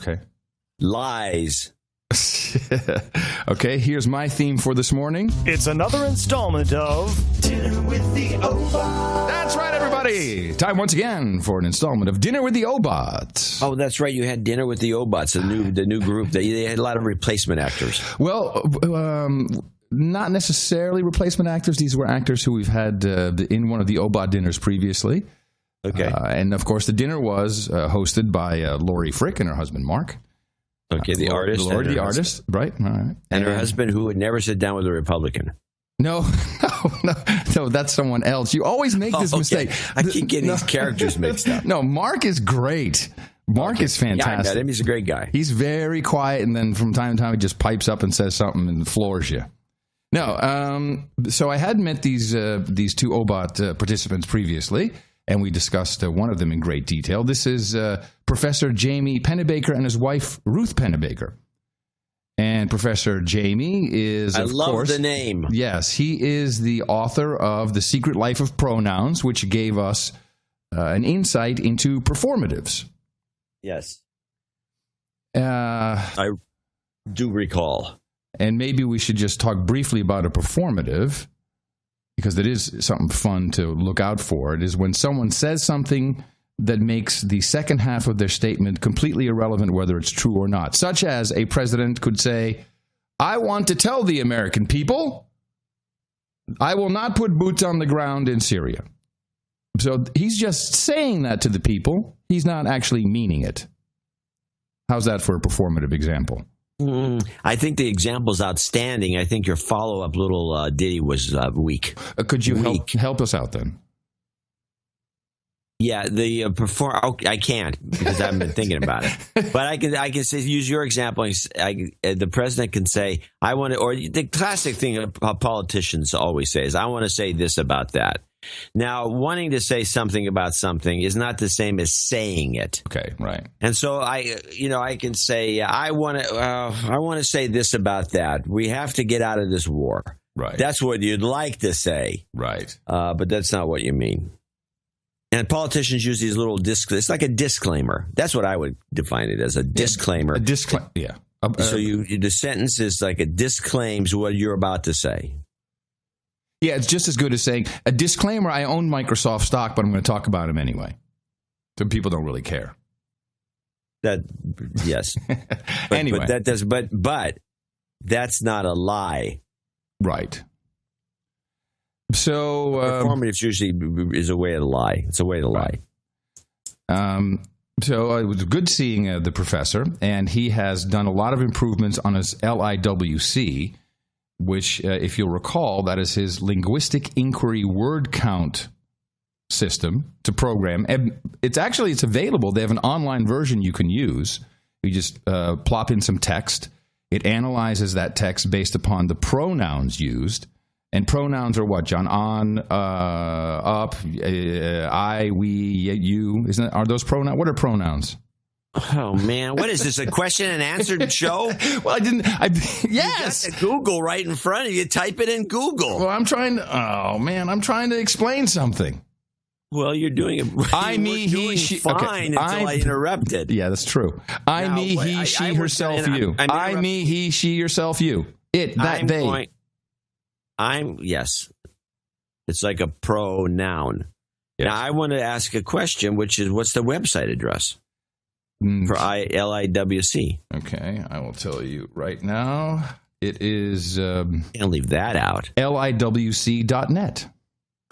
Okay. Lies. Okay, here's my theme for this morning. It's another installment of Dinner with the Obots. That's right, everybody. Time once again for an installment of Dinner with the Obots. Oh, that's right. You had Dinner with the Obots, the new group. They had a lot of replacement actors. Well, not necessarily replacement actors. These were actors who we've had in one of the Obot dinners previously. Okay. And, of course, the dinner was hosted by Lori Frick and her husband, Mark. Okay, the artist. Lori, the artist, right? All right. And her husband, who would never sit down with a Republican. No, that's someone else. You always make this mistake. I keep getting these characters mixed up. No, Mark is great. Mark is fantastic. Yeah, I met him. He's a great guy. He's very quiet, and then from time to time he just pipes up and says something and floors you. No, so I had met these two OBOT participants previously, and we discussed one of them in great detail. This is Professor Jamie Pennebaker and his wife, Ruth Pennebaker. And Professor Jamie is, of course... I love the name. Yes, he is the author of The Secret Life of Pronouns, which gave us an insight into performatives. Yes. I do recall. And maybe we should just talk briefly about a performative, because it is something fun to look out for. It is when someone says something that makes the second half of their statement completely irrelevant whether it's true or not. Such as a president could say, I want to tell the American people, I will not put boots on the ground in Syria. So he's just saying that to the people. He's not actually meaning it. How's that for a performative example? I think the example's outstanding. I think your follow-up little ditty was weak. Could you help us out then? Yeah, I can't because I haven't been thinking about it. But I can say, use your example. The president can say, "I want to," or the classic thing politicians always say is, "I want to say this about that." Now, wanting to say something about something is not the same as saying it. Okay, right. And so I can say, I want to say this about that. We have to get out of this war. Right. That's what you'd like to say. Right. But that's not what you mean. And politicians use these little it's like a disclaimer. That's what I would define it as, a disclaimer. A disclaimer, yeah. So the sentence is like it disclaims what you're about to say. Yeah, it's just as good as saying, a disclaimer, I own Microsoft stock, but I'm going to talk about them anyway. So people don't really care. Yes. Anyway. But that's not a lie. Right. So performative usually is a way to lie. It's a way to lie. So it was good seeing the professor, and he has done a lot of improvements on his LIWC, which, if you'll recall, that is his linguistic inquiry word count system to program. And it's available. They have an online version you can use. You just plop in some text. It analyzes that text based upon the pronouns used. And pronouns are what, John? On, up, I, we, you. Are those pronouns? What are pronouns? Oh, man. What is this, a question and answer show? Well, yes. You got the Google right in front of you. Type it in Google. Well, I'm trying to explain something. Well, you're doing it. I, me, he, she. Fine until I interrupted. Yeah, that's true. I, me, he, she, herself, you. I, me, he, she, yourself, you. It, that, they. Yes. It's like a pronoun. Yes. Now, I want to ask a question, which is, what's the website address for LIWC? Okay, I will tell you right now. It is... can't leave that out. LIWC.net.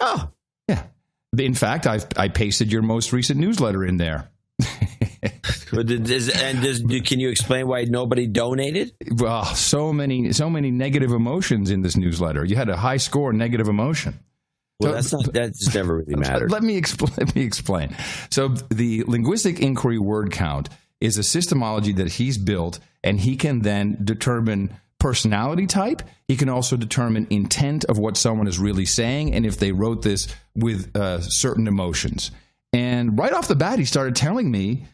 Oh. Yeah. In fact, I pasted your most recent newsletter in there. Can you explain why nobody donated? Well, so many negative emotions in this newsletter. You had a high score negative emotion. Well, that's never really mattered. Let me explain. So the linguistic inquiry word count is a systemology that he's built, and he can then determine personality type. He can also determine intent of what someone is really saying, and if they wrote this with certain emotions. And right off the bat, he started telling me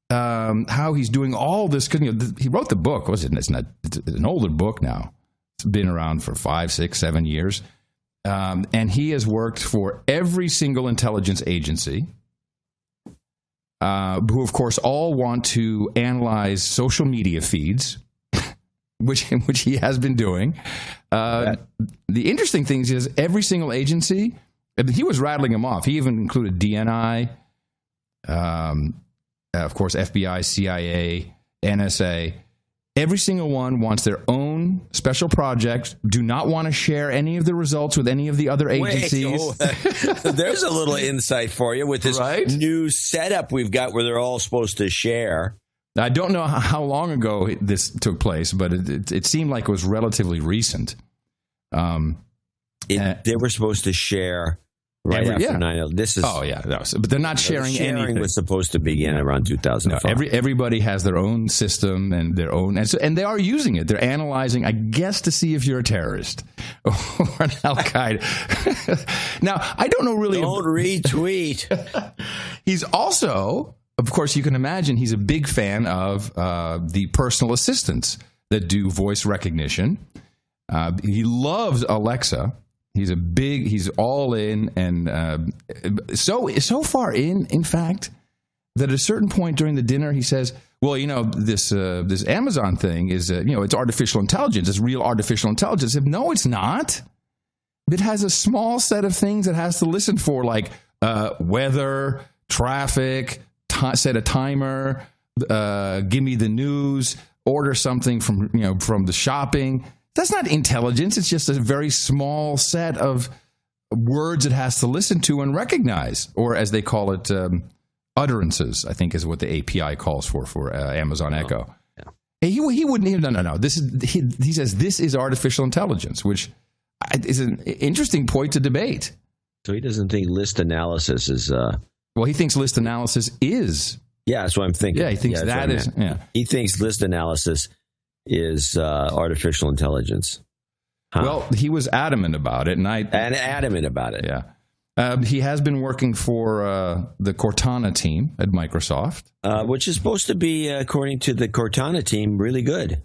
how he's doing all this. He wrote the book. It's an older book now. It's been around for 5, 6, 7 years. And he has worked for every single intelligence agency. who, of course, all want to analyze social media feeds, which he has been doing. The interesting thing is every single agency, he was rattling them off. He even included DNI, of course, FBI, CIA, NSA. Every single one wants their own special project, do not want to share any of the results with any of the other agencies. There's a little insight for you with this new setup we've got where they're all supposed to share. I don't know how long ago this took place, but it seemed like it was relatively recent. They were supposed to share right after 9/11. This is but they're not sharing anything. Sharing was supposed to begin around 2005. No, everybody has their own system and their own, and they are using it. They're analyzing, I guess, to see if you're a terrorist or an Al Qaeda. Now, I don't know really. Don't retweet. He's also, of course, you can imagine, he's a big fan of the personal assistants that do voice recognition. He loves Alexa. He's all in, and so far in fact, that at a certain point during the dinner, he says, well, this Amazon thing is, it's artificial intelligence. It's real artificial intelligence. No, it's not. It has a small set of things it has to listen for, like weather, traffic, set a timer, give me the news, order something from the shopping. That's not intelligence. It's just a very small set of words it has to listen to and recognize, or as they call it, utterances, I think is what the API calls for Amazon Echo. Yeah. He wouldn't even, no. He says this is artificial intelligence, which is an interesting point to debate. So he doesn't think list analysis is... Well, he thinks list analysis is... Yeah, that's what I'm thinking. Yeah, he thinks that is... Yeah. He thinks list analysis is artificial intelligence. Huh. Well, he was adamant about it, and adamant about it. Yeah, he has been working for the Cortana team at Microsoft, which is supposed to be, according to the Cortana team, really good.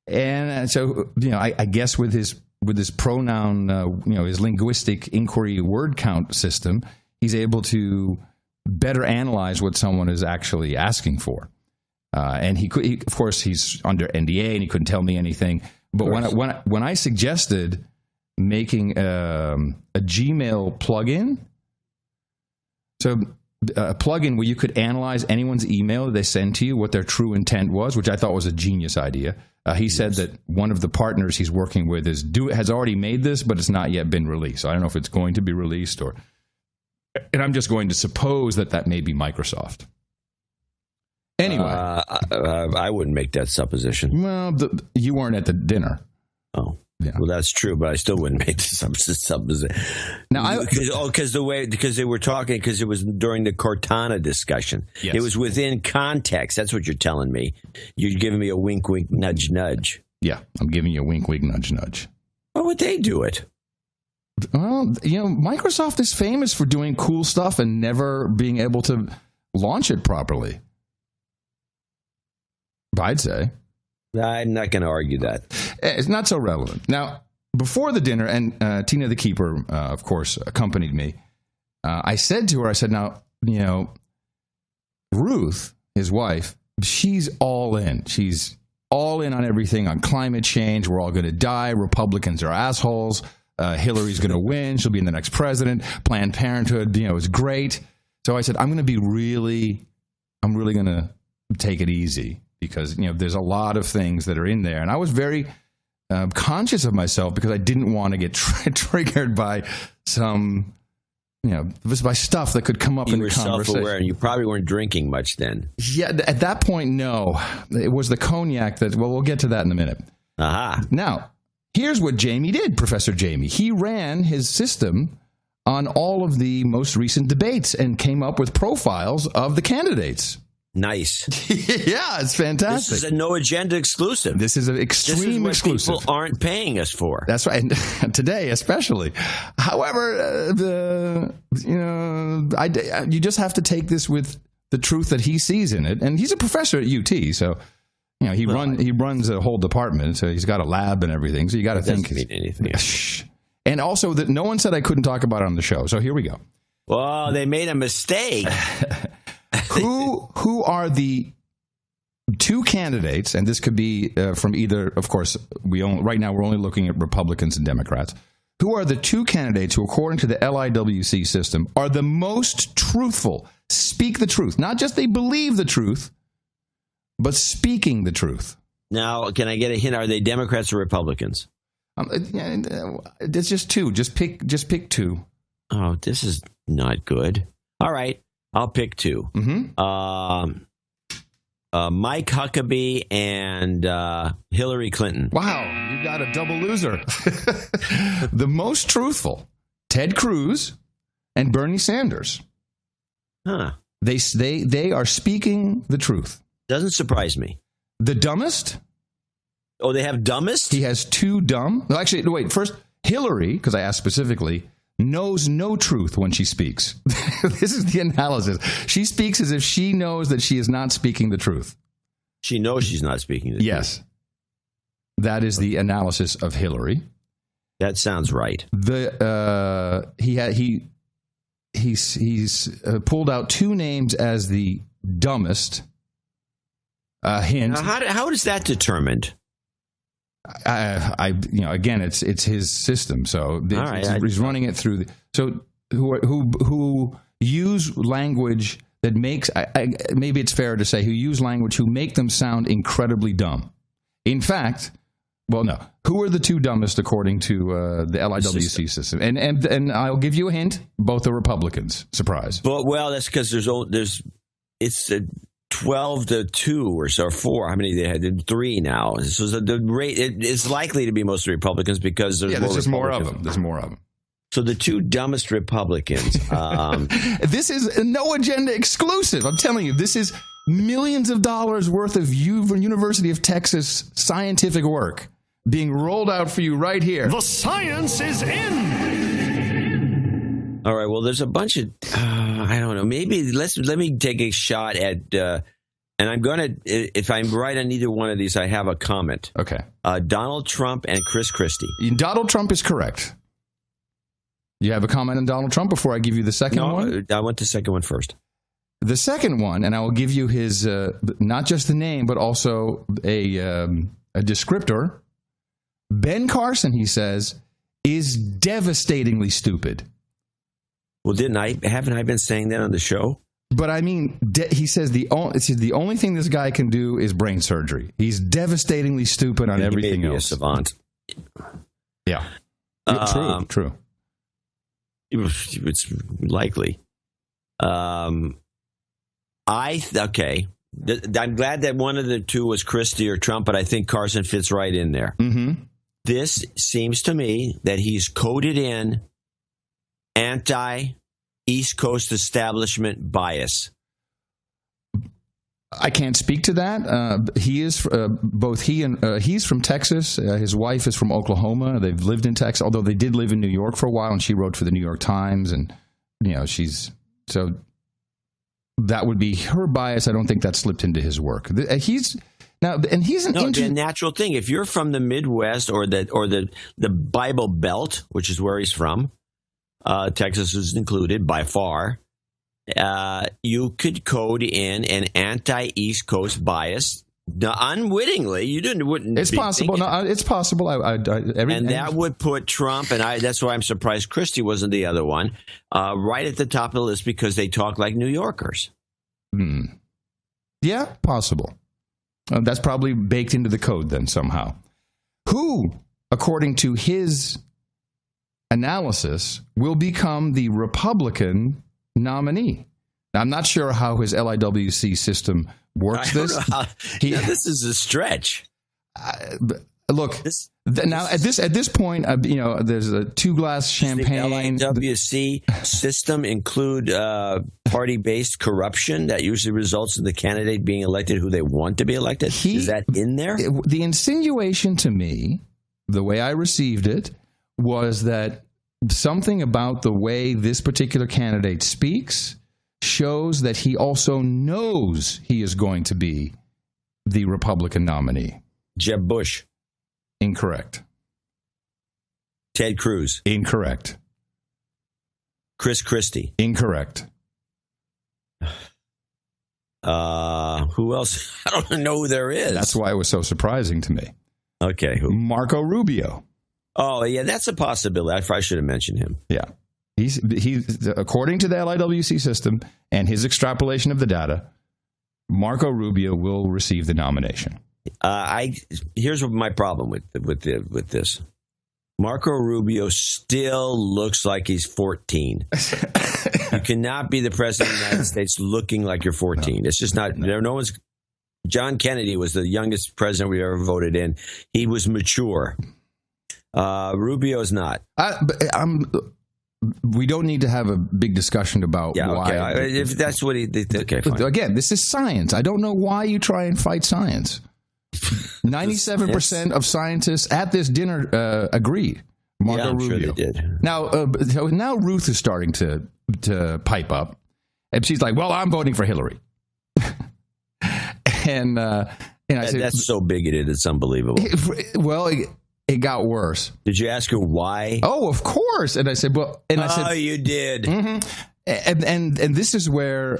And so, I guess with his pronoun, his linguistic inquiry word count system, he's able to better analyze what someone is actually asking for. And of course, he's under NDA and he couldn't tell me anything. But when I suggested making a Gmail plugin, so a plugin where you could analyze anyone's email that they send to you, what their true intent was, which I thought was a genius idea. He said that one of the partners he's working with has already made this, but it's not yet been released. So I don't know if it's going to be released and I'm just going to suppose that may be Microsoft. Anyway, I wouldn't make that supposition. Well, you weren't at the dinner. Oh, yeah. Well, that's true, but I still wouldn't make the supposition. Now, because they were talking, because it was during the Cortana discussion. Yes. It was within context. That's what you're telling me. You're giving me a wink, wink, nudge, nudge. Yeah, I'm giving you a wink, wink, nudge, nudge. Why would they do it? Well, Microsoft is famous for doing cool stuff and never being able to launch it properly. I'd say. I'm not going to argue that. It's not so relevant. Now, before the dinner, and Tina the Keeper, of course, accompanied me, I said to her, now, Ruth, his wife, she's all in. She's all in on everything, on climate change. We're all going to die. Republicans are assholes. Hillary's going to win. She'll be the next president. Planned Parenthood, is great. So I said, I'm really going to take it easy. Because, there's a lot of things that are in there. And I was very conscious of myself because I didn't want to get triggered by some, by stuff that could come up in the conversation. You were self-aware, and you probably weren't drinking much then. Yeah, at that point, no. It was the cognac we'll get to that in a minute. Aha. Now, here's what Jamie did, Professor Jamie. He ran his system on all of the most recent debates and came up with profiles of the candidates. Nice. Yeah, it's fantastic. This is a no agenda exclusive. This is an extreme exclusive. People aren't paying us for. That's right. And today, especially. However, you just have to take this with the truth that he sees in it. And he's a professor at UT, so he runs a whole department. So he's got a lab and everything. So you got to think. Doesn't mean anything. And also that no one said I couldn't talk about it on the show. So here we go. Well, they made a mistake. Who are the two candidates, and this could be from either, of course, right now we're only looking at Republicans and Democrats. Who are the two candidates who, according to the LIWC system, are the most truthful, speak the truth? Not just they believe the truth, but speaking the truth. Now, can I get a hint? Are they Democrats or Republicans? It's just two. Just pick two. Oh, this is not good. All right, I'll pick two. Mm-hmm. Mike Huckabee and Hillary Clinton. Wow, you got a double loser. The most truthful, Ted Cruz and Bernie Sanders. Huh. They are speaking the truth. Doesn't surprise me. The dumbest? Oh, they have dumbest? He has two dumb. No, actually, wait. First, Hillary, because I asked specifically, knows no truth when she speaks. This is the analysis. She speaks as if she knows that she is not speaking the truth. She knows she's not speaking the truth. Yes. That is the analysis of Hillary. That sounds right. He's pulled out two names as the dumbest. Hint. Now, how is that determined? Again, it's his system, so right, he's running it through. So who use language that makes maybe it's fair to say who use language who make them sound incredibly dumb. In fact, well, no. Who are the two dumbest according to the LIWC system? And I'll give you a hint. Both are Republicans. Surprise. Well, that's because it's 12-2 or so, or 4. How many they had? 3 now. So the rate it's likely to be mostly Republicans because there's more of them. There's more of them. So the two dumbest Republicans. This is a No Agenda exclusive. I'm telling you, this is millions of dollars worth of University of Texas scientific work being rolled out for you right here. The science is in. All right. Well, there's a bunch of I don't know. Maybe let me take a shot at. And I'm going to, if I'm right on either one of these, I have a comment. Okay. Donald Trump and Chris Christie. Donald Trump is correct. You have a comment on Donald Trump before I give you the second one? I want the second one first. The second one, and I will give you his, not just the name, but also a descriptor. Ben Carson, he says, is devastatingly stupid. Well, haven't I been saying that on the show? But I mean, he says the only thing this guy can do is brain surgery. He's stupid on everything else. A savant. Yeah. True. It's likely. I'm glad that one of the two was Christie or Trump, but I think Carson fits right in there. Mm-hmm. This seems to me that he's coded in anti-East Coast establishment bias. I can't speak to that. He is he's from Texas. His wife is from Oklahoma. They've lived in Texas, although they did live in New York for a while, and she wrote for the New York Times. And so that would be her bias. I don't think that slipped into his work. He's a natural thing. If you're from the Midwest or the Bible Belt, which is where he's from, Texas is included by far. You could code in an anti-East Coast bias unwittingly. Wouldn't. It's possible. No, it's possible. That would put Trump and that's why I'm surprised Christie wasn't the other one right at the top of the list because they talk like New Yorkers. Yeah, possible. That's probably baked into the code then somehow. Who, according to his analysis, will become the Republican nominee? Now, I'm not sure how his LIWC system works. This is a stretch. Look, at this point, there's a 2-glass champagne. Does the LIWC system include party-based corruption that usually results in the candidate being elected who they want to be elected? Is that in there? The insinuation to me, the way I received it, was that something about the way this particular candidate speaks shows that he also knows he is going to be the Republican nominee. Jeb Bush. Incorrect. Ted Cruz. Incorrect. Chris Christie. Incorrect. Who else? I don't know who there is. That's why it was so surprising to me. Okay. Who? Marco Rubio. Oh, yeah, that's a possibility. I probably should have mentioned him. Yeah. He's according to the LIWC system and his extrapolation of the data, Marco Rubio will receive the nomination. Here's my problem with this. Marco Rubio still looks like he's 14. You cannot be the president of the United States looking like you're 14. It's just not. No one's. John Kennedy was the youngest president we ever voted in. He was mature. Rubio's not. We don't need to have a big discussion about why. Okay. If that's what he. Okay, fine. Again, this is science. I don't know why you try and fight science. 97% of scientists at this dinner agreed. Marco Rubio. Sure they did. Now Ruth is starting to pipe up, and she's like, "Well, I'm voting for Hillary." and I said, "That's so bigoted, it's unbelievable." It got worse. Did you ask her why? Oh, of course. And I said, "Well," and I said, "Oh, you did." Mm-hmm. And this is where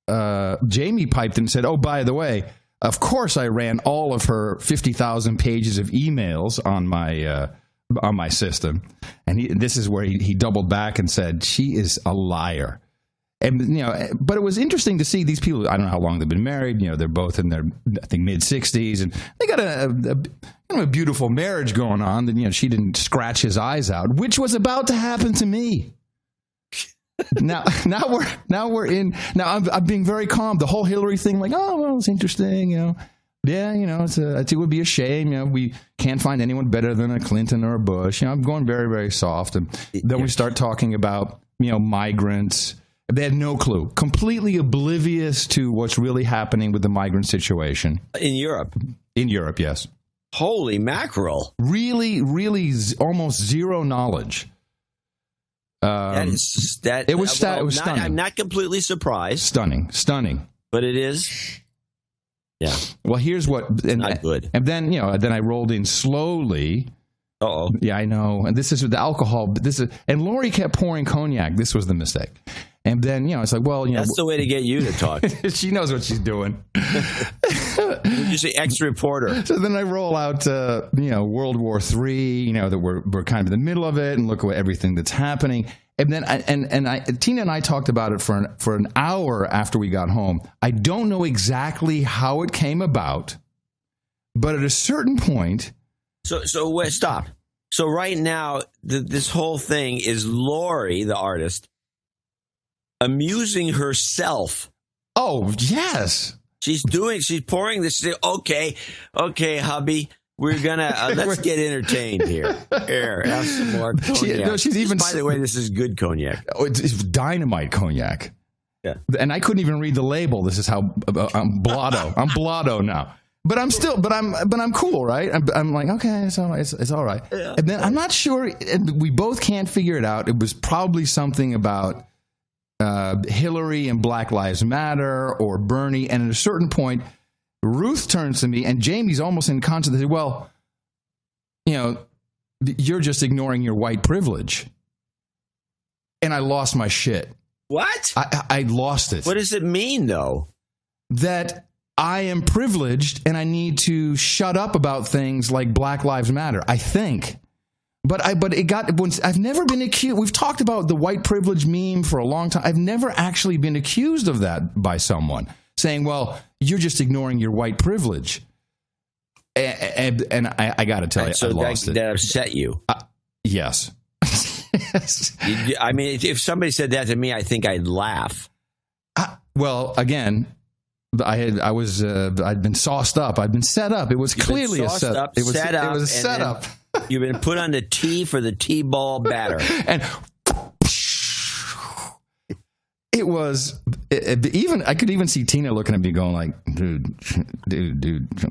Jamie piped in and said, "Oh, by the way, of course I ran all of her 50,000 pages of emails on my system." And this is where he doubled back and said, "She is a liar." And but it was interesting to see these people. I don't know how long they've been married. They're both in their, I think, mid-60s, and they got a beautiful marriage going on. That she didn't scratch his eyes out, which was about to happen to me. Now I'm being very calm. The whole Hillary thing, like, oh well, it's interesting. It would be a shame. We can't find anyone better than a Clinton or a Bush. I'm going very, very soft, and then we start talking about migrants. They had no clue, completely oblivious to what's really happening with the migrant situation. In Europe? In Europe, yes. Holy mackerel. Really, really almost zero knowledge. It was stunning. I'm not completely surprised. Stunning. But it is. Yeah. Well, here's what. Not good. And then, then I rolled in slowly. Uh-oh. Yeah, I know. And this is with the alcohol. And Lori kept pouring cognac. This was the mistake. And then, it's like, well, that's the way to get you to talk. She knows what she's doing. You say ex-reporter. So then I roll out, World War III, that we're kind of in the middle of it, and look at everything that's happening. And then Tina and I talked about it for an hour after we got home. I don't know exactly how it came about, but at a certain point. So wait, stop. So right now, this whole thing is Lori, the artist, amusing herself. Oh, yes. She's pouring this. Okay, hubby, we're gonna let's get entertained here. Here, have some more cognac. By the way, this is good cognac. Oh, it's dynamite cognac. Yeah, and I couldn't even read the label. This is how I'm blotto. I'm blotto now. But I'm cool, right? I'm like, okay, it's all right. It's all right. Yeah. And then I'm not sure. And we both can't figure it out. It was probably something about Hillary and Black Lives Matter or Bernie. And at a certain point, Ruth turns to me, and Jamie's almost inconscious. They say, well, you're just ignoring your white privilege. And I lost my shit. What? I lost it. What does it mean, though? That I am privileged and I need to shut up about things like Black Lives Matter, I think. But I've never been accused. We've talked about the white privilege meme for a long time. I've never actually been accused of that by someone saying, well, you're just ignoring your white privilege. And I got to tell you, I lost it. That upset you? Yes. Yes. I mean, if somebody said that to me, I think I'd laugh. Well, again, I'd been sauced up. I'd been set up. It was clearly a setup. It was a setup. You've been put on the tee for the T-ball batter. And it was even. I could even see Tina looking at me, going like, "Dude,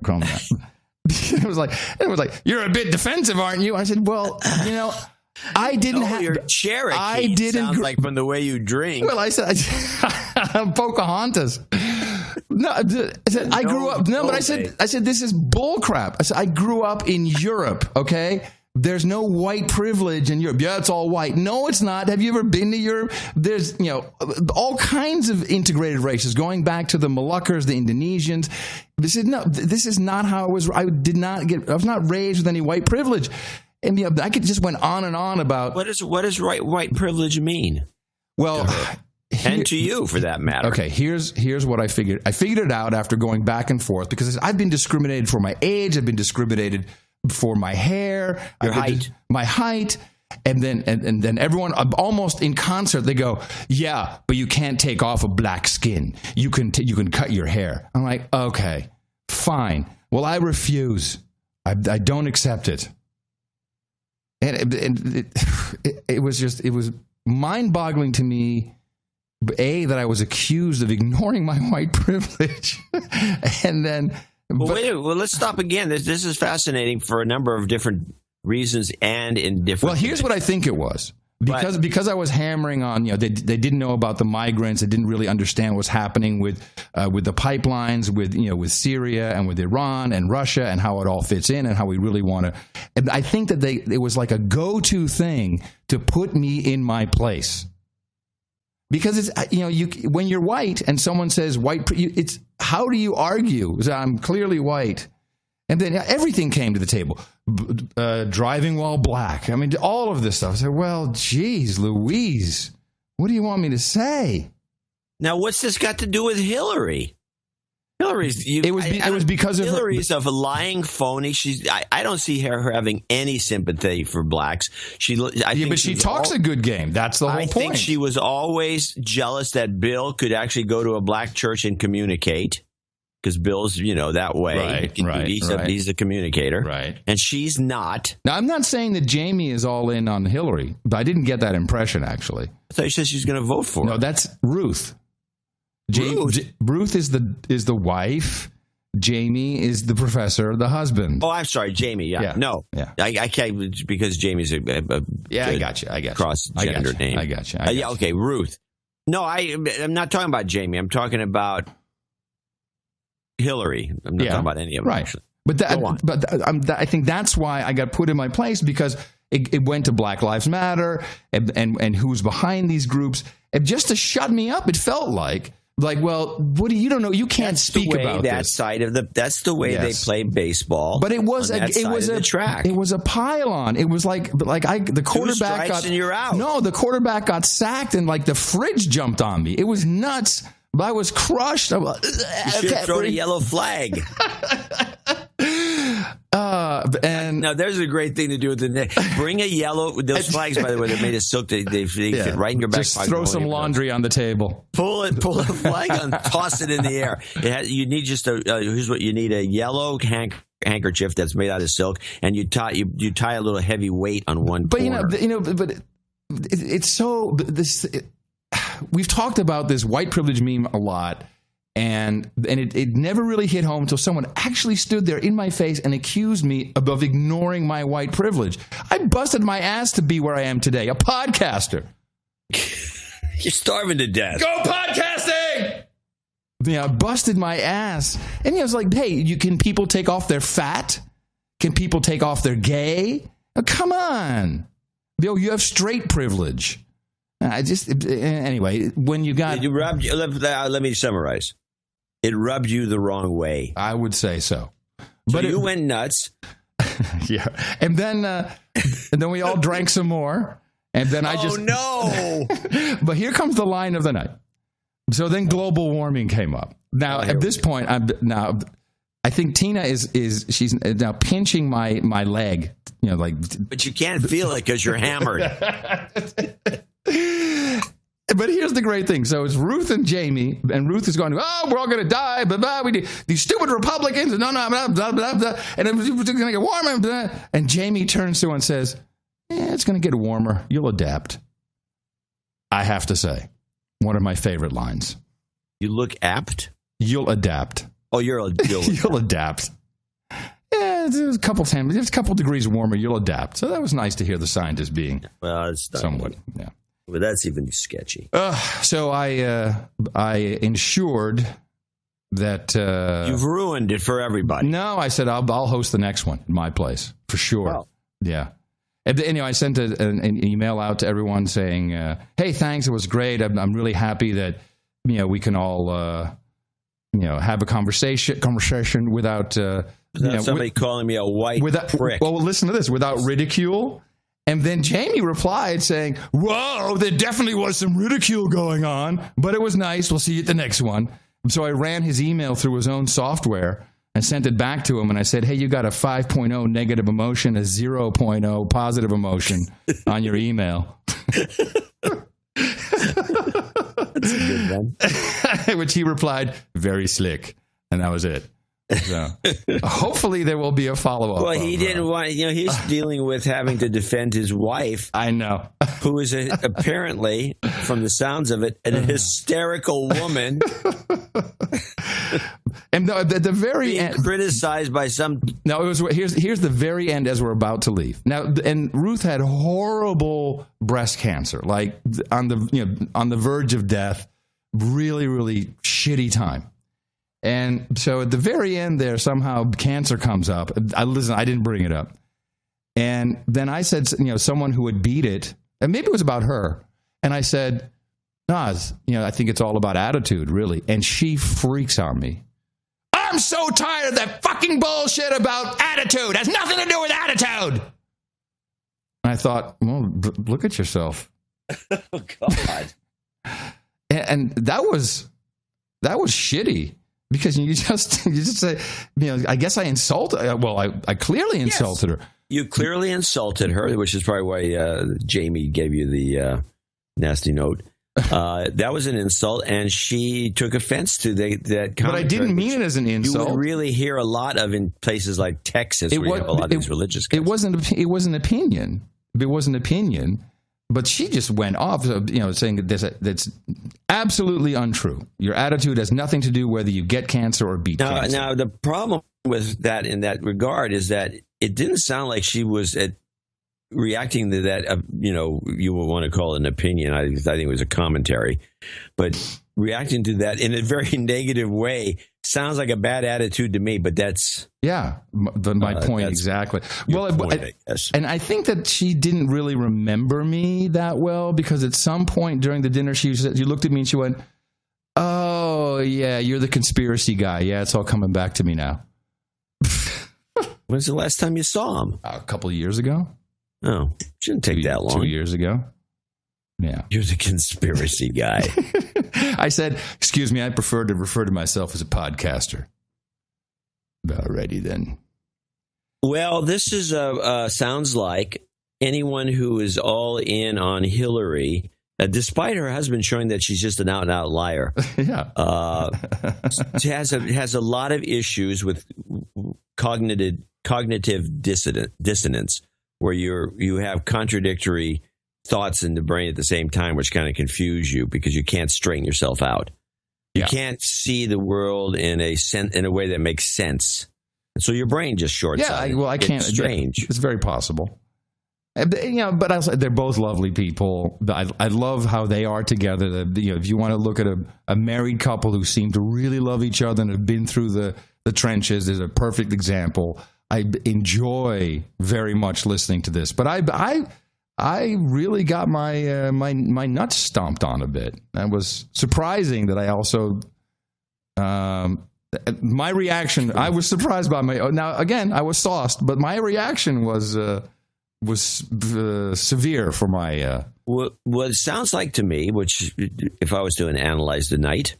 calm down." It was like, "You're a bit defensive, aren't you?" I said, "Well, I didn't have your Cherokee." I didn't sounds like from the way you drink. Well, I said, I'm Pocahontas. No, I said I grew up. No, but I said this is bull crap. I said I grew up in Europe. Okay, There's no white privilege in Europe. Yeah, it's all white. No, it's not. Have you ever been to Europe? There's, all kinds of integrated races going back to the Moluccas, the Indonesians. This is not how it was. I was not raised with any white privilege. And I could just went on and on about what does white privilege mean? Well, and to you, for that matter. Okay, here's what I figured. I figured it out after going back and forth because I've been discriminated for my age. I've been discriminated for my hair, my height, and then everyone almost in concert they go, yeah, but you can't take off a black skin. You can cut your hair. I'm like, okay, fine. Well, I refuse. I don't accept it. And it was mind-boggling to me. That I was accused of ignoring my white privilege, and then. Well, let's stop again. This is fascinating for a number of different reasons and in different. Well, here's what I think it was because I was hammering on. They didn't know about the migrants. They didn't really understand what's happening with the pipelines, with Syria and with Iran and Russia and how it all fits in and how we really want to. And I think that it was like a go-to thing to put me in my place. Because it's when you're white and someone says white, it's how do you argue? I'm clearly white, and then everything came to the table. Driving while black. I mean, all of this stuff. I said, well, geez, Louise, what do you want me to say? Now, what's this got to do with Hillary? It was because of Hillary's a lying phony. I don't see her having any sympathy for blacks. But she talks a good game. That's the whole point. I think she was always jealous that Bill could actually go to a black church and communicate, because Bill's that way. Right. He's a communicator, right? And she's not. Now, I'm not saying that Jamie is all in on Hillary, but I didn't get that impression actually. I thought you said she's going to vote for her. No, that's Ruth. Ruth is the wife. Jamie is the professor, the husband. Oh, I'm sorry, Jamie. Yeah. No. Yeah. I can't because Jamie's a I got you. cross-gender name. I got you. Yeah. Okay. Ruth. No, I'm not talking about Jamie. I'm talking about Hillary. I'm not talking about any of them. Right. Actually. But I think that's why I got put in my place, because it went to Black Lives Matter and who's behind these groups, and just to shut me up. It felt like, well, what do you don't know? You can't speak about that this. Side of that's the way they play baseball. But it was a track. It was a pylon. It was the quarterback 2 strikes and you're out. No, the quarterback got sacked and the fridge jumped on me. It was nuts. I was crushed. You should have thrown a yellow flag. And now there's a great thing to do with bring a yellow. Those flags, by the way, they're made of silk. They fit right in your back just pocket. Throw some laundry on the table. Pull a flag and toss it in the air. You need just here's what you need: a yellow handkerchief that's made out of silk, and you tie a little heavy weight on one. But corner. but it's so we've talked about this white privilege meme a lot. And it never really hit home until someone actually stood there in my face and accused me of ignoring my white privilege. I busted my ass to be where I am today, a podcaster. You're starving to death. Go podcasting! I busted my ass. And I was like, hey, can people take off their fat? Can people take off their gay? Oh, come on. You have straight privilege. Anyway, when you got... Let me summarize. It rubbed you the wrong way. I would say so. But you went nuts. Yeah. And then we all drank some more. And then no. But here comes the line of the night. So then global warming came up. Now, at this point, I think Tina she's now pinching my leg. But you can't feel it because you're hammered. But here's the great thing. So it's Ruth and Jamie, and Ruth is going, oh, we're all going to die, blah, blah, these stupid Republicans, no, blah, blah, blah, blah, and it's going to get warmer, blah. And Jamie turns to her and says, it's going to get warmer. You'll adapt. I have to say, one of my favorite lines. You look apt? You'll adapt. Oh, you'll adapt. Yeah, it's a couple degrees warmer. You'll adapt. So that was nice to hear the scientist being somewhat, yeah. But that's even sketchy. So I ensured that you've ruined it for everybody. No, I said I'll host the next one in my place for sure. Wow. Yeah, And anyway, I sent an email out to everyone saying, "Hey, thanks. It was great. I'm really happy that we can all have a conversation without somebody calling me a white prick." Well, listen to this, without ridicule. And then Jamie replied saying, "Whoa, there definitely was some ridicule going on, but it was nice. We'll see you at the next one." So I ran his email through his own software and sent it back to him, and I said, "Hey, you got a 5.0 negative emotion, a 0.0 positive emotion on your email." That's a good one. Which he replied, "Very slick," and that was it. So hopefully there will be a follow-up. Well, he didn't want, he's dealing with having to defend his wife. I know. Who is apparently, from the sounds of it, an hysterical woman. And at the very being end, criticized by some. No, here's the very end as we're about to leave. Now, and Ruth had horrible breast cancer, like on the verge of death, really, really shitty time. And so at the very end there, somehow cancer comes up. I didn't bring it up. And then I said, someone who had beat it, and maybe it was about her. And I said, "Naz, I think it's all about attitude, really." And she freaks on me. "I'm so tired of that fucking bullshit about attitude. It has nothing to do with attitude." And I thought, well, look at yourself. Oh, God. And that was shitty. Because you just say, I guess I insulted. I clearly insulted her. You clearly insulted her, which is probably why Jamie gave you the nasty note. That was an insult, and she took offense to that comment. But I didn't mean it as an insult. You would really hear a lot of in places like Texas, where you have a lot of these religious guys. It wasn't opinion. It wasn't opinion. But she just went off, saying that's absolutely untrue. Your attitude has nothing to do whether you get cancer or beat cancer. Now, the problem with that in that regard is that it didn't sound like she was reacting to that, you would want to call it an opinion. I think it was a commentary. But reacting to that in a very negative way sounds like a bad attitude to me, but that's... Yeah, my point exactly. And I think that she didn't really remember me that well, because at some point during the dinner, she looked at me and she went, "Oh, yeah, you're the conspiracy guy. Yeah, it's all coming back to me now." When's the last time you saw him? A couple of years ago. Oh, shouldn't take that long. 2 years ago. Yeah. You're the conspiracy guy. I said, "Excuse me, I prefer to refer to myself as a podcaster." Alrighty then. Well, this is sounds like anyone who is all in on Hillary, despite her husband showing that she's just an out-and-out liar. Yeah. Has a lot of issues with cognitive dissonance, where you have contradictory thoughts in the brain at the same time, which kind of confuse you because you can't straighten yourself out. You can't see the world in a way that makes sense. And so your brain just shorts out. Yeah, I can't. It's strange. It's very possible. But also, they're both lovely people. I love how they are together. If you want to look at a married couple who seem to really love each other and have been through the trenches, is a perfect example. I enjoy very much listening to this. But I really got my my nuts stomped on a bit. That was surprising that I also my reaction. I was surprised by now again I was sauced, but my reaction was severe for my. What it sounds like to me, which if I was to analyze the night,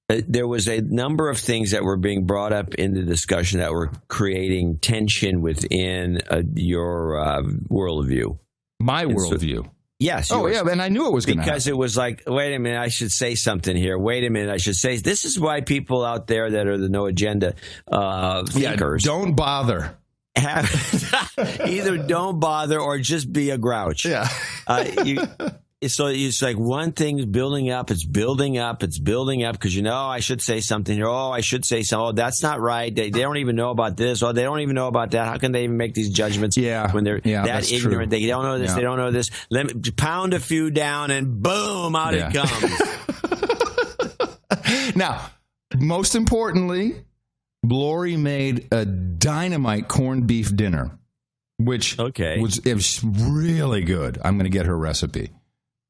there was a number of things that were being brought up in the discussion that were creating tension within your worldview. My worldview. Yes. Oh, yeah, and I knew it was going to happen. Because it was like, wait a minute, I should say something here. Wait a minute, I should say. This is why people out there that are the no agenda thinkers. Don't bother. Either don't bother or just be a grouch. Yeah. So it's like one thing's building up, it's building up because I should say something here. Oh, I should say something. Oh, that's not right. They don't even know about this. Oh, they don't even know about that. How can they even make these judgments when they're that ignorant? True. They don't know this. They don't know this. Let me pound a few down and boom, out it comes. Now, most importantly, Lori made a dynamite corned beef dinner. which Okay. it was really good. I'm going to get her recipe.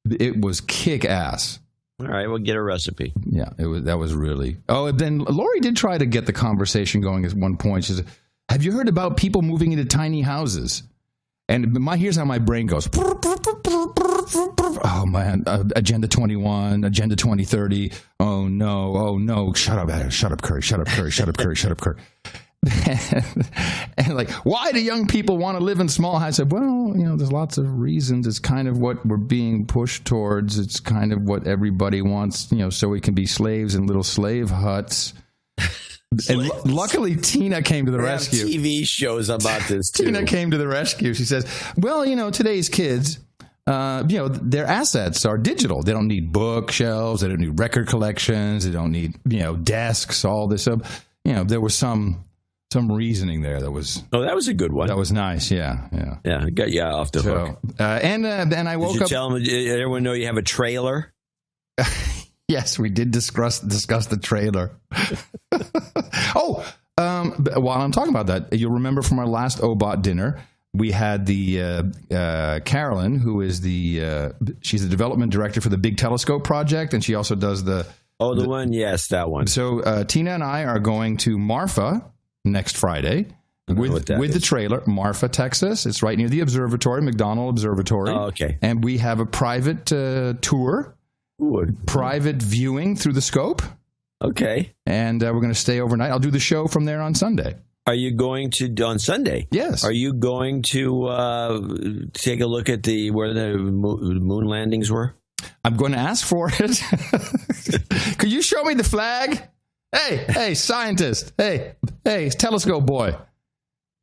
It was kick ass. All right, we'll get a recipe. Yeah, that was really. Oh, and then Lori did try to get the conversation going at one point. She said, "Have you heard about people moving into tiny houses?" And here's how my brain goes. Oh man, Agenda 21, Agenda 2030. Oh no, shut up, Curry, shut up, Curry. And like, why do young people want to live in small houses? I said, well, there's lots of reasons. It's kind of what we're being pushed towards. It's kind of what everybody wants, so we can be slaves in little slave huts. And luckily, Tina came to the rescue. TV shows about this too. Tina came to the rescue. She says, well, today's kids, their assets are digital. They don't need bookshelves. They don't need record collections. They don't need, desks, all this stuff. There was some reasoning there that was... Oh, that was a good one. That was nice, yeah. Yeah, got you off the hook. And then I woke up... Did everyone know you have a trailer? Yes, we did discuss the trailer. While I'm talking about that, you'll remember from our last OBOT dinner, we had the Carolyn, who is she's the development director for the Big Telescope project, and she also does the one? Yes, that one. So Tina and I are going to Marfa next Friday with the trailer, Marfa, Texas. It's right near the observatory, McDonnell Observatory. Oh, okay. And we have a private tour. Private viewing through the scope. Okay. And we're going to stay overnight. I'll do the show from there on Sunday. Are you going to, on Sunday? Yes. Are you going to take a look at where the moon landings were? I'm going to ask for it. Could you show me the flag? Hey, scientist. Hey, telescope boy.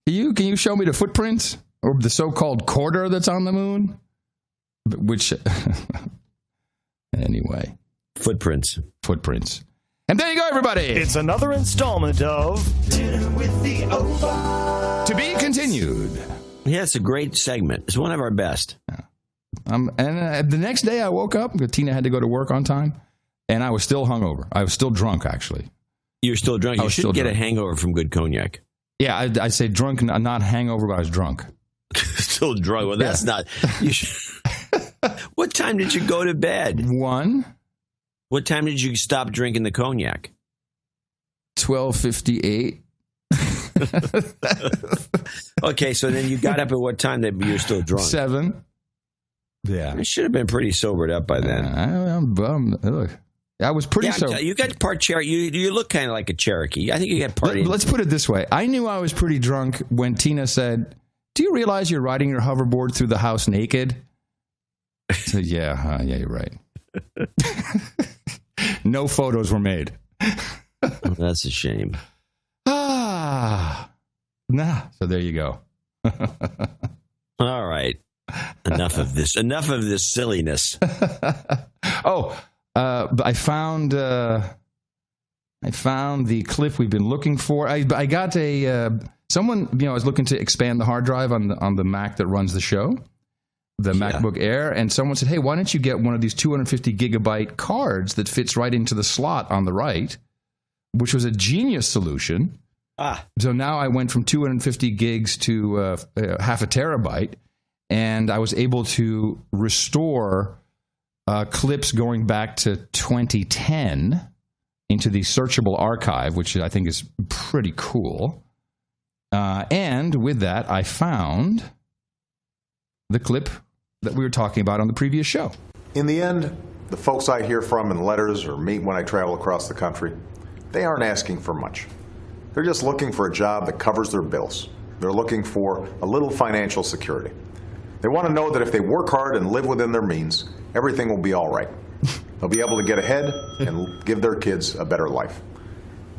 Can you show me the footprints or the so-called quarter that's on the moon? Which... Anyway. Footprints. And there you go, everybody. It's another installment of Dinner with the Oba. To be continued. Yeah, it's a great segment. It's one of our best. Yeah. And the next day I woke up, Tina had to go to work on time, and I was still hungover. I was still drunk, actually. You're still drunk? You should get a hangover from good cognac. Yeah, I say drunk, not hangover, but I was drunk. Still drunk. Well, that's not... What time did you go to bed? 1. What time did you stop drinking the cognac? 12:58. Okay, so then you got up at what time that you're still drunk? 7. Yeah. I should have been pretty sobered up by then. I'm bummed. Look, I was pretty sober. You got part Cherokee. You look kind of like a Cherokee. I think you got part. Let's put it this way. I knew I was pretty drunk when Tina said, "Do you realize you're riding your hoverboard through the house naked?" I said, yeah, you're right. No photos were made. That's a shame. So there you go. All right. Enough of this silliness. I found the clip we've been looking for. I got someone, was looking to expand the hard drive on the Mac that runs the show. The MacBook Air, and someone said, hey, why don't you get one of these 250 gigabyte cards that fits right into the slot on the right, which was a genius solution. So now I went from 250 gigs to half a terabyte, and I was able to restore clips going back to 2010 into the searchable archive, which I think is pretty cool. And with that, I found the clip that we were talking about on the previous show. In the end, the folks I hear from in letters or meet when I travel across the country, they aren't asking for much. They're just looking for a job that covers their bills. They're looking for a little financial security. They want to know that if they work hard and live within their means, everything will be all right. They'll be able to get ahead and give their kids a better life.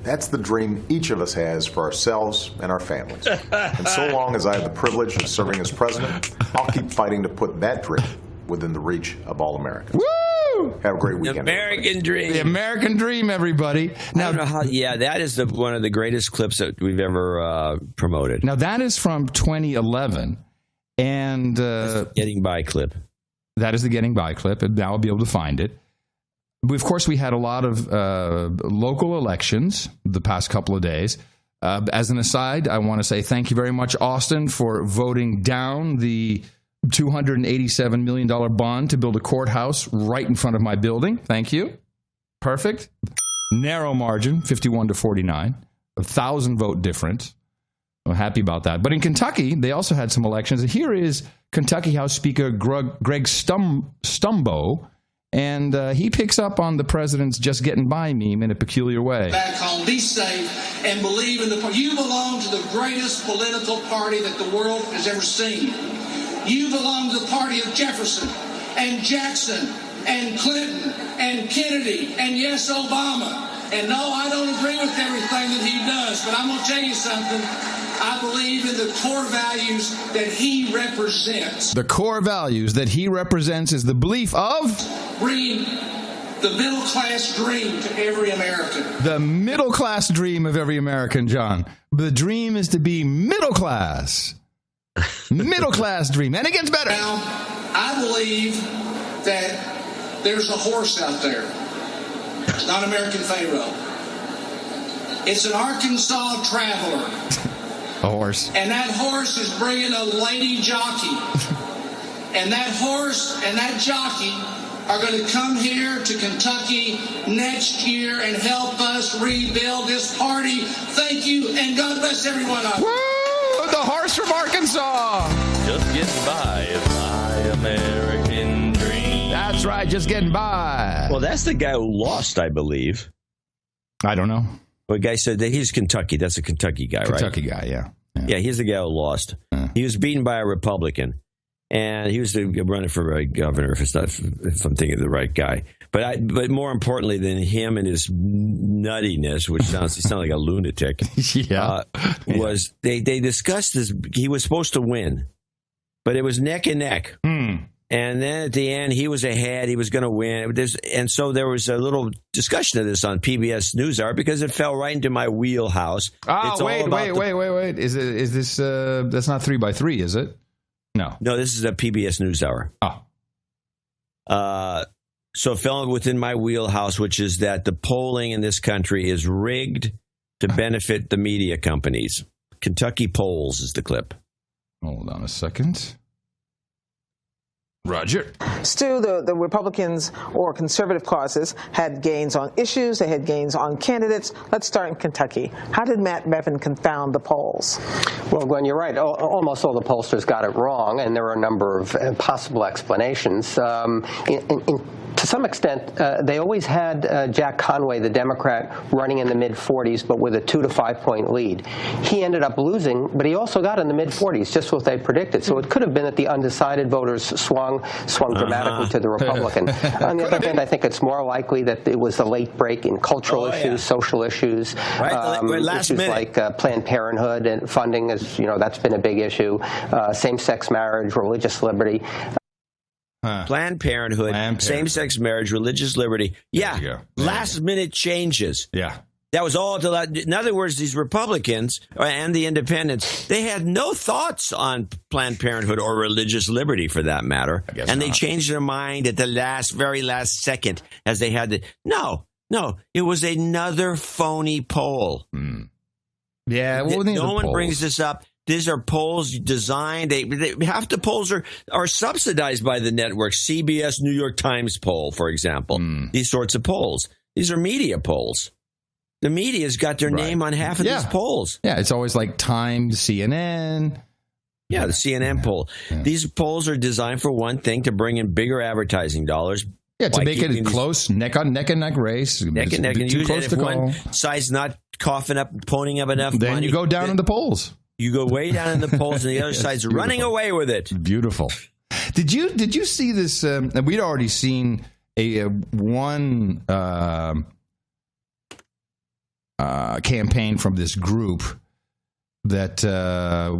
That's the dream each of us has for ourselves and our families. And so long as I have the privilege of serving as president, I'll keep fighting to put that dream within the reach of all Americans. Woo! Have a great weekend. American dream. The American dream, everybody. Now, that is one of the greatest clips that we've ever promoted. Now, that is from 2011. And Getting By clip. That is the Getting By clip, and now I'll be able to find it. Of course, we had a lot of local elections the past couple of days. As an aside, I want to say thank you very much, Austin, for voting down the $287 million bond to build a courthouse right in front of my building. Thank you. Perfect. Narrow margin, 51 to 49, 1,000 vote difference. I'm happy about that. But in Kentucky, they also had some elections. And here is Kentucky House Speaker Greg Stumbo, and he picks up on the president's just getting by meme in a peculiar way. Back home, be safe, and believe in the party. You belong to the greatest political party that the world has ever seen. You belong to the party of Jefferson and Jackson and Clinton and Kennedy and, yes, Obama. And no, I don't agree with everything that he does, but I'm going to tell you something. I believe in the core values that he represents. The core values that he represents is the belief of bringing the middle-class dream to every American. The middle-class dream of every American, John. The dream is to be middle class. Middle-class dream. And it gets better. Now, I believe that there's a horse out there. It's not American Pharaoh. It's an Arkansas Traveler. A horse. And that horse is bringing a lady jockey. And that horse and that jockey are going to come here to Kentucky next year and help us rebuild this party. Thank you, and God bless everyone. Woo! The horse from Arkansas. Just getting by is my American dream. That's right, just getting by. Well, that's the guy who lost, I believe. I don't know. Well, the guy said that he's Kentucky. That's a Kentucky guy, right? Kentucky guy, yeah. Yeah, he's the guy who lost. He was beaten by a Republican, and he was running for governor. If I'm thinking of the right guy, but more importantly than him and his nuttiness, which sounds like a lunatic, was they discussed this. He was supposed to win, but it was neck and neck. And then at the end, he was ahead. He was going to win. And so there was a little discussion of this on PBS NewsHour because it fell right into my wheelhouse. Oh, wait. Is this, that's not 3x3, is it? No. No, this is a PBS NewsHour. So it fell within my wheelhouse, which is that the polling in this country is rigged to benefit the media companies. Kentucky Polls is the clip. Hold on a second. Roger. Stu, the Republicans or conservative causes had gains on issues. They had gains on candidates. Let's start in Kentucky. How did Matt Bevin confound the polls? Well, Glenn, you're right. Almost all the pollsters got it wrong, and there are a number of possible explanations. To some extent, they always had Jack Conway, the Democrat, running in the mid-40s, but with a 2 to 5 point lead. He ended up losing, but he also got in the mid-40s, just what they predicted. So it could have been that the undecided voters swung dramatically to the Republican. On the other hand, I think it's more likely that it was the late break in cultural issues, social issues, issues like Planned Parenthood and funding. As you know, that's been a big issue. Same-sex marriage, religious liberty. Planned Parenthood, same-sex marriage, religious liberty. Yeah, last-minute changes. Yeah. That was all. In other words, these Republicans and the independents, they had no thoughts on Planned Parenthood or religious liberty, for that matter. And they changed their mind at the very last second, as they had to. No, it was another phony poll. Yeah, no one brings this up. These are polls designed. Half the polls are subsidized by the networks. CBS, New York Times poll, for example. These sorts of polls. These are media polls. The media's got their name on half of these polls. Yeah, it's always like Time, CNN. Yeah, the CNN poll. Yeah. These polls are designed for one thing, to bring in bigger advertising dollars. Yeah, to make it close, neck and neck race. Neck and neck. And too close to one side's not coughing up, ponying up enough money. Then you go down in the polls. You go way down in the polls, and the other side's running away with it. Beautiful. Did you see this? We'd already seen one campaign from this group that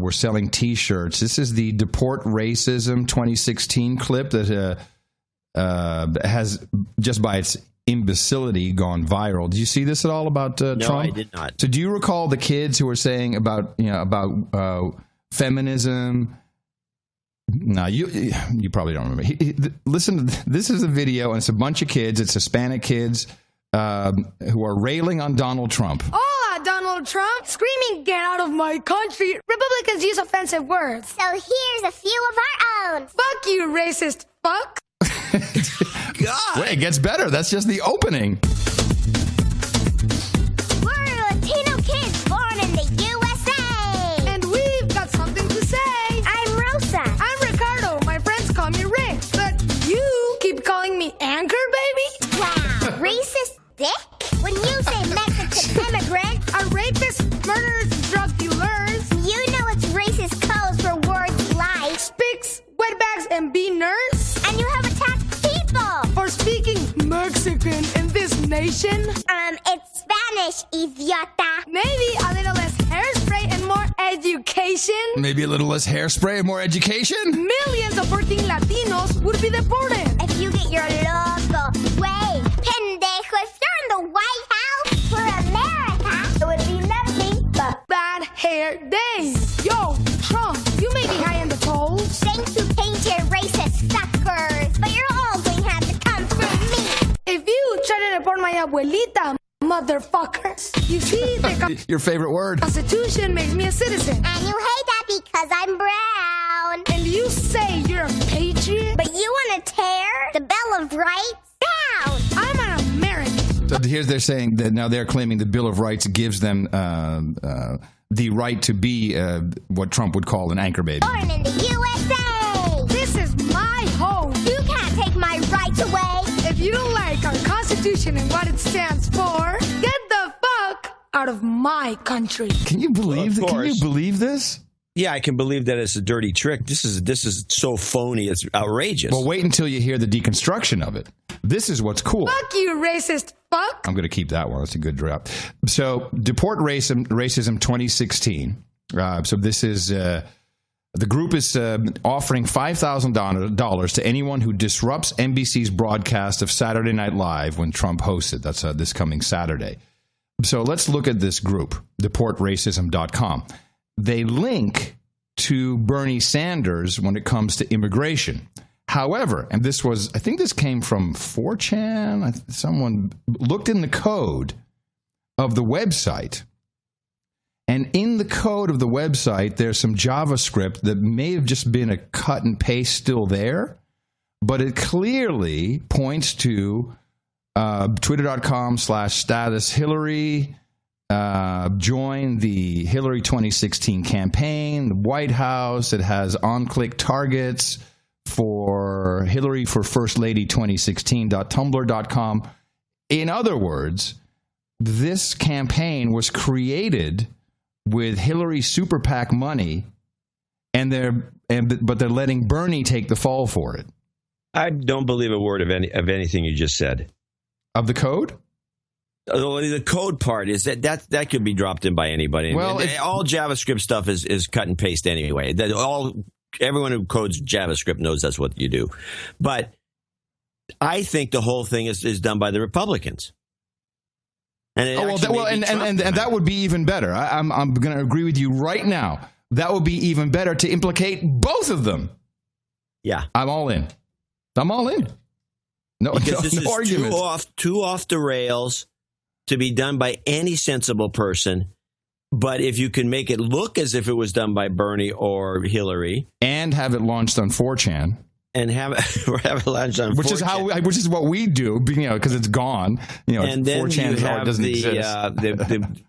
were selling T-shirts. This is the Deport Racism 2016 clip that has, just by its imbecility, gone viral. Did you see this at all about Trump? No, I did not. So do you recall the kids who were saying about feminism? No, you probably don't remember. Listen, this is a video, and it's a bunch of kids. It's Hispanic kids who are railing on Donald Trump. All I Donald Trump, screaming, "Get out of my country." Republicans use offensive words. So here's a few of our own. Fuck you, racist fuck. God. Wait, it gets better. That's just the opening. We're Latino kids born in the USA. And we've got something to say. I'm Rosa. I'm Ricardo. My friends call me Rick. But you keep calling me Anchor, baby? Wow. Racist dick? When you say Mexican immigrant, Are rapists, murderers, drug dealers, you know it's racist codes for words like spics, wetbacks, and beaners? and you have attacked people. For speaking Mexican in this nation? It's Spanish, idiota. Maybe a little less hairspray and more education? Maybe a little less hairspray and more education? Millions of working Latinos would be deported. If you get your logo way, pendejo, if you're in the White House for America, it would be nothing but Bad hair days. Yo, Trump, you may be high in the polls. thanks to painted racist suckers. But you're all going to have to come through me. If you try to deport my abuelita, motherfuckers. You see, the Your favorite word? Constitution makes me a citizen. And you hate that because I'm brown. And you say you're a patriot? But you want to tear the Bill of Rights down. I'm an American. So here's they're saying that now they're claiming the Bill of Rights gives them the right to be what Trump would call an anchor baby. Born in the USA. This is my home. You can't take my rights away. If you don't like our Constitution and what it stands for, get the fuck out of my country. Can you believe Of that? Can you course. believe this? Yeah, I can believe that it's a dirty trick. This is so phony. It's outrageous. Well, wait until you hear the deconstruction of it. This is what's cool. Fuck you, racist fuck. I'm going to keep that one. That's a good drop. So, Deport Racism 2016. So this is the group is offering $5,000 to anyone who disrupts NBC's broadcast of Saturday Night Live when Trump hosts it. That's this coming Saturday. So let's look at this group, deportracism.com. They link to Bernie Sanders when it comes to immigration. However, and this was, I think this came from 4chan. Someone looked in the code of the website. And in the code of the website, there's some JavaScript that may have just been a cut and paste still there. But it clearly points to twitter.com/status Hillary. Join the Hillary 2016 campaign, the White House. It has on-click targets for Hillary for First Lady 2016.tumblr.com. In other words, this campaign was created with Hillary super PAC money, but they're letting Bernie take the fall for it. I don't believe a word of anything you just said. Of the code? The code part is that could be dropped in by anybody. Well, all JavaScript stuff is cut and paste anyway. Everyone who codes JavaScript knows that's what you do. But I think the whole thing is done by the Republicans. And that would be even better. I'm going to agree with you right now. That would be even better to implicate both of them. Yeah, I'm all in. No, because this is argument. too off the rails to be done by any sensible person. But if you can make it look as if it was done by Bernie or Hillary, and have it launched on 4chan, and have it launched on 4chan. which is what we do, because it's gone. And then 4chan you have doesn't exist.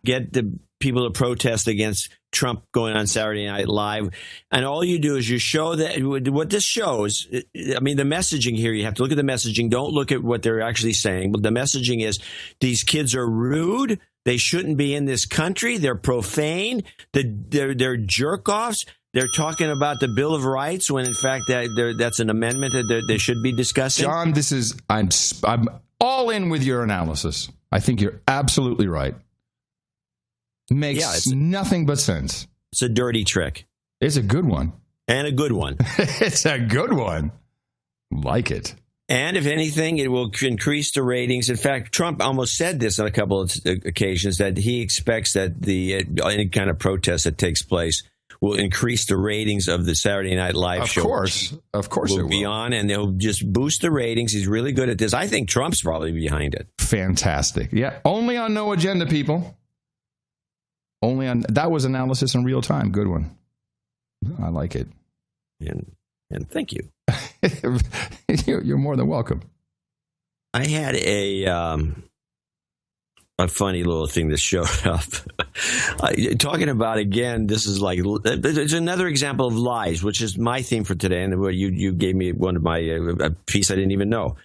get the people to protest against Trump going on Saturday Night Live, and all you do is you show that what this shows. I mean, the messaging here, you have to look at the messaging. Don't look at what they're actually saying. But the messaging is these kids are rude. They shouldn't be in this country. They're profane. They're jerk-offs. They're talking about the Bill of Rights when, in fact, that's an amendment that they should be discussing. John, I'm all in with your analysis. I think you're absolutely right. Makes nothing but sense. It's a dirty trick. It's a good one. And a good one. It's a good one. Like it. And if anything, it will increase the ratings. In fact, Trump almost said this on a couple of occasions, that he expects that any kind of protest that takes place will increase the ratings of the Saturday Night Live show. Of course it will. Be on, and they'll just boost the ratings. He's really good at this. I think Trump's probably behind it. Fantastic. Yeah. Only on No Agenda, people. Only on that was analysis in real time. Good one. I like it. And thank you. You're more than welcome. I had a funny little thing that showed up. Talking about, again, this is like, it's another example of lies, which is my theme for today. And you gave me one of my, a piece I didn't even know.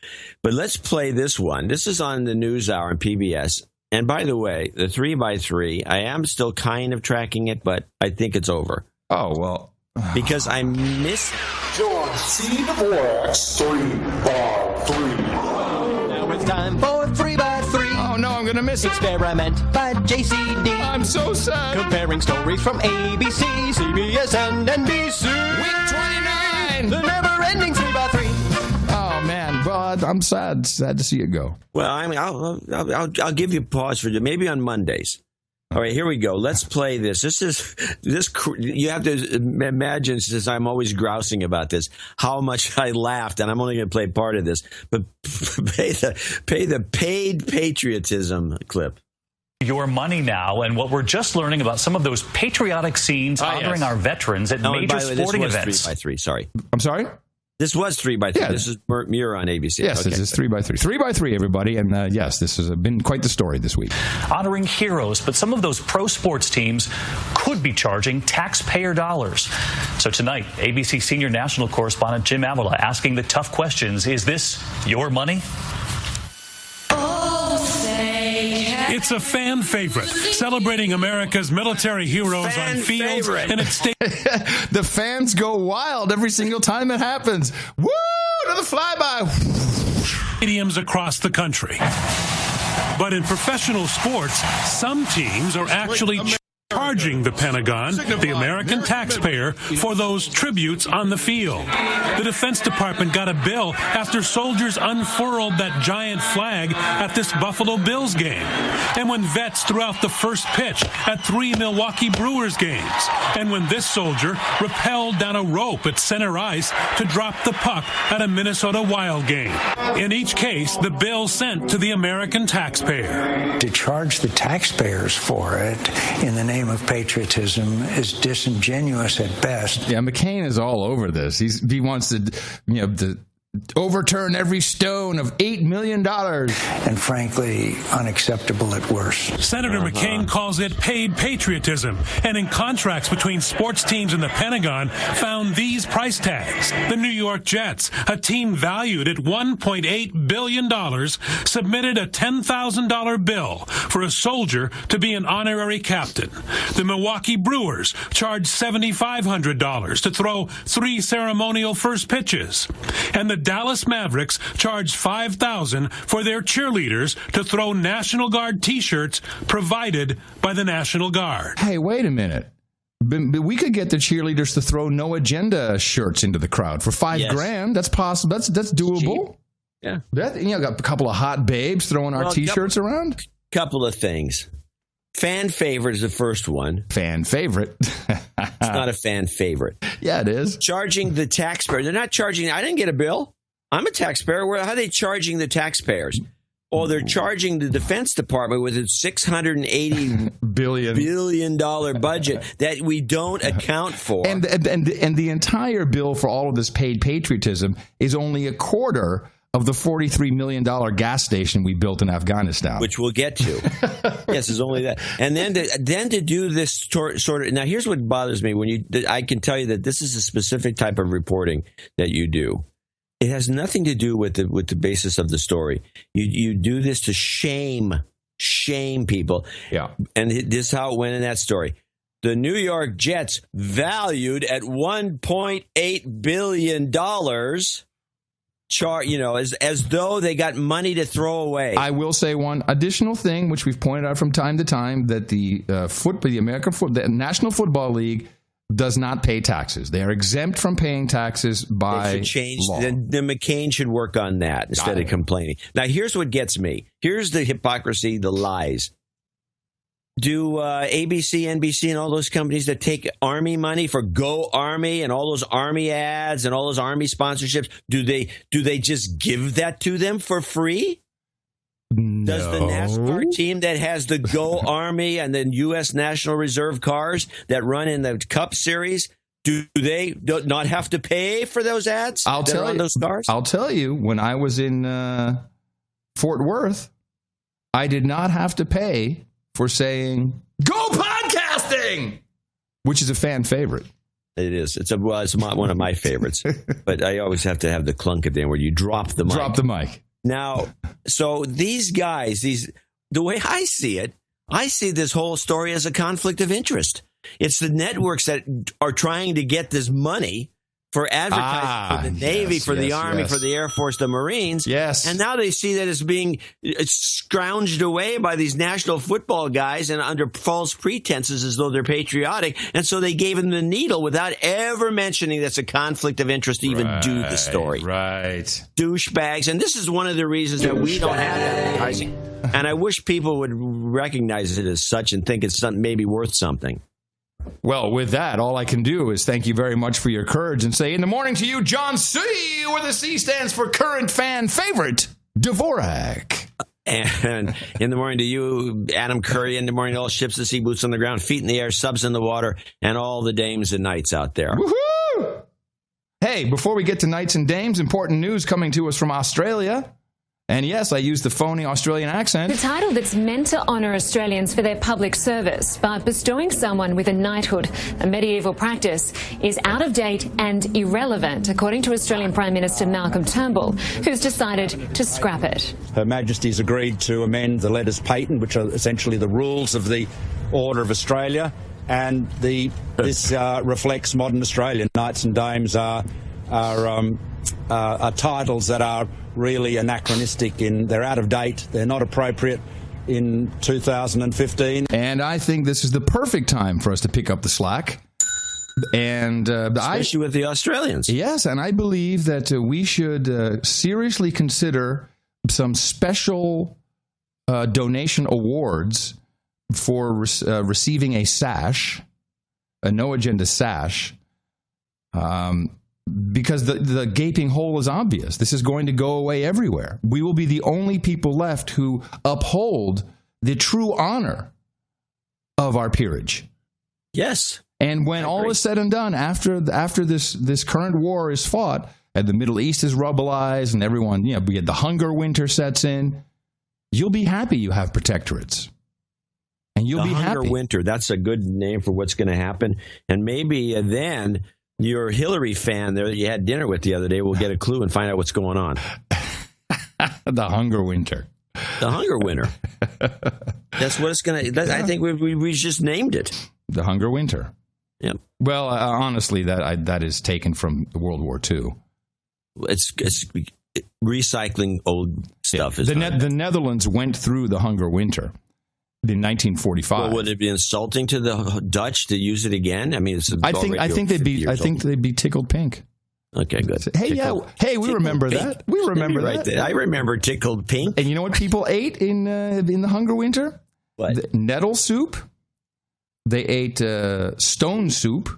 But let's play this one. This is on the NewsHour on PBS. And by the way, the 3x3, I am still kind of tracking it, but I think it's over. Oh, well. Because I missed. George C. Dvorak's 3x3. Now it's time for 3x3. Oh, no, I'm going to miss it. Experiment by JCD. I'm so sad. Comparing stories from ABC, CBS, and NBC. Week 29. The never-ending 3x3. Oh, man. But I'm sad to see it go. Well, I mean, I'll give you a pause for maybe on Mondays. All right, here we go. Let's play this. You have to imagine, since I'm always grousing about this, how much I laughed, and I'm only going to play part of this. But pay the paid patriotism clip. Your money now, and what we're just learning about some of those patriotic scenes honoring our veterans at major sporting events. 3x3. Sorry, I'm sorry. This was 3x3. Yeah. This is Muir on ABC. Yes, okay. This is 3x3. 3x3, everybody. And yes, this has been quite the story this week. Honoring heroes, but some of those pro sports teams could be charging taxpayer dollars. So tonight, ABC senior national correspondent Jim Avila asking the tough questions. Is this your money? It's a fan favorite, celebrating America's military heroes on fields and its state. The fans go wild every single time it happens. Woo! To the flyby. Stadiums across the country. But in professional sports, some teams are actually charging the Pentagon, the American taxpayer, for those tributes on the field. The Defense Department got a bill after soldiers unfurled that giant flag at this Buffalo Bills game, and when vets threw out the first pitch at 3 Milwaukee Brewers games, and when this soldier rappelled down a rope at center ice to drop the puck at a Minnesota Wild game. In each case, the bill sent to the American taxpayer. To charge the taxpayers for it in the name of patriotism is disingenuous at best. Yeah, McCain is all over this. He wants to overturn every stone of $8 million. And frankly, unacceptable at worst. Senator McCain calls it paid patriotism, and in contracts between sports teams and the Pentagon found these price tags. The New York Jets, a team valued at $1.8 billion, submitted a $10,000 bill for a soldier to be an honorary captain. The Milwaukee Brewers charged $7,500 to throw 3 ceremonial first pitches. And the Dallas Mavericks charged $5,000 for their cheerleaders to throw National Guard T-shirts provided by the National Guard. Hey, wait a minute. We could get the cheerleaders to throw No Agenda shirts into the crowd for $5,000. That's possible. That's doable. Yeah. Got a couple of hot babes throwing our T-shirts around. Couple of things. Fan favorite is the first one. Fan favorite. It's not a fan favorite. Yeah, it is. Charging the taxpayer. They're not charging. I didn't get a bill. I'm a taxpayer. How are they charging the taxpayers? Oh, they're charging the Defense Department with its $680 billion budget that we don't account for. And the entire bill for all of this paid patriotism is only a quarter of the $43 million gas station we built in Afghanistan. Which we'll get to. Yes, it's only that. And then to do this sort of... Now, here's what bothers me. I can tell you that this is a specific type of reporting that you do. It has nothing to do with the basis of the story. You do this to shame people. Yeah. And this is how it went in that story. The New York Jets, valued at $1.8 billion... as though they got money to throw away. I will say one additional thing, which we've pointed out from time to time, that the National Football League does not pay taxes. They are exempt from paying taxes by law. Then McCain should work on that instead of complaining. Now, here's what gets me. Here's the hypocrisy, the lies. Do ABC, NBC, and all those companies that take Army money for Go Army and all those Army ads and all those Army sponsorships, do they just give that to them for free? Does the NASCAR team that has the Go Army and the U.S. National Reserve cars that run in the Cup Series, do they not have to pay for those ads I'll tell you, when I was in Fort Worth, I did not have to pay for saying, "Go podcasting," which is a fan favorite. It is. It's one of my favorites. But I always have to have the clunk at the end where you drop the mic. Drop the mic. Now, so these guys, the way I see it, I see this whole story as a conflict of interest. It's the networks that are trying to get this money for advertising for the Navy, for the Army, for the Air Force, the Marines. Yes. And now they see that it's being scrounged away by these national football guys and under false pretenses as though they're patriotic. And so they gave them the needle without ever mentioning that's a conflict of interest to even do the story. Right. Douchebags. And this is one of the reasons that we don't have advertising. And I wish people would recognize it as such and think it's maybe worth something. Well, with that, all I can do is thank you very much for your courage and say in the morning to you, John C., where the C stands for current fan favorite, Dvorak. And in the morning to you, Adam Curry. In the morning to all ships at sea, boots on the ground, feet in the air, subs in the water, and all the dames and knights out there. Woohoo! Hey, before we get to knights and dames, important news coming to us from Australia. And yes, I used the phony Australian accent. The title that's meant to honour Australians for their public service, but bestowing someone with a knighthood, a medieval practice, is out of date and irrelevant, according to Australian Prime Minister Malcolm Turnbull, who's decided to scrap it. Her Majesty's agreed to amend the letters patent, which are essentially the rules of the Order of Australia, and this reflects modern Australia. Knights and dames are titles that are really anachronistic. They're out of date. They're not appropriate in 2015. And I think this is the perfect time for us to pick up the slack. And especially with the Australians. Yes, and I believe that we should seriously consider some special donation awards for receiving a sash, a No Agenda sash. Because the gaping hole is obvious. This is going to go away everywhere. We will be the only people left who uphold the true honor of our peerage. Yes. And when all is said and done, after this current war is fought, and the Middle East is rubbleized, and everyone, we get the hunger winter sets in, you'll be happy you have protectorates. And you'll be happy. The hunger winter, that's a good name for what's going to happen. And maybe then your Hillary fan there that you had dinner with the other day will get a clue and find out what's going on. The hunger winter. The hunger winter. That's what it's going to. I think we just named it. The hunger winter. Yep. Well, honestly, that is taken from World War II. It's recycling old stuff. The Netherlands went through the hunger winter in 1945. Well, would it be insulting to the Dutch to use it again? I mean, I think they'd be tickled pink. Okay, good. Hey, we remember that. We remember that. I remember tickled pink. And you know what people ate in the hunger winter? What? Nettle soup. They ate stone soup.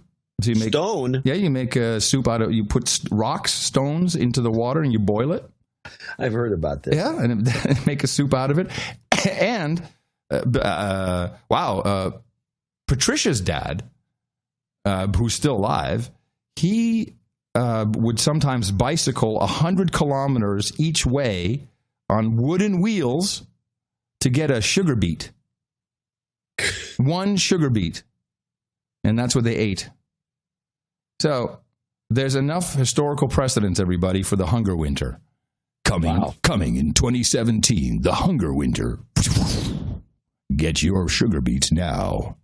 So you make, stone? Yeah, you make soup out of. You put stones into the water and you boil it. I've heard about this. Yeah, and make a soup out of it. And Patricia's dad, who's still alive, he would sometimes bicycle 100 kilometers each way on wooden wheels to get a sugar beet. One sugar beet. And that's what they ate. So there's enough historical precedence, everybody, for the hunger winter. Coming in 2017, the hunger winter. Get your sugar beets now.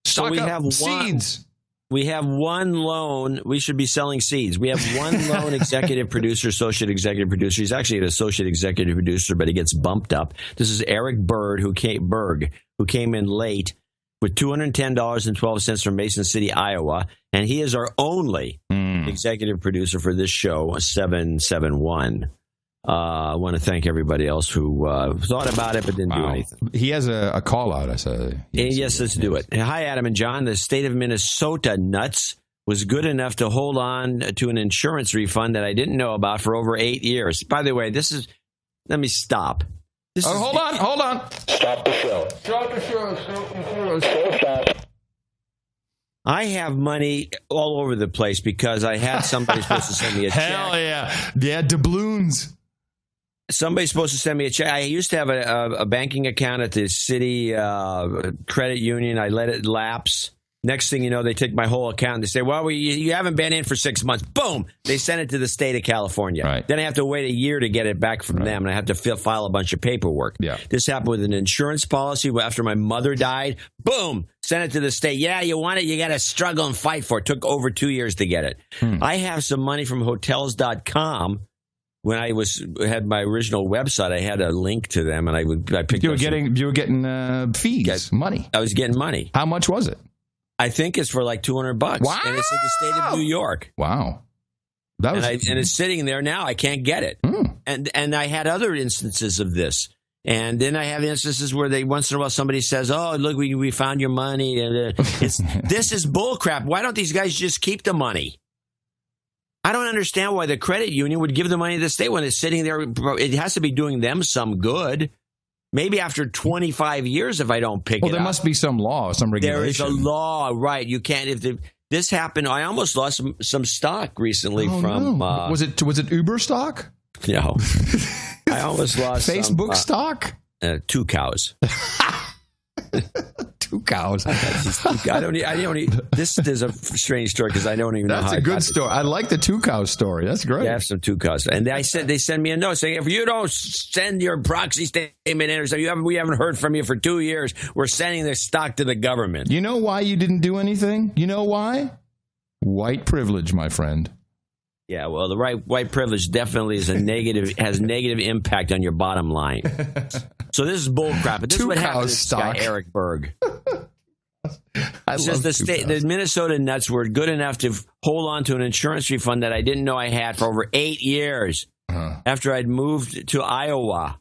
So we have seeds. We have one lone. We should be selling seeds. We have one lone executive producer, associate executive producer. He's actually an associate executive producer, but he gets bumped up. This is Eric Berg, who came in late with $210.12 from Mason City, Iowa, and he is our only executive producer for this show, 771. I want to thank everybody else who thought about it but didn't do anything. He has a call out, I say. Yes, let's do it. Hi, Adam and John. The state of Minnesota nuts was good enough to hold on to an insurance refund that I didn't know about for over 8 years. By the way, let me stop. Hold on. Stop the show. Stop. I have money all over the place because I had somebody supposed to send me a check. Hell yeah. Yeah, doubloons. Somebody's supposed to send me a check. I used to have a banking account at the city credit union. I let it lapse. Next thing you know, they take my whole account and they say, well, you haven't been in for 6 months. Boom! They send it to the state of California. Right. Then I have to wait a year to get it back from them, and I have to file a bunch of paperwork. Yeah. This happened with an insurance policy after my mother died. Boom! Send it to the state. Yeah, you want it? You got to struggle and fight for it. Took over 2 years to get it. I have some money from Hotels.com. When I had my original website, I had a link to them, and I picked. You were getting fees, money. I was getting money. How much was it? I think it's for like $200. Wow! And it's in the state of New York. Wow! And it's sitting there now. I can't get it. And I had other instances of this. And then I have instances where once in a while somebody says, "Oh, look, we found your money." And this is bullcrap. Why don't these guys just keep the money? I don't understand why the credit union would give the money to the state when it's sitting there. It has to be doing them some good. Maybe after 25 years, if I don't pick it up. Well, there must be some law, some regulation. There is a law, right? You can't. If this happened, I almost lost some stock recently from. No. Was it Uber stock? No, I almost lost Facebook stock. 2 cows. 2 cows. I don't. This is a strange story because I don't even know how. That's a good story. I like the 2 cow story. That's great. Yeah, I have some 2 cows, and they send me a note saying if you don't send your proxy statement in, or so we haven't heard from you for 2 years, we're sending this stock to the government. You know why you didn't do anything? You know why? White privilege, my friend. Yeah, well, the white privilege definitely has negative impact on your bottom line. So this is bullcrap. But this is what happened to this guy, Eric Berg. Says the Minnesota nuts were good enough to hold on to an insurance refund that I didn't know I had for over 8 years after I'd moved to Iowa.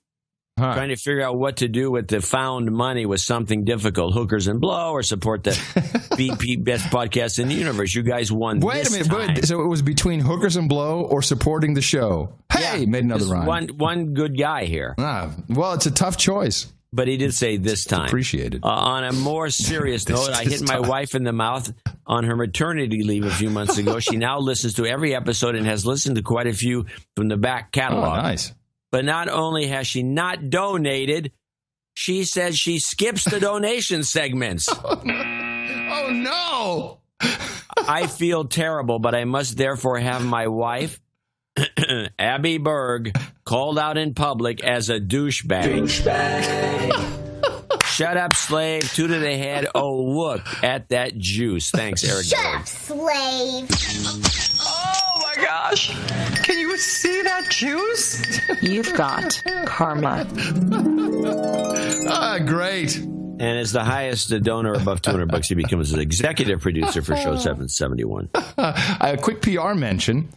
Trying to figure out what to do with the found money was something difficult. Hookers and Blow or support the BP best podcast in the universe. You guys won. Wait a minute. So it was between Hookers and Blow or supporting the show. Hey, yeah, made another rhyme. One good guy here. Well, it's a tough choice. But he did say this time. Appreciated. On a more serious note, I hit my wife in the mouth on her maternity leave a few months ago. She now listens to every episode and has listened to quite a few from the back catalog. Oh, nice. But not only has she not donated, she says she skips the donation segments. Oh, no. I feel terrible, but I must therefore have my wife, Abby Berg, called out in public as a douchebag. Shut up, slave. 2 to the head. Oh, look at that juice. Thanks, Eric. Shut up, slave. Oh, my gosh. Can you see that juice? You've got karma. Great. And as the highest donor above $200, he becomes an executive producer for Show 771. A quick PR mention.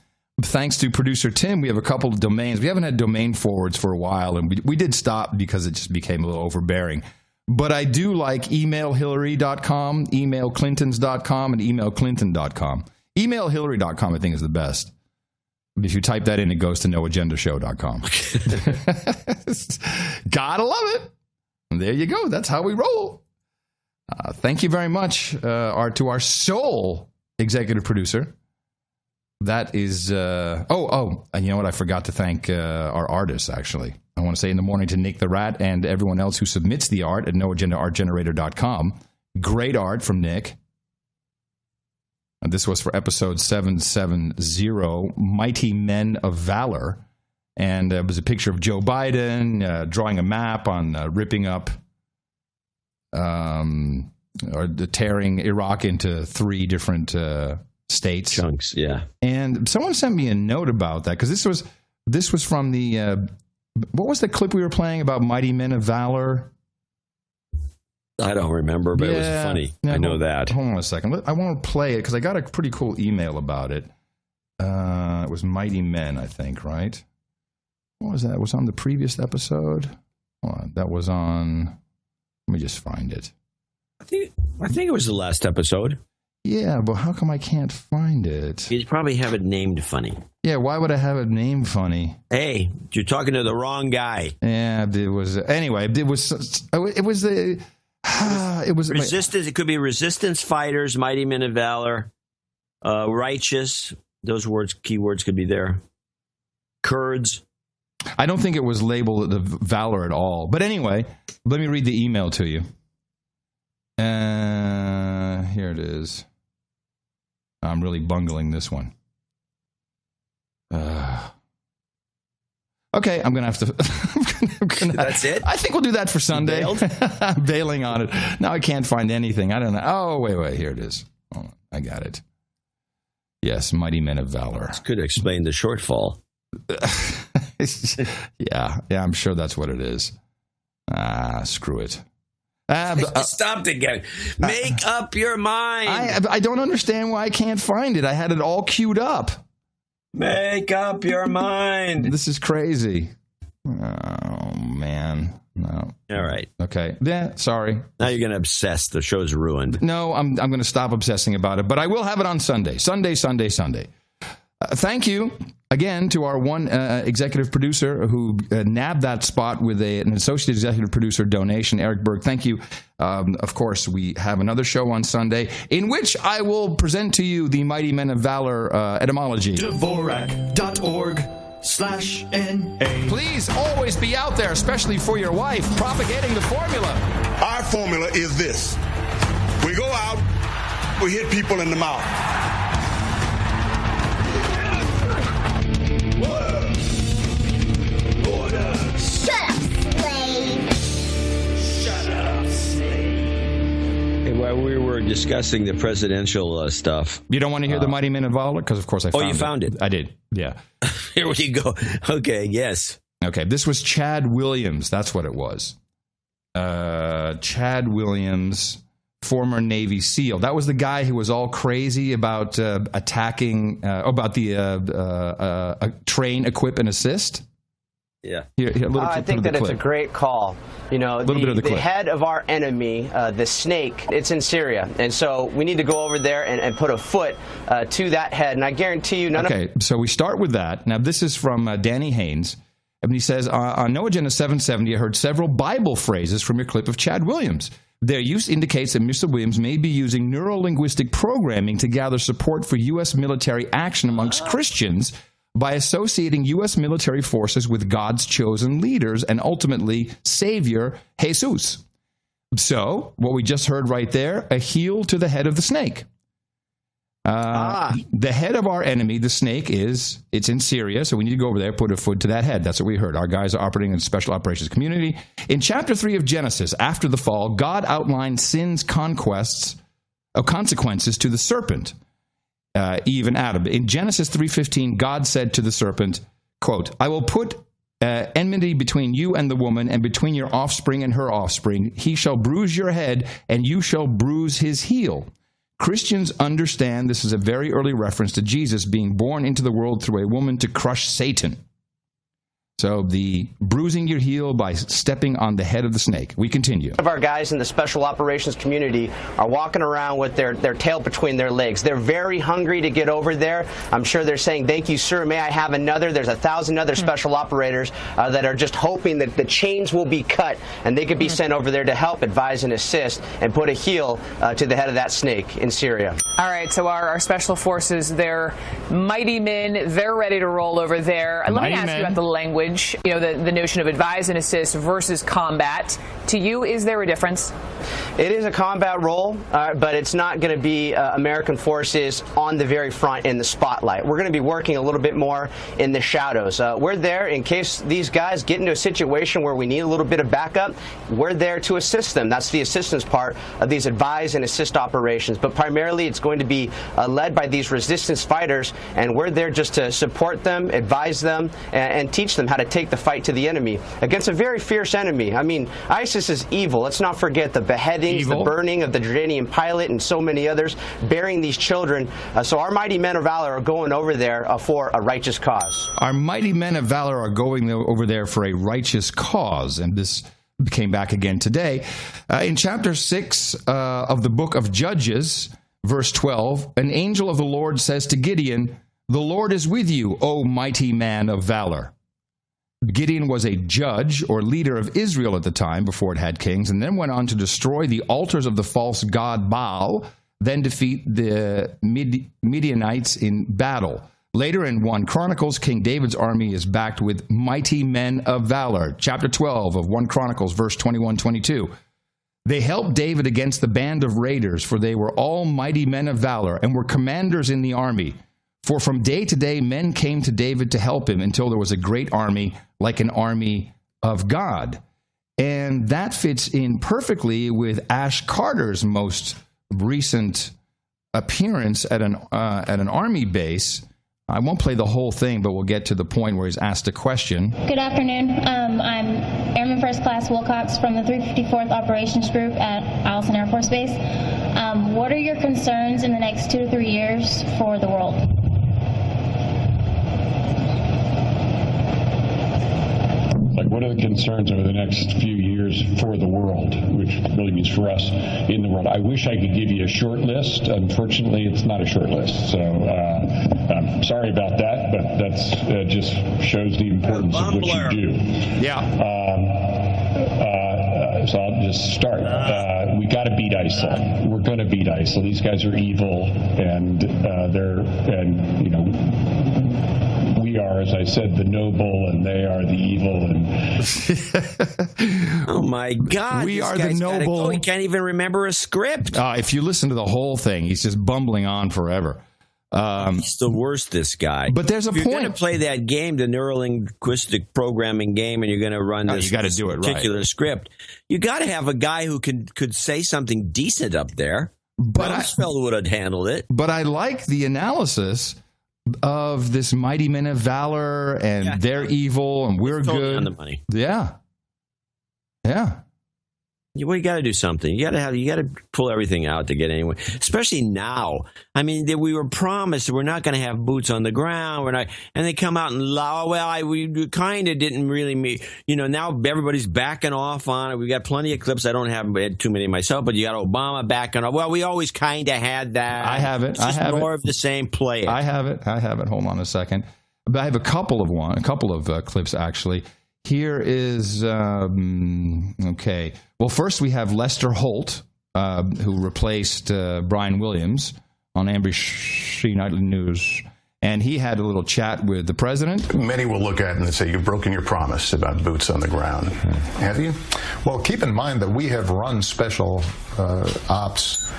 Thanks to producer Tim, we have a couple of domains. We haven't had domain forwards for a while, and we did stop because it just became a little overbearing. But I do like emailhillary.com, emailclintons.com, and emailclinton.com. Emailhillary.com, I think, is the best. If you type that in, it goes to noagendashow.com. Gotta love it. And there you go. That's how we roll. Thank you very much to our sole executive producer. That is, and you know what? I forgot to thank our artists, actually. I want to say in the morning to Nick the Rat and everyone else who submits the art at noagendaartgenerator.com. Great art from Nick. And this was for episode 770, Mighty Men of Valor. And it was a picture of Joe Biden drawing a map on ripping up or tearing Iraq into 3 different states. Chunks, yeah. And someone sent me a note about that because this was from the what was the clip we were playing about Mighty Men of Valor? I don't remember, but it was funny. Yeah, I know that. Hold on a second. I want to play it because I got a pretty cool email about it. It was Mighty Men, I think, right? What was that? It was on the previous episode? Hold on. That was on... Let me just find it. I think it was the last episode. Yeah, but how come I can't find it? You probably have it named funny. Yeah, why would I have it named funny? Hey, you're talking to the wrong guy. Yeah, it was. Anyway, it was resistance. It could be resistance fighters, mighty men of valor, righteous. Those keywords could be there. Kurds. I don't think it was labeled the valor at all. But anyway, let me read the email to you. Here it is. I'm really bungling this one. Okay, I'm going to have to... That's it? I think we'll do that for Sunday. I'm bailing on it. Now I can't find anything. I don't know. Oh, wait. Here it is. Oh, I got it. Yes, mighty men of valor. This could explain the shortfall. Yeah, I'm sure that's what it is. Screw it. Stop it again. Make up your mind. I don't understand why I can't find it. I had it all queued up. Make up your mind. This is crazy. Oh, man. No. All right. Okay. Yeah, sorry. Now you're going to obsess. The show's ruined. No, I'm going to stop obsessing about it, but I will have it on Sunday. Sunday. Thank you again to our one executive producer who nabbed that spot with an associate executive producer donation, Eric Berg. Thank you. Of course, we have another show on Sunday in which I will present to you the Mighty Men of Valor etymology. Dvorak.org/NA. Please always be out there, especially for your wife, propagating the formula. Our formula is this. We go out, we hit people in the mouth. While we were discussing the presidential stuff. You don't want to hear the Mighty Men of Valor? Because, of course, I found it. Oh, you found it? I did, yeah. Here we go. Okay, yes. Okay, this was Chad Williams. That's what it was. Chad Williams, former Navy SEAL. That was the guy who was all crazy about attacking, about the train, equip, and assist. Yeah. I think that it's a great call. You know, the head of our enemy, the snake, it's in Syria. And so we need to go over there and put a foot to that head. And I guarantee you so we start with that. Now, this is from Danny Haynes. And he says, on No Agenda 770, I heard several Bible phrases from your clip of Chad Williams. Their use indicates that Mr. Williams may be using neuro-linguistic programming to gather support for U.S. military action amongst Christians by associating U.S. military forces with God's chosen leaders and ultimately Savior, Jesus. So, what we just heard right there, a heel to the head of the snake. The head of our enemy, the snake, it's in Syria, so we need to go over there, put a foot to that head. That's what we heard. Our guys are operating in the special operations community. In chapter 3 of Genesis, after the fall, God outlined sin's consequences to the serpent. Eve and Adam. In Genesis 3:15, God said to the serpent, quote, I will put enmity between you and the woman, and between your offspring and her offspring. He shall bruise your head, and you shall bruise his heel. Christians understand this is a very early reference to Jesus being born into the world through a woman to crush Satan. So the bruising your heel by stepping on the head of the snake. We continue. Of our guys in the special operations community are walking around with their tail between their legs. They're very hungry to get over there. I'm sure they're saying, thank you, sir. May I have another? There's 1,000 other special operators that are just hoping that the chains will be cut and they could be sent over there to help, advise, and assist and put a heel to the head of that snake in Syria. All right, so our special forces, they're mighty men. They're ready to roll over there. Let me ask you about the language. You know, the notion of advise and assist versus combat. To you, is there a difference? It is a combat role, but it's not going to be American forces on the very front in the spotlight. We're going to be working a little bit more in the shadows. We're there in case these guys get into a situation where we need a little bit of backup. We're there to assist them. That's the assistance part of these advise and assist operations. But primarily, it's going to be led by these resistance fighters, and we're there just to support them, advise them, and teach them how to take the fight to the enemy against a very fierce enemy. I mean, ISIS is evil. Let's not forget the beheadings, the burning of the Jordanian pilot, and so many others, burying these children. So our mighty men of valor are going over there for a righteous cause. Our mighty men of valor are going over there for a righteous cause, and this came back again today. In chapter 6 of the book of Judges, verse 12, an angel of the Lord says to Gideon, "The Lord is with you, O mighty man of valor." Gideon was a judge or leader of Israel at the time, before it had kings, and then went on to destroy the altars of the false god Baal, then defeat the Midianites in battle. Later in 1 Chronicles, King David's army is backed with mighty men of valor. Chapter 12 of 1 Chronicles, verse 21-22. They helped David against the band of raiders, for they were all mighty men of valor and were commanders in the army. For from day to day men came to David to help him until there was a great army, like an army of God. And that fits in perfectly with Ash Carter's most recent appearance at an army base. I won't play the whole thing, but we'll get to the point where he's asked a question. Good afternoon. I'm Airman First Class Wilcox from the 354th Operations Group at Eielson Air Force Base. What are your concerns in the next 2 to 3 years for the world? Like, what are the concerns over the next few years for the world, which really means for us in the world? I wish I could give you a short list. Unfortunately, it's not a short list. So I'm sorry about that, but that's just shows the importance of what you do. Yeah. So I'll just start. We got to beat ISIL. We're going to beat ISIL. These guys are evil, and we are, as I said, the noble, and they are the evil. And oh my God! We are the noble. He can't even remember a script. If you listen to the whole thing, he's just bumbling on forever. He's the worst, this guy. But there's a point. point. You're going to play that game, the neurolinguistic programming game, and you're going to run this, you gotta do it particular script. You got to have a guy who could say something decent up there. But Rumsfeld would have handled it. But I like the analysis of this mighty men of valor, and they're evil, and we're totally good. On the money. Yeah. Well, you got to do something. You got to pull everything out to get anyone, especially now. I mean, we were promised that we're not going to have boots on the ground. We're not, and they come out and lie. Well, we kind of didn't really mean. Now everybody's backing off on it. We got plenty of clips. I don't have too many myself, but you got Obama backing off. Well, we always kind of had that. I have it. It's just more of the same play. I have it. Hold on a second. But I have a couple of clips actually. Here is, okay. Well, first we have Lester Holt, who replaced Brian Williams on NBC Nightly News. And he had a little chat with the president. Many will look at it and say, you've broken your promise about boots on the ground. Have you? Well, keep in mind that we have run special ops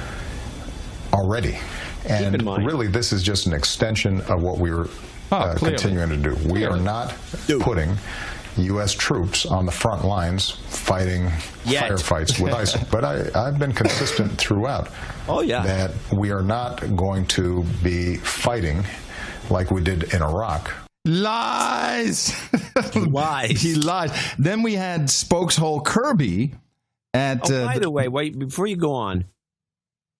already. And really, this is just an extension of what we were continuing to do. We are not putting U.S. troops on the front lines fighting firefights with ISIL. But I've been consistent throughout that we are not going to be fighting like we did in Iraq. Lies! Lies. He lied. Then we had Spokeshole Kirby at... by the way, wait, before you go on,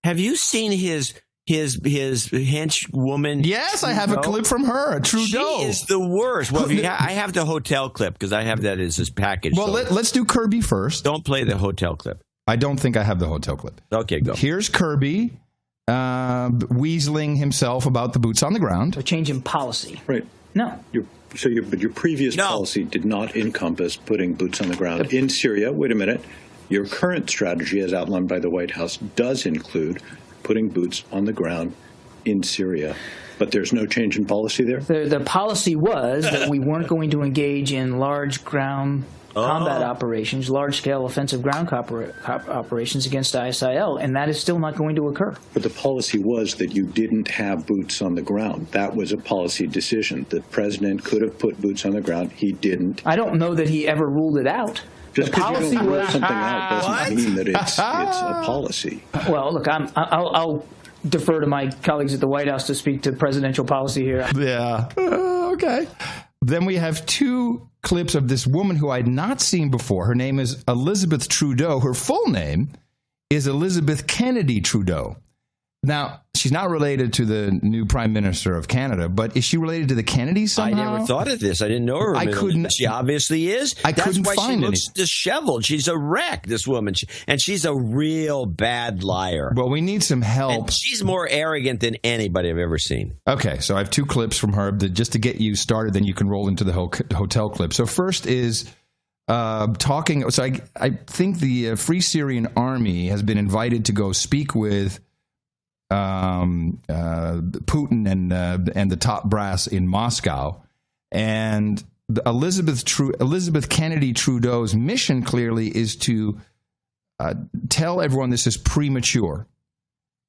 have you seen his henchwoman? Yes, I have a clip from her, Trudeau. She is the worst. Well, I have the hotel clip because I have that as his package. Well, let's do Kirby first. Don't play the hotel clip. I don't think I have the hotel clip. Okay, go. Here's Kirby weaseling himself about the boots on the ground. A change in policy. Right. No. But your previous policy did not encompass putting boots on the ground in Syria. Wait a minute. Your current strategy, as outlined by the White House, does include putting boots on the ground in Syria. But there's no change in policy there? The policy was that we weren't going to engage in large ground combat operations, large-scale offensive ground operations against ISIL, and that is still not going to occur. But the policy was that you didn't have boots on the ground. That was a policy decision. The president could have put boots on the ground. He didn't. I don't know that he ever ruled it out. Just because you don't rule something out doesn't mean that it's a policy. Well, look, I'll defer to my colleagues at the White House to speak to presidential policy here. Yeah. Okay. Then we have two clips of this woman who I'd not seen before. Her name is Elizabeth Trudeau. Her full name is Elizabeth Kennedy Trudeau. Now, she's not related to the new Prime Minister of Canada, but is she related to the Kennedys somehow? I never thought of this. I didn't know her. I couldn't. She obviously is. That's why she looks disheveled. She's a wreck, this woman. And she's a real bad liar. Well, we need some help. And she's more arrogant than anybody I've ever seen. Okay, so I have 2 clips from her just to get you started, then you can roll into the hotel clip. So first is talking. So I think the Free Syrian Army has been invited to go speak with Putin and the top brass in Moscow, and Elizabeth Kennedy Trudeau's mission clearly is to tell everyone this is premature.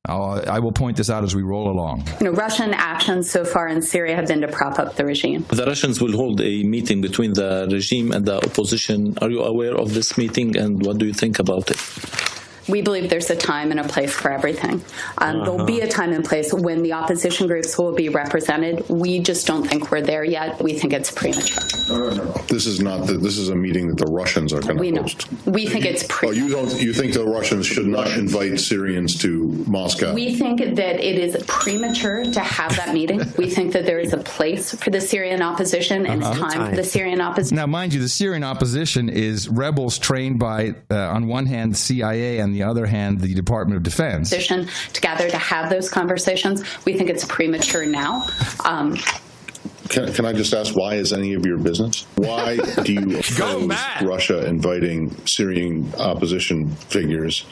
I will point this out as we roll along. Russian actions so far in Syria have been to prop up the regime. The Russians will hold a meeting between the regime and the opposition. Are you aware of this meeting, and what do you think about it? We believe there's a time and a place for everything. There'll be a time and place when the opposition groups will be represented. We just don't think we're there yet. We think it's premature. No. This is not. This is a meeting that the Russians are going to host. We think it's premature. You think the Russians should not invite Syrians to Moscow? We think that it is premature to have that meeting. We think that there is a place for the Syrian opposition and it's time for the Syrian opposition. Now, mind you, the Syrian opposition is rebels trained by, on one hand, the CIA and the other hand, the Department of Defense. Together to have those conversations. We think it's premature now. Can I just ask, why is any of your business? Why do you oppose Russia inviting Syrian opposition figures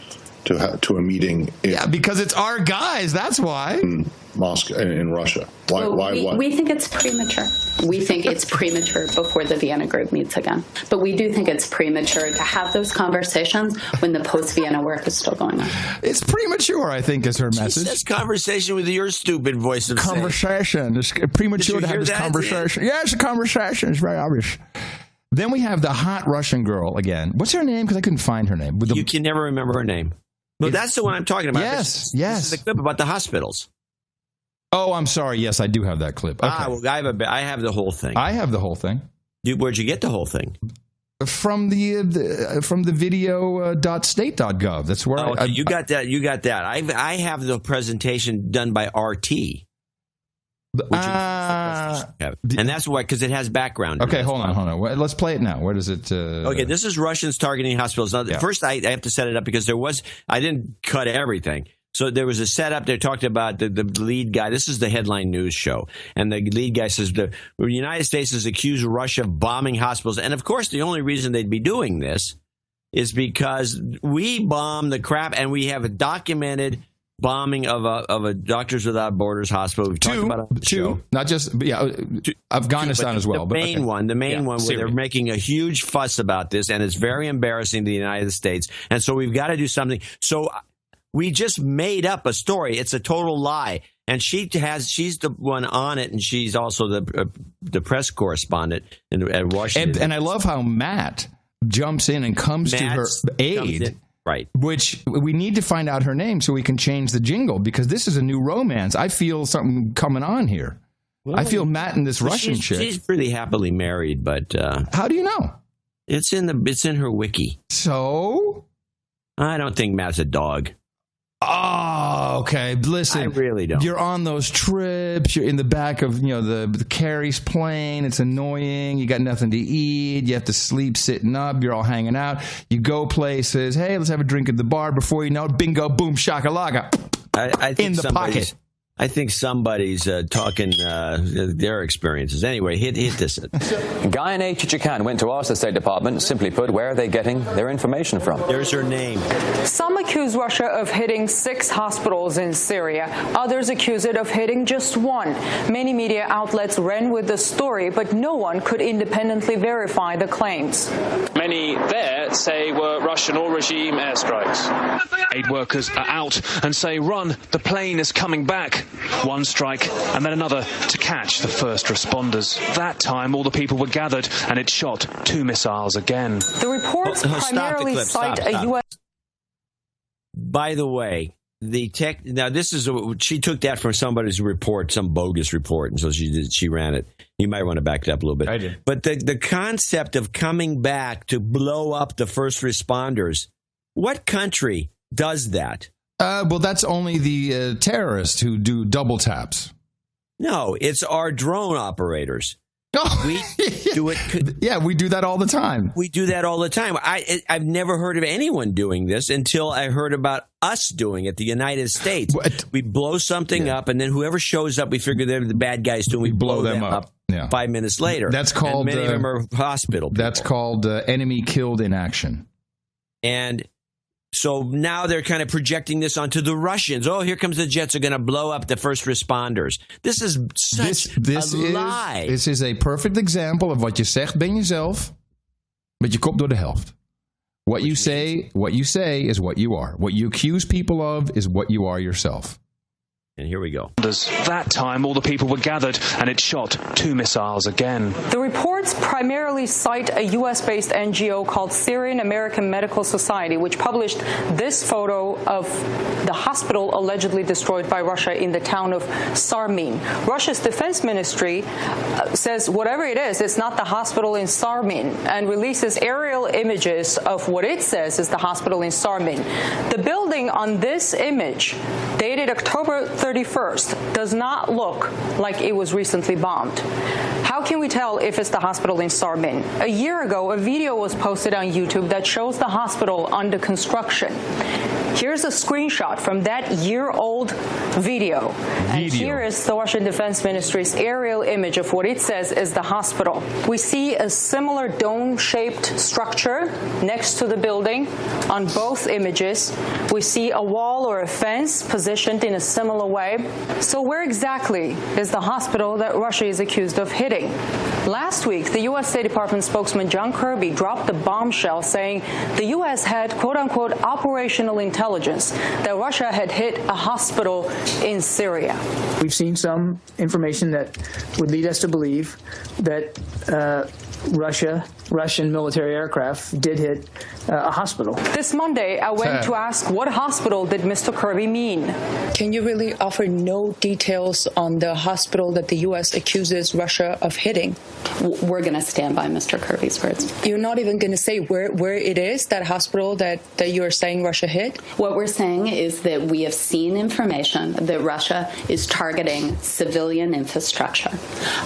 to a meeting? Because it's our guys. That's why. In Moscow, in Russia. Why? We think it's premature. We think it's premature before the Vienna group meets again. But we do think it's premature to have those conversations when the post-Vienna work is still going on. It's premature, I think, is her message. This conversation with your stupid voice of conversation. It's premature to have this conversation. Yeah, it's a conversation. It's very obvious. Then we have the hot Russian girl again. What's her name? Because I couldn't find her name. You can never remember her name. Well, that's the one I'm talking about. Yes. This is the clip about the hospitals. Oh, I'm sorry. Yes, I do have that clip. Okay. Well, I have the whole thing. I have the whole thing. Where'd you get the whole thing? From the video.state.gov. That's where you got that. You got that. I have the presentation done by RT. And that's why, because it has background. Okay, hold on. Let's play it now. Where does it? Okay, this is Russians targeting hospitals. Now, first, I have to set it up because I didn't cut everything. So there was a setup. They talked about the lead guy. This is the headline news show. And the lead guy says the United States has accused Russia of bombing hospitals. And, of course, the only reason they'd be doing this is because we bomb the crap, and we have a documented bombing of a Doctors Without Borders hospital. We've talked about it on the show. Not just Afghanistan as well. The main one where they're making a huge fuss about this, and it's very embarrassing to the United States. And so we've got to do something. So we just made up a story. It's a total lie. And she's the one on it, and she's also the press correspondent at Washington. And I love how Matt jumps in and comes to her aid. Right. Which we need to find out her name so we can change the jingle, because this is a new romance. I feel something coming on here. Well, I feel Matt and this Russian chick. She's pretty happily married, but how do you know? It's in her wiki. So I don't think Matt's a dog. Oh, okay. Listen, I really don't. You're on those trips. You're in the back of the Carrie's plane. It's annoying. You got nothing to eat. You have to sleep sitting up. You're all hanging out. You go places. Hey, let's have a drink at the bar. Before you know it, bingo, boom, shakalaka. I think in the pocket. I think somebody's talking their experiences. Anyway, hit this. Guyane Chichikan went to ask the State Department, simply put, where are they getting their information from? There's her name. Some accuse Russia of hitting 6 hospitals in Syria. Others accuse it of hitting just 1. Many media outlets ran with the story, but no one could independently verify the claims. Many there say were Russian or regime airstrikes. Aid workers are out and say, run, the plane is coming back. One strike and then another to catch the first responders. That time, all the people were gathered and it shot 2 missiles again. The reports primarily cite a U.S. By the way, she took that from somebody's report, some bogus report, and so she ran it. You might want to back it up a little bit. I did. But the concept of coming back to blow up the first responders, what country does that? Well, that's only the terrorists who do double taps. No, it's our drone operators. Oh. We do it. Yeah, we do that all the time. We do that all the time. I've never heard of anyone doing this until I heard about us doing it, the United States. What? We blow something up, and then whoever shows up, we figure they're the bad guys too, and we blow them up. Yeah. 5 minutes later. That's called. And many of them are hospital people. That's called enemy killed in action. And so now they're kind of projecting this onto the Russians. Oh, here comes the jets are going to blow up the first responders. This is such a lie. This is a perfect example of wat je zegt ben jezelf, met je kop door de helft. What you say is what you are. What you accuse people of is what you are yourself. And here we go. That time, all the people were gathered, and it shot 2 missiles again. The reports primarily cite a U.S.-based NGO called Syrian American Medical Society, which published this photo of the hospital allegedly destroyed by Russia in the town of Sarmin. Russia's defense ministry says whatever it is, it's not the hospital in Sarmin, and releases aerial images of what it says is the hospital in Sarmin. The building on this image, dated October 31st, does not look like it was recently bombed. How can we tell if it's the hospital in Sarmin? A year ago, a video was posted on YouTube that shows the hospital under construction. Here's a screenshot from that year-old video. And here is the Russian Defense Ministry's aerial image of what it says is the hospital. We see a similar dome-shaped structure next to the building on both images. We see a wall or a fence positioned in a similar way. So where exactly is the hospital that Russia is accused of hitting? Last week, the U.S. State Department spokesman John Kirby dropped a bombshell saying the U.S. had, quote-unquote, operational intelligence that Russia had hit a hospital in Syria. We've seen some information that would lead us to believe that Russian military aircraft did hit a hospital. This Monday, I went to ask what hospital did Mr. Kirby mean. Can you really offer no details on the hospital that the U.S. accuses Russia of hitting? We're going to stand by Mr. Kirby's words. You're not even going to say where it is, that hospital that you're saying Russia hit? What we're saying is that we have seen information that Russia is targeting civilian infrastructure.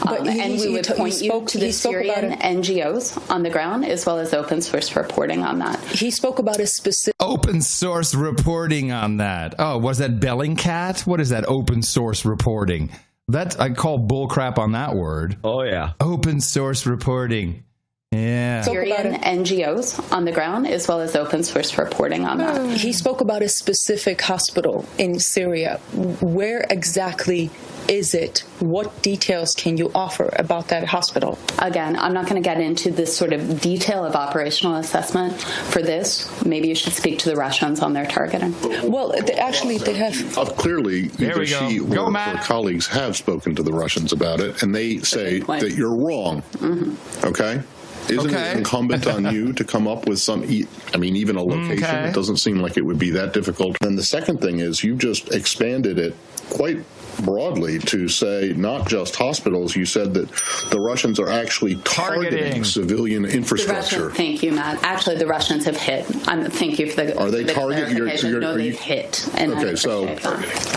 And we would point you to the Syrian NGOs on the ground, as well as open source reporting on that. He spoke about a specific... Open source reporting on that. Oh, was that Bellingcat? What is that open source reporting? That I call bullcrap on that word. Oh, yeah. Open source reporting. Yeah. Syrian NGOs on the ground, as well as open source reporting on that. He spoke about a specific hospital in Syria. Where exactly is it? What details can you offer about that hospital? Again, I'm not going to get into this sort of detail of operational assessment for this. Maybe you should speak to the Russians on their targeting. Well, actually, they have... Clearly, either she or her colleagues have spoken to the Russians about it, and they say that you're wrong. Mm-hmm. Okay? Isn't it incumbent on you to come up with some, even a location? Okay. It doesn't seem like it would be that difficult. And the second thing is you just expanded it quite broadly to say not just hospitals. You said that the Russians are actually targeting civilian infrastructure. Thank you, Matt. Actually, the Russians have hit. Thank you for the Are they targeting? No, they've hit. And okay, so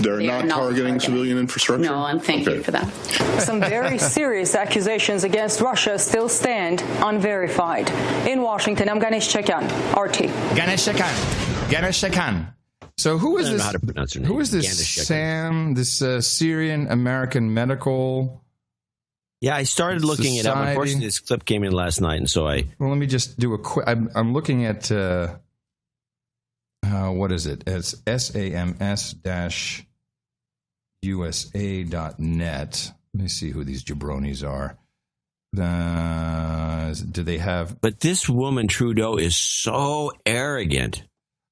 they're not targeting civilian infrastructure? No, and thank you for that. Some very serious accusations against Russia still stand unverified. In Washington, I'm Ganesh Chekyan, RT. Ganesh Chekyan. So who is this? Who is this Sam? This Syrian American Medical? Yeah, I started looking it up. Unfortunately, this clip came in last night, and so I. Well, let me just do a quick. I'm looking at what is it? It's sams-usa.net. Let me see who these jabronis are. Do they have? But this woman Trudeau is so arrogant.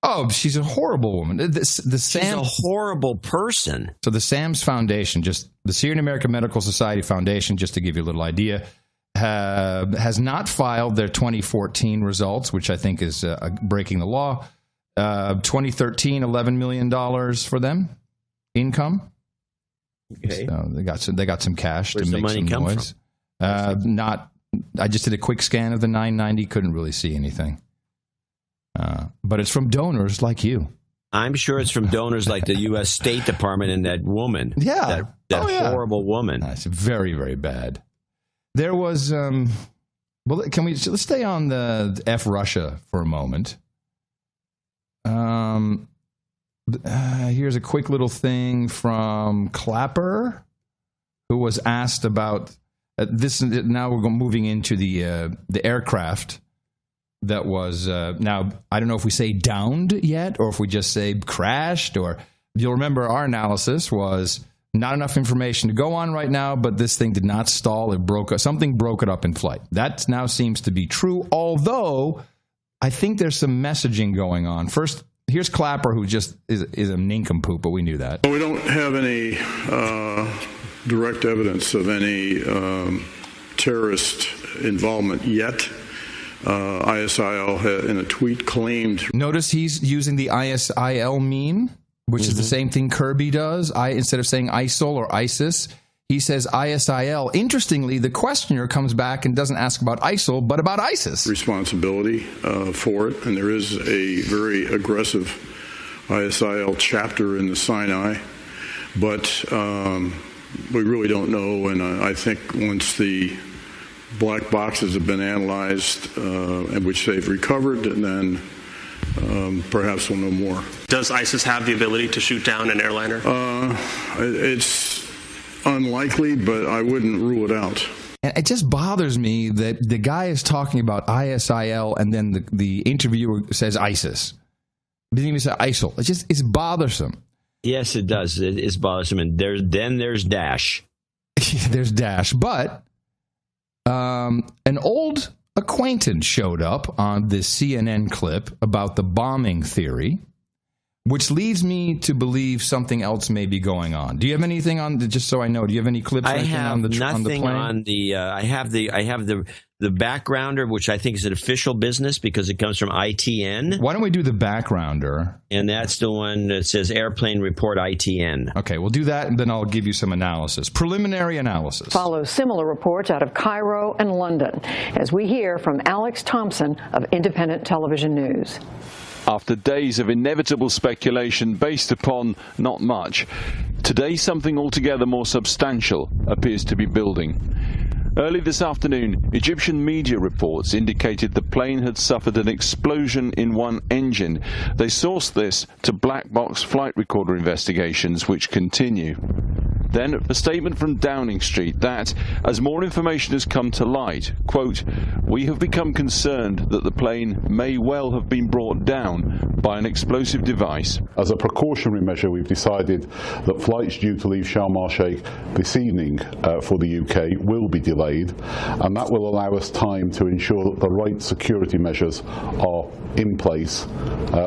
Oh, she's a horrible woman. She's a horrible person. So the SAMS Foundation, just the Syrian American Medical Society Foundation, just to give you a little idea, has not filed their 2014 results, which I think is breaking the law. 2013, $11 million for them income. Okay, so they got some cash. Where's to make the money some come noise. I just did a quick scan of the 990. Couldn't really see anything. But it's from donors like you. I'm sure it's from donors like the U.S. State Department and that woman. Yeah. That horrible woman. That's very, very bad. There was, let's stay on the F Russia for a moment. Here's a quick little thing from Clapper, who was asked about this. Now we're moving into the aircraft that was now. I don't know if we say downed yet or if we just say crashed. Or you'll remember our analysis was not enough information to go on right now, but this thing did not stall. Something broke it up in flight. That now seems to be true. Although I think there's some messaging going on. First. Here's Clapper, who just is a nincompoop, but we knew that. We don't have any direct evidence of any terrorist involvement yet. ISIL in a tweet claimed. Notice he's using the ISIL meme, which is the same thing Kirby does. Instead of saying ISIL or ISIS, he says ISIL. Interestingly, the questioner comes back and doesn't ask about ISIL, but about ISIS. Responsibility for it, and there is a very aggressive ISIL chapter in the Sinai, but we really don't know, and I think once the black boxes have been analyzed, and which they've recovered, and then perhaps we'll know more. Does ISIS have the ability to shoot down an airliner? It's unlikely, but I wouldn't rule it out. And it just bothers me that the guy is talking about ISIL and then the interviewer says ISIS. Didn't even say ISIL. It's bothersome. Yes, it does. It is bothersome. And there's Dash. There's Dash. But an old acquaintance showed up on this CNN clip about the bombing theory, which leads me to believe something else may be going on. Do you have anything on? Just so I know, do you have any clips? I have on the nothing plane? on the. I have the backgrounder, which I think is an official business because it comes from ITN. Why don't we do the backgrounder? And that's the one that says Airplane Report ITN. Okay, we'll do that, and then I'll give you some analysis, preliminary analysis. Follows similar reports out of Cairo and London, as we hear from Alex Thompson of Independent Television News. After days of inevitable speculation based upon not much, today something altogether more substantial appears to be building. Early this afternoon, Egyptian media reports indicated the plane had suffered an explosion in one engine. They sourced this to black box flight recorder investigations, which continue. Then, a statement from Downing Street that, as more information has come to light, quote, "We have become concerned that the plane may well have been brought down by an explosive device." As a precautionary measure, we've decided that flights due to leave Sharm el-Sheikh this evening for the UK will be delayed, and that will allow us time to ensure that the right security measures are in place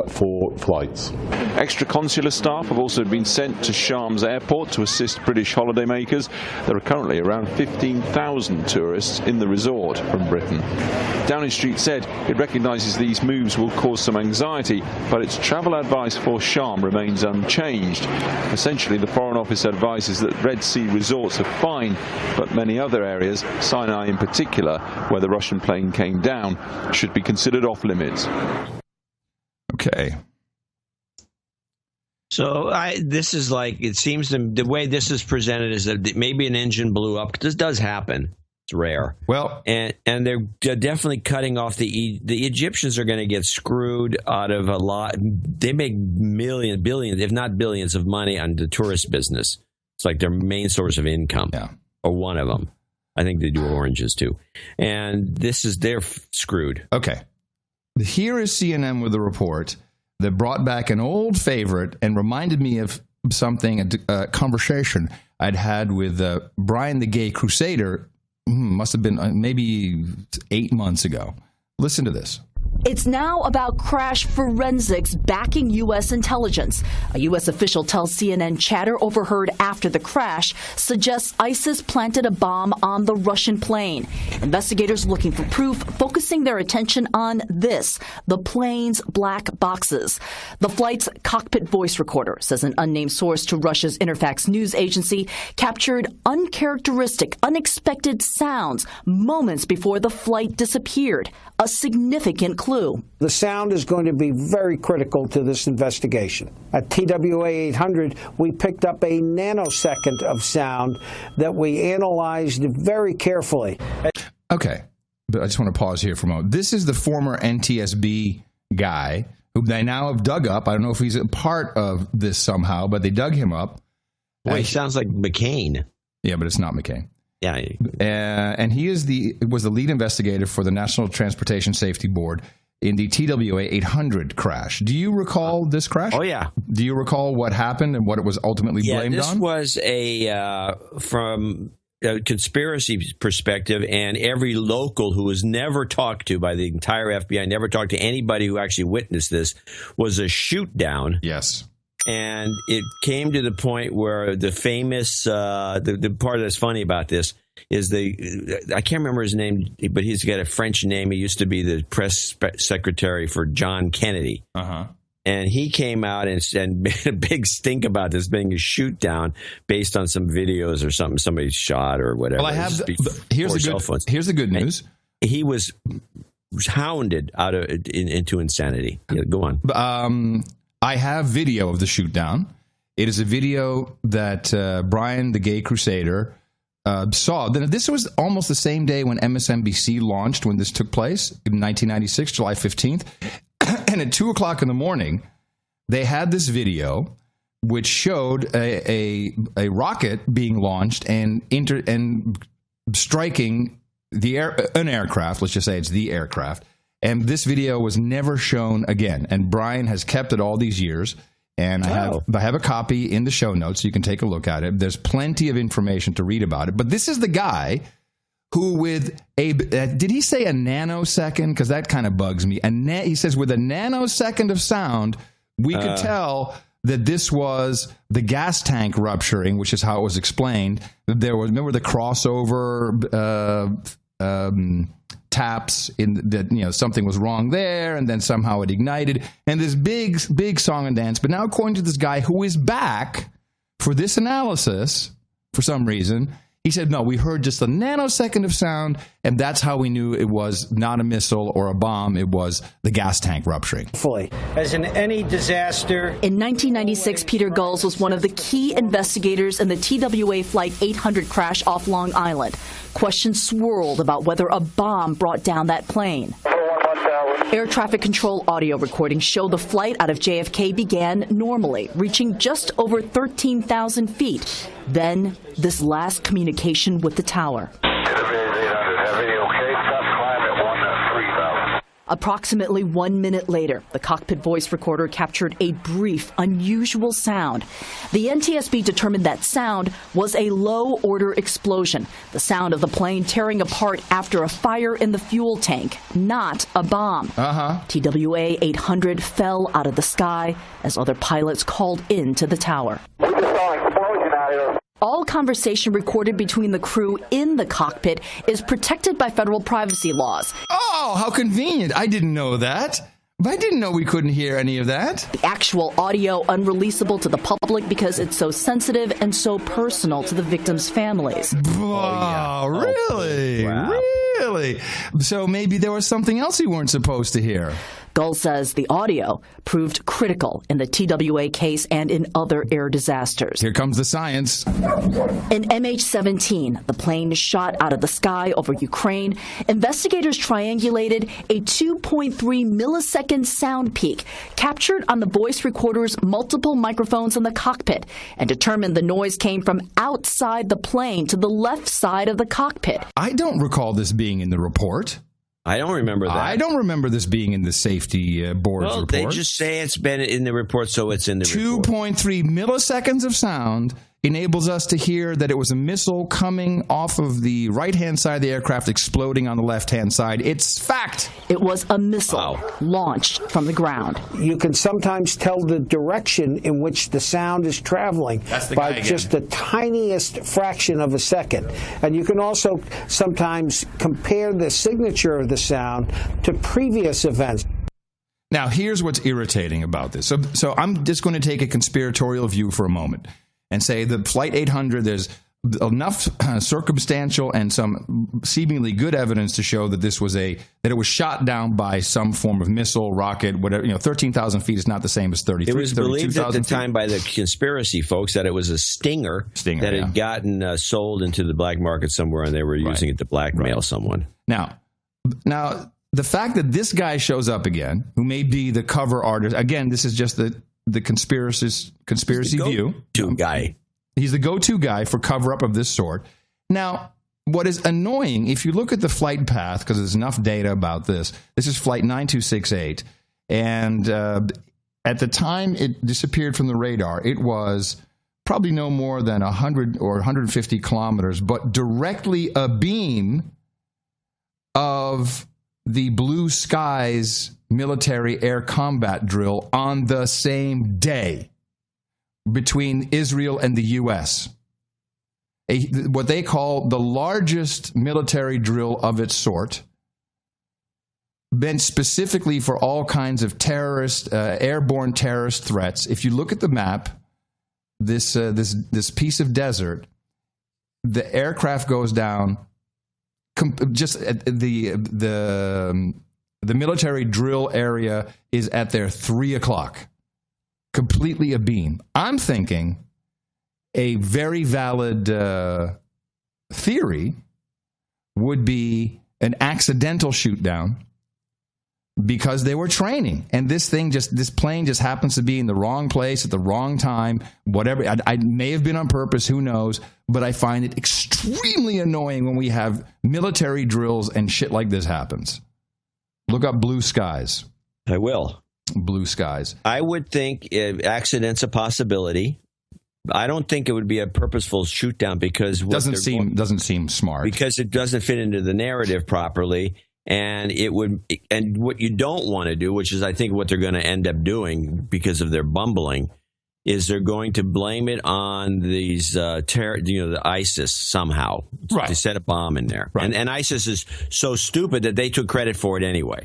for flights. Extra consular staff have also been sent to Sharm's airport to assist British holidaymakers. There are currently around 15,000 tourists in the resort from Britain. Downing Street said it recognises these moves will cause some anxiety, but its travel advice for Sharm remains unchanged. Essentially, the Foreign Office advises that Red Sea resorts are fine, but many other areas, Sinai in particular, where the Russian plane came down, should be considered off limits. Okay. So this is like, it seems to, the way this is presented is that maybe an engine blew up. This does happen. It's rare. Well, and they're definitely cutting off the Egyptians are going to get screwed out of a lot. They make billions, if not billions of money on the tourist business. It's like their main source of income. Yeah. Or one of them. I think they do oranges too. And they're screwed. Okay. Here is CNN with a report that brought back an old favorite and reminded me of something, a conversation I'd had with Brian the Gay Crusader, must have been maybe 8 months ago. Listen to this. It's now about crash forensics backing U.S. intelligence. A U.S. official tells CNN chatter overheard after the crash suggests ISIS planted a bomb on the Russian plane. Investigators looking for proof, focusing their attention on this, the plane's black boxes. The flight's cockpit voice recorder, says an unnamed source to Russia's Interfax news agency, captured uncharacteristic, unexpected sounds moments before the flight disappeared. A significant clue. The sound is going to be very critical to this investigation. At TWA 800, we picked up a nanosecond of sound that we analyzed very carefully. Okay, but I just want to pause here for a moment. This is the former NTSB guy who they now have dug up. I don't know if he's a part of this somehow, but they dug him up. Well, he sounds like McCain. Yeah, but it's not McCain. Yeah, and he was the lead investigator for the National Transportation Safety Board in the TWA 800 crash. Do you recall this crash? Oh, yeah. Do you recall what happened and what it was ultimately blamed on? Yeah, this was from a conspiracy perspective, and every local who was never talked to by the entire FBI, never talked to anybody who actually witnessed this, was a shoot down. Yes. And it came to the point where the famous, the part that's funny about this is I can't remember his name, but he's got a French name. He used to be the press secretary for John Kennedy. Uh-huh. And he came out and made a big stink about this being a shoot down based on some videos or something somebody shot or whatever. Well, here's the good news. And he was hounded into insanity. Yeah, go on. I have video of the shoot down. It is a video that Brian, the Gay Crusader, saw. This was almost the same day when MSNBC launched when this took place in 1996, July 15th. And at 2 o'clock in the morning, they had this video which showed a rocket being launched and striking an aircraft. Let's just say it's the aircraft. And this video was never shown again. And Brian has kept it all these years. And I have a copy in the show notes, so you can take a look at it. There's plenty of information to read about it. But this is the guy who with did he say a nanosecond? Because that kind of bugs me. He says with a nanosecond of sound, we could tell that this was the gas tank rupturing, which is how it was explained. Remember the crossover taps in that, something was wrong there, and then somehow it ignited, and this big song and dance. But now, according to this guy who is back for this analysis, for some reason, he said, no, we heard just a nanosecond of sound, and that's how we knew it was not a missile or a bomb. It was the gas tank rupturing. Fully. As in any disaster. In 1996, Peter Gulls was one of the key investigators in the TWA Flight 800 crash off Long Island. Questions swirled about whether a bomb brought down that plane. Air traffic control audio recordings show the flight out of JFK began normally, reaching just over 13,000 feet. Then, this last communication with the tower. Approximately 1 minute later, the cockpit voice recorder captured a brief, unusual sound. The NTSB determined that sound was a low-order explosion, the sound of the plane tearing apart after a fire in the fuel tank, not a bomb. TWA 800 fell out of the sky as other pilots called in to the tower. We just saw an explosion out here. All conversation recorded between the crew in the cockpit is protected by federal privacy laws. Oh, how convenient. I didn't know that. I didn't know we couldn't hear any of that. The actual audio unreleasable to the public because it's so sensitive and so personal to the victims' families. Wow, really? Wow. Really? So maybe there was something else we weren't supposed to hear. Gull says the audio proved critical in the TWA case and in other air disasters. Here comes the science. In MH17, the plane shot out of the sky over Ukraine, investigators triangulated a 2.3 millisecond sound peak captured on the voice recorder's multiple microphones in the cockpit and determined the noise came from outside the plane to the left side of the cockpit. I don't recall this being in the report. I don't remember that. I don't remember this being in the safety board's report. They just say it's been in the report, so it's in the report. 2.3 milliseconds of sound enables us to hear that it was a missile coming off of the right-hand side of the aircraft exploding on the left-hand side. It's fact. It was a missile launched from the ground. You can sometimes tell the direction in which the sound is traveling by just the tiniest fraction of a second. And you can also sometimes compare the signature of the sound to previous events. Now, here's what's irritating about this. So I'm just going to take a conspiratorial view for a moment and say the Flight 800, there's enough circumstantial and some seemingly good evidence to show that it was shot down by some form of missile, rocket, whatever. 13,000 feet is not the same as 33. It was believed at the time by the conspiracy folks that it was a Stinger that had gotten sold into the black market somewhere, and they were using it to blackmail someone. Now, the fact that this guy shows up again, who may be the cover artist, again, this is just the conspiracy view. He's the go-to guy for cover-up of this sort. Now, what is annoying, if you look at the flight path, because there's enough data about this is Flight 9268, and at the time it disappeared from the radar, it was probably no more than 100 or 150 kilometers, but directly abeam of the Blue Skies military air combat drill on the same day between Israel and the U.S. What they call the largest military drill of its sort, meant specifically for all kinds of airborne terrorist threats. If you look at the map, this piece of desert, the aircraft goes down. Just the military drill area is at their 3 o'clock, completely abeam. I'm thinking a very valid theory would be an accidental shoot down because they were training, and this plane just happens to be in the wrong place at the wrong time. Whatever, I may have been on purpose, who knows? But I find it extremely annoying when we have military drills and shit like this happens. Look up Blue Skies. I will. Blue Skies. I would think accident's a possibility. I don't think it would be a purposeful shoot down because doesn't seem smart, because it doesn't fit into the narrative properly. And what you don't want to do, which is I think what they're going to end up doing because of their bumbling, is they're going to blame it on these the ISIS somehow. Right. To set a bomb in there. Right. And ISIS is so stupid that they took credit for it anyway.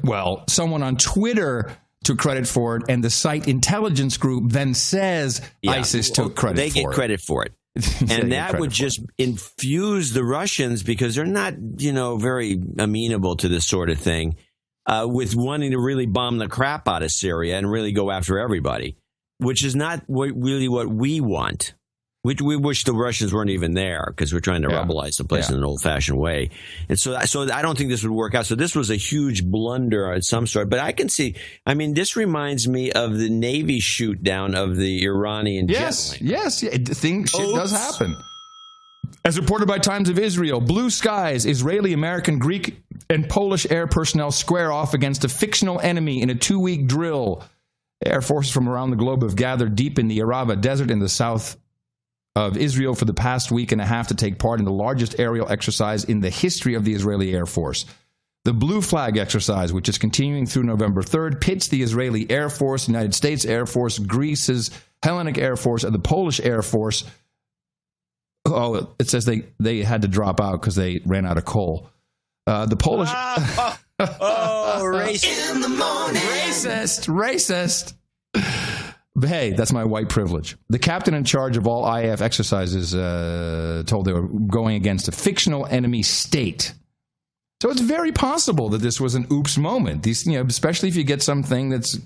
Well, someone on Twitter took credit for it, and the site intelligence group then says ISIS took credit for it. They get credit for it. And that would just infuse the Russians, because they're not, very amenable to this sort of thing, with wanting to really bomb the crap out of Syria and really go after everybody, which is not really what we want. We wish the Russians weren't even there, because we're trying to rebelize the place in an old-fashioned way. And so I don't think this would work out. So this was a huge blunder of some sort. But I can see, this reminds me of the Navy shoot-down of the Iranian jet plane. Yes. Shit does happen. As reported by Times of Israel, Blue Skies, Israeli, American, Greek, and Polish air personnel square off against a fictional enemy in a 2-week drill. Air forces from around the globe have gathered deep in the Arava Desert in the south of Israel for the past week and a half to take part in the largest aerial exercise in the history of the Israeli Air Force. The Blue Flag exercise, which is continuing through November 3rd, pits the Israeli Air Force, United States Air Force, Greece's Hellenic Air Force, and the Polish Air Force. Oh, it says they had to drop out because they ran out of coal. The Polish... racist. In the morning. Racist. But hey, that's my white privilege. The captain in charge of all IAF exercises told they were going against a fictional enemy state. So it's very possible that this was an oops moment. These, especially if you get something that's,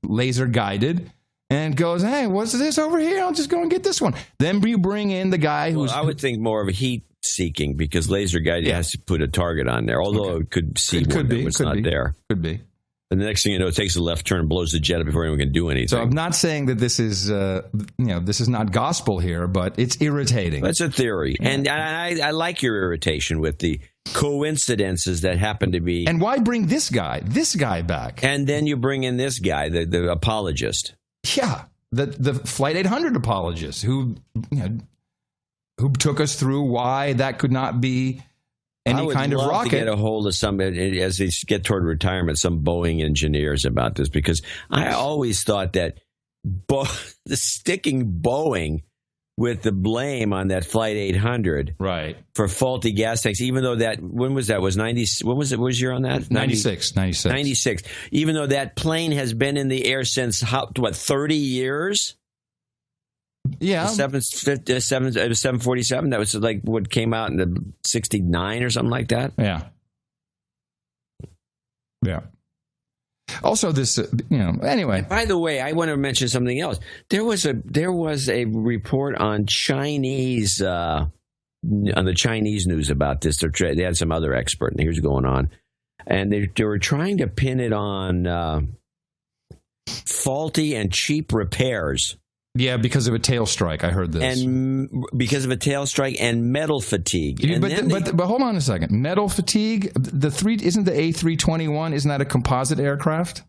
laser guided and goes, hey, what's this over here? I'll just go and get this one. Then you bring in the guy who's... I would think more of a heat seeking, because laser guided has to put a target on there, although it could see one that was not there. Could be. And the next thing you know, it takes a left turn and blows the jet up before anyone can do anything. So I'm not saying that this is, this is not gospel here, but it's irritating. That's a theory. Yeah. And I like your irritation with the coincidences that happen to be. And why bring this guy back? And then you bring in this guy, the apologist. Yeah, the Flight 800 apologist who took us through why that could not be any kind of rocket. I would love to get a hold of somebody as they get toward retirement, some Boeing engineers about this, because I always thought that the sticking Boeing with the blame on that Flight 800 for faulty gas tanks, even though when was that? Was 90? When was it? What was year on that? 96. 96. Even though that plane has been in the air since 30 years. Yeah. The 747. That was like what came out in the 69 or something like that. Yeah. Yeah. Also, this, anyway. By the way, I want to mention something else. There was a report on Chinese, on the Chinese news about this. They had some other expert, and here's what's going on. And they were trying to pin it on faulty and cheap repairs. Yeah, because of a tail strike. I heard this. And because of a tail strike and metal fatigue. But hold on a second. Metal fatigue? Isn't the A321, isn't that a composite aircraft?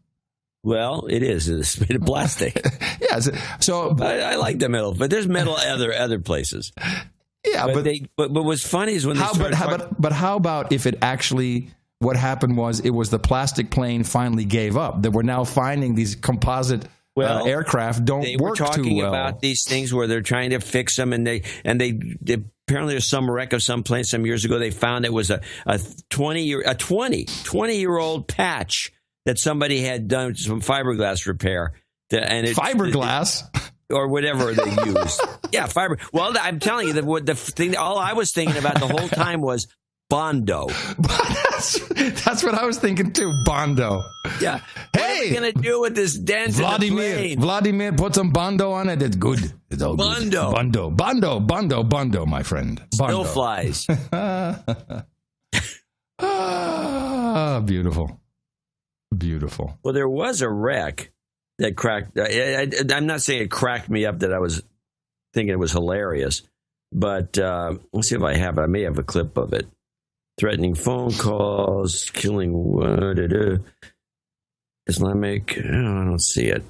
Well, it is. It's made of plastic. Yeah. So I like the metal, but there's metal other places. Yeah, but what's funny is when but how about if it actually, what happened was it was the plastic plane finally gave up. That we're now finding these composite aircraft don't work too well. They were talking about these things where they're trying to fix them, and they apparently there's some wreck of some plane some years ago. They found it was a 20-year-old patch that somebody had done some fiberglass repair. Fiberglass? Or whatever they used. Yeah, fiber. Well, I'm telling you, the thing. All I was thinking about the whole time was Bondo. That's what I was thinking too. Bondo. Yeah. Hey, what are we gonna do with this dent Vladimir, put some Bondo on it. It's good. It's all Bondo. Good. Bondo, my friend. Bondo. Still flies. Beautiful. Beautiful. Well, there was a wreck that cracked. I'm not saying it cracked me up that I was thinking it was hilarious, but let's see if I have it. I may have a clip of it. Threatening phone calls, killing Islamic. I don't see it.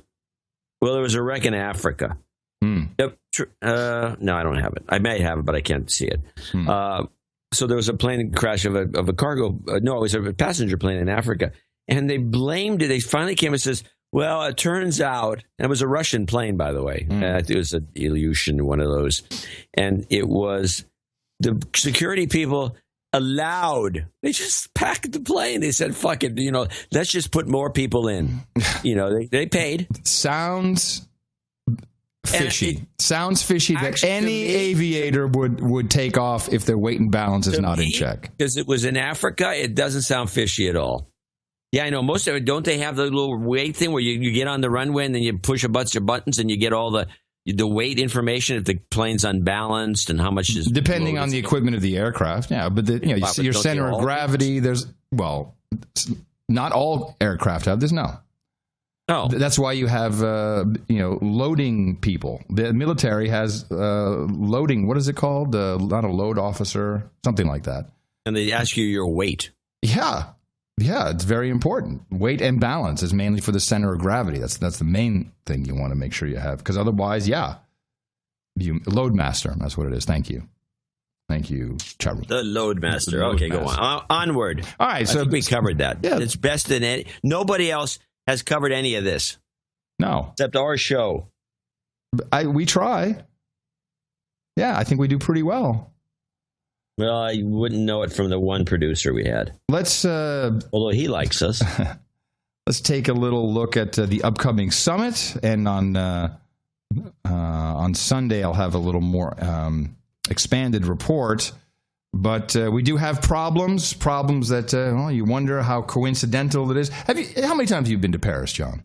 Well, there was a wreck in Africa. Yep. No, I don't have it. I may have it, but I can't see it. So there was a plane crash of a cargo. No, it was a passenger plane in Africa, and they blamed it. They finally came and says, well, it turns out, and it was a Russian plane, by the way. It was an Ilyushin, one of those. And it was the security people they just packed the plane. They said, fuck it, let's just put more people in. They paid. Sounds fishy. Sounds fishy that any aviator would take off if their weight and balance is not in check. Because it was in Africa, it doesn't sound fishy at all. Yeah, I know. Most of it, don't they have the little weight thing where you get on the runway and then you push a bunch of buttons and you get all the weight information if the plane's unbalanced and how much is depending on the equipment of the aircraft. Yeah, but your center of gravity. Not all aircraft have this. No. That's why you have loading people. The military has loading. What is it called? Not a load officer, something like that. And they ask you your weight. Yeah, it's very important. Weight and balance is mainly for the center of gravity. That's the main thing you want to make sure you have. Because otherwise, Loadmaster, that's what it is. Thank you, Charu. The Loadmaster. Okay, go on. Onward. All right, so we covered that. Yeah. It's best than any. Nobody else has covered any of this. No. Except our show. We try. Yeah, I think we do pretty well. Well, I wouldn't know it from the one producer we had. Although he likes us. Let's take a little look at the upcoming summit, and on Sunday I'll have a little more expanded report. But we do have problems that you wonder how coincidental it is. How many times have you been to Paris, John?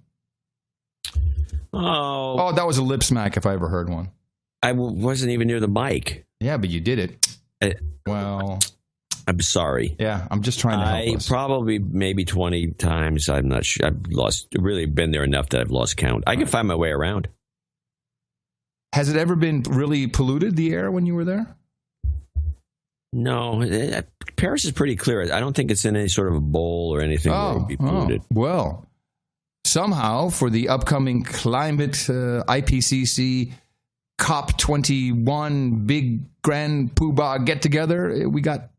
Oh, that was a lip smack if I ever heard one. I wasn't even near the mic. Yeah, but you did it. Well, I'm sorry. Yeah, I'm just trying to help us. Probably maybe 20 times. I'm not sure. I've really been there enough that I've lost count. I can find my way around. Has it ever been really polluted, the air, when you were there? No. Paris is pretty clear. I don't think it's in any sort of a bowl or anything where it would be polluted. Well, somehow for the upcoming climate IPCC COP21 big grand poobah get-together, we got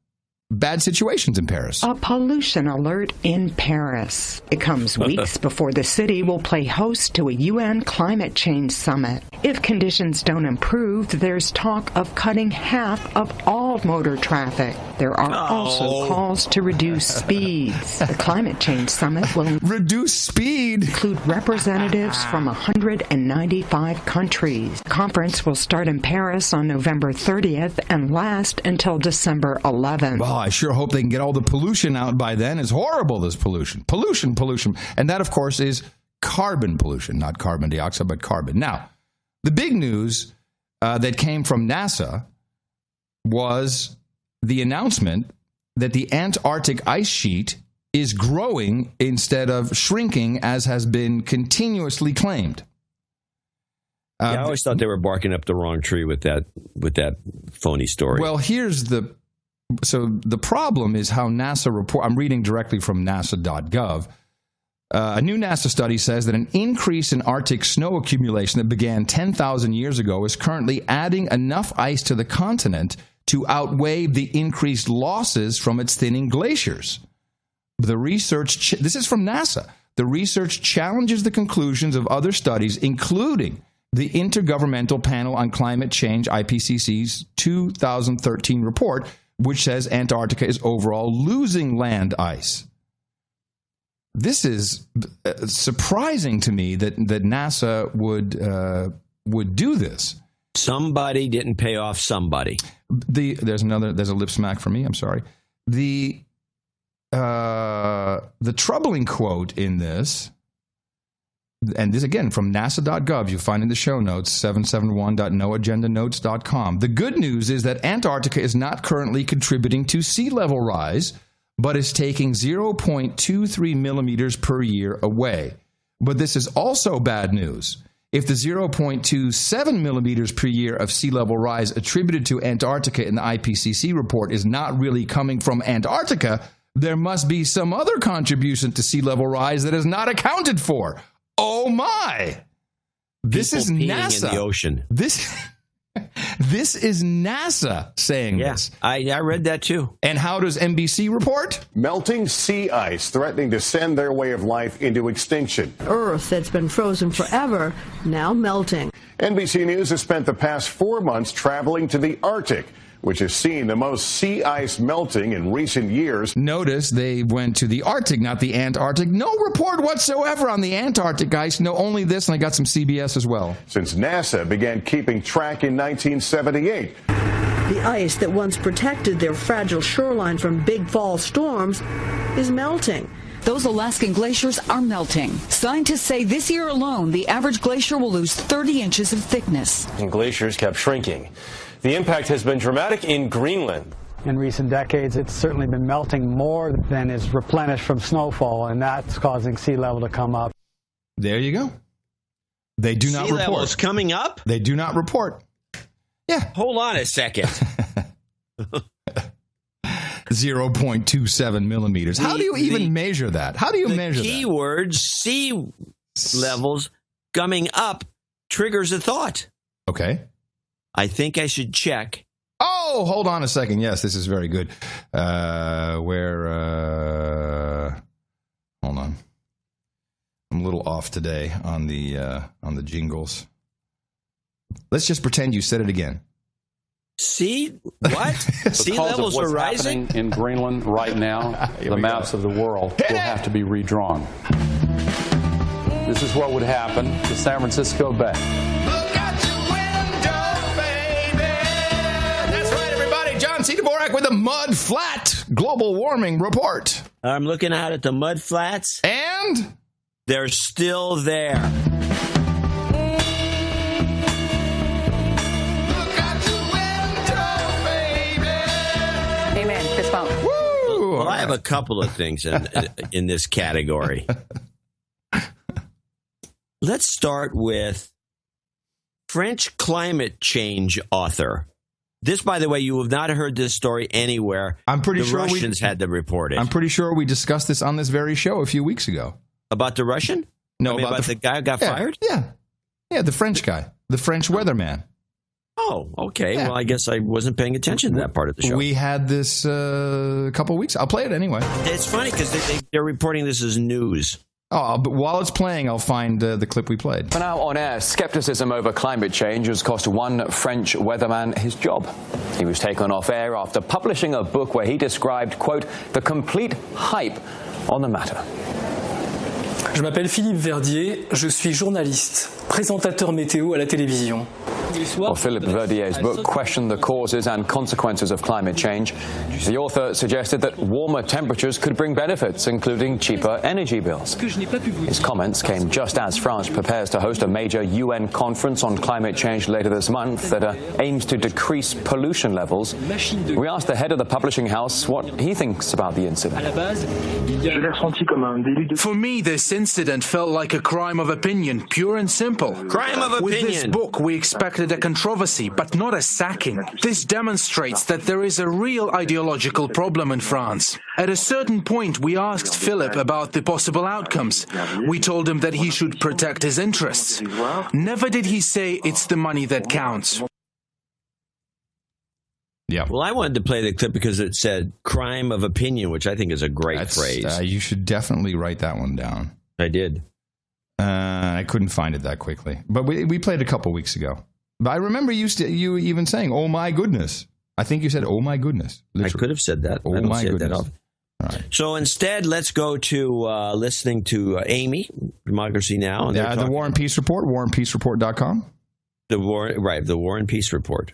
bad situations in Paris. A pollution alert in Paris. It comes weeks before the city will play host to a UN climate change summit. If conditions don't improve, there's talk of cutting half of all stalled motor traffic. There are also calls to reduce speeds. The Climate Change Summit will reduce speed, include representatives from 195 countries. The conference will start in Paris on November 30th and last until December 11th. Well, I sure hope they can get all the pollution out by then. It's horrible, this pollution. Pollution. And that, of course, is carbon pollution, not carbon dioxide, but carbon. Now, the big news that came from NASA was the announcement that the Antarctic ice sheet is growing instead of shrinking, as has been continuously claimed. I always thought they were barking up the wrong tree with that phony story. Well, the problem is how NASA report. I'm reading directly from NASA.gov. A new NASA study says that an increase in Arctic snow accumulation that began 10,000 years ago is currently adding enough ice to the continent to outweigh the increased losses from its thinning glaciers. The research, this is from NASA, the research challenges the conclusions of other studies, including the Intergovernmental Panel on Climate Change, IPCC's 2013 report, which says Antarctica is overall losing land ice. This is surprising to me that NASA would do this. Somebody didn't pay off somebody. There's a lip smack for me. I'm sorry. The troubling quote in this, and this again from NASA.gov, you'll find in the show notes, 771.noagendanotes.com. The good news is that Antarctica is not currently contributing to sea level rise, but is taking 0.23 millimeters per year away. But this is also bad news. If the 0.27 millimeters per year of sea level rise attributed to Antarctica in the IPCC report is not really coming from Antarctica, there must be some other contribution to sea level rise that is not accounted for. Oh my! This is NASA. In the ocean. This is NASA saying this. I read that too. And how does NBC report? Melting sea ice threatening to send their way of life into extinction. Earth that's been frozen forever, now melting. NBC News has spent the past 4 months traveling to the Arctic, which has seen the most sea ice melting in recent years. Notice they went to the Arctic, not the Antarctic. No report whatsoever on the Antarctic ice. No, only this, and I got some CBS as well. Since NASA began keeping track in 1978. The ice that once protected their fragile shoreline from big fall storms is melting. Those Alaskan glaciers are melting. Scientists say this year alone, the average glacier will lose 30 inches of thickness. And glaciers kept shrinking. The impact has been dramatic in Greenland. In recent decades, it's certainly been melting more than is replenished from snowfall, and that's causing sea level to come up. There you go. They do not report. Sea level's coming up? They do not report. Yeah. Hold on a second. 0.27 millimeters. How do you even measure that? How do you measure that? The keyword sea levels coming up triggers a thought. Okay. I think I should check. Oh, hold on a second. Yes, this is very good. Hold on. I'm a little off today on the jingles. Let's just pretend you said it again. See what? Sea levels are rising in Greenland right now. The maps of the world will have to be redrawn. This is what would happen to San Francisco Bay. C. Dvorak with a mud flat global warming report. I'm looking out at the mud flats. And? They're still there. Amen. Fist bump. Woo! Well, I have a couple of things in this category. Let's start with French climate change author. This, by the way, you have not heard this story anywhere. I'm pretty sure the Russians had to report it. I'm pretty sure we discussed this on this very show a few weeks ago. About the Russian? No, about the guy who got fired? Yeah, the French guy, the French weatherman. Oh, okay. Yeah. Well, I guess I wasn't paying attention to that part of the show. We had this a couple of weeks. I'll play it anyway. It's funny because they're reporting this as news. Oh, but while it's playing, I'll find the clip we played. For now on air, skepticism over climate change has cost one French weatherman his job. He was taken off air after publishing a book where he described, quote, the complete hype on the matter. Je m'appelle Philippe Verdier, je suis journaliste, présentateur météo à la télévision. Well, Philippe Verdier's book questioned the causes and consequences of climate change. The author suggested that warmer temperatures could bring benefits, including cheaper energy bills. His comments came just as France prepares to host a major UN conference on climate change later this month that aims to decrease pollution levels. We asked the head of the publishing house what he thinks about the incident. For me, this incident felt like a crime of opinion, pure and simple. Crime of opinion. With this book, we expected a controversy, but not a sacking. This demonstrates that there is a real ideological problem in France. At a certain point, we asked Philip about the possible outcomes. We told him that he should protect his interests. Never did he say it's the money that counts. Yeah. Well, I wanted to play the clip because it said crime of opinion, which I think is a great phrase. You should definitely write that one down. I did. I couldn't find it that quickly. But we played it a couple weeks ago. But I remember you even saying, oh, my goodness. I think you said, oh, my goodness. Literally. I could have said that. Oh, my goodness. All right. So instead, let's go to listening to Amy, Democracy Now! And the War and Peace Report, warandpeacereport.com. The War and Peace Report.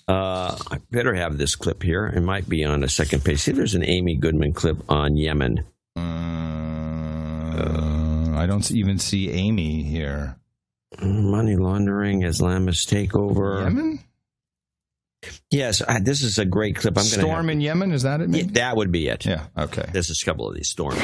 I better have this clip here. It might be on the second page. See if there's an Amy Goodman clip on Yemen. I don't even see Amy here. Money laundering, Islamist takeover. Yemen? Yes, this is a great clip. Storm in Yemen, is that it? Yeah, that would be it. Yeah, okay. This is a couple of these storms.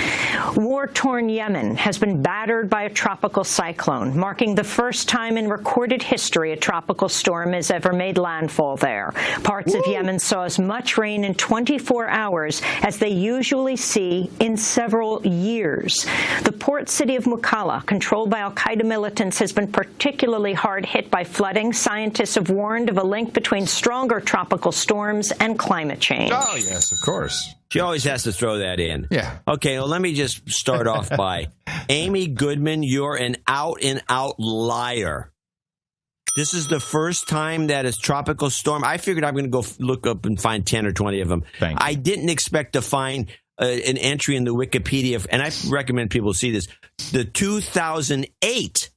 War-torn Yemen has been battered by a tropical cyclone, marking the first time in recorded history a tropical storm has ever made landfall there. Parts of Yemen saw as much rain in 24 hours as they usually see in several years. The port city of Mukalla, controlled by al-Qaeda militants, has been particularly hard hit by flooding. Scientists have warned of a link between stronger tropical storms and climate change. Oh, yes, of course. She always has to throw that in. Yeah. Okay, well, let me just start off by Amy Goodman, you're an out-and-out liar. This is the first time that it's tropical storm. I figured I'm going to go look up and find 10 or 20 of them. Thank you. I didn't expect to find an entry in the Wikipedia, and I recommend people see this, the 2008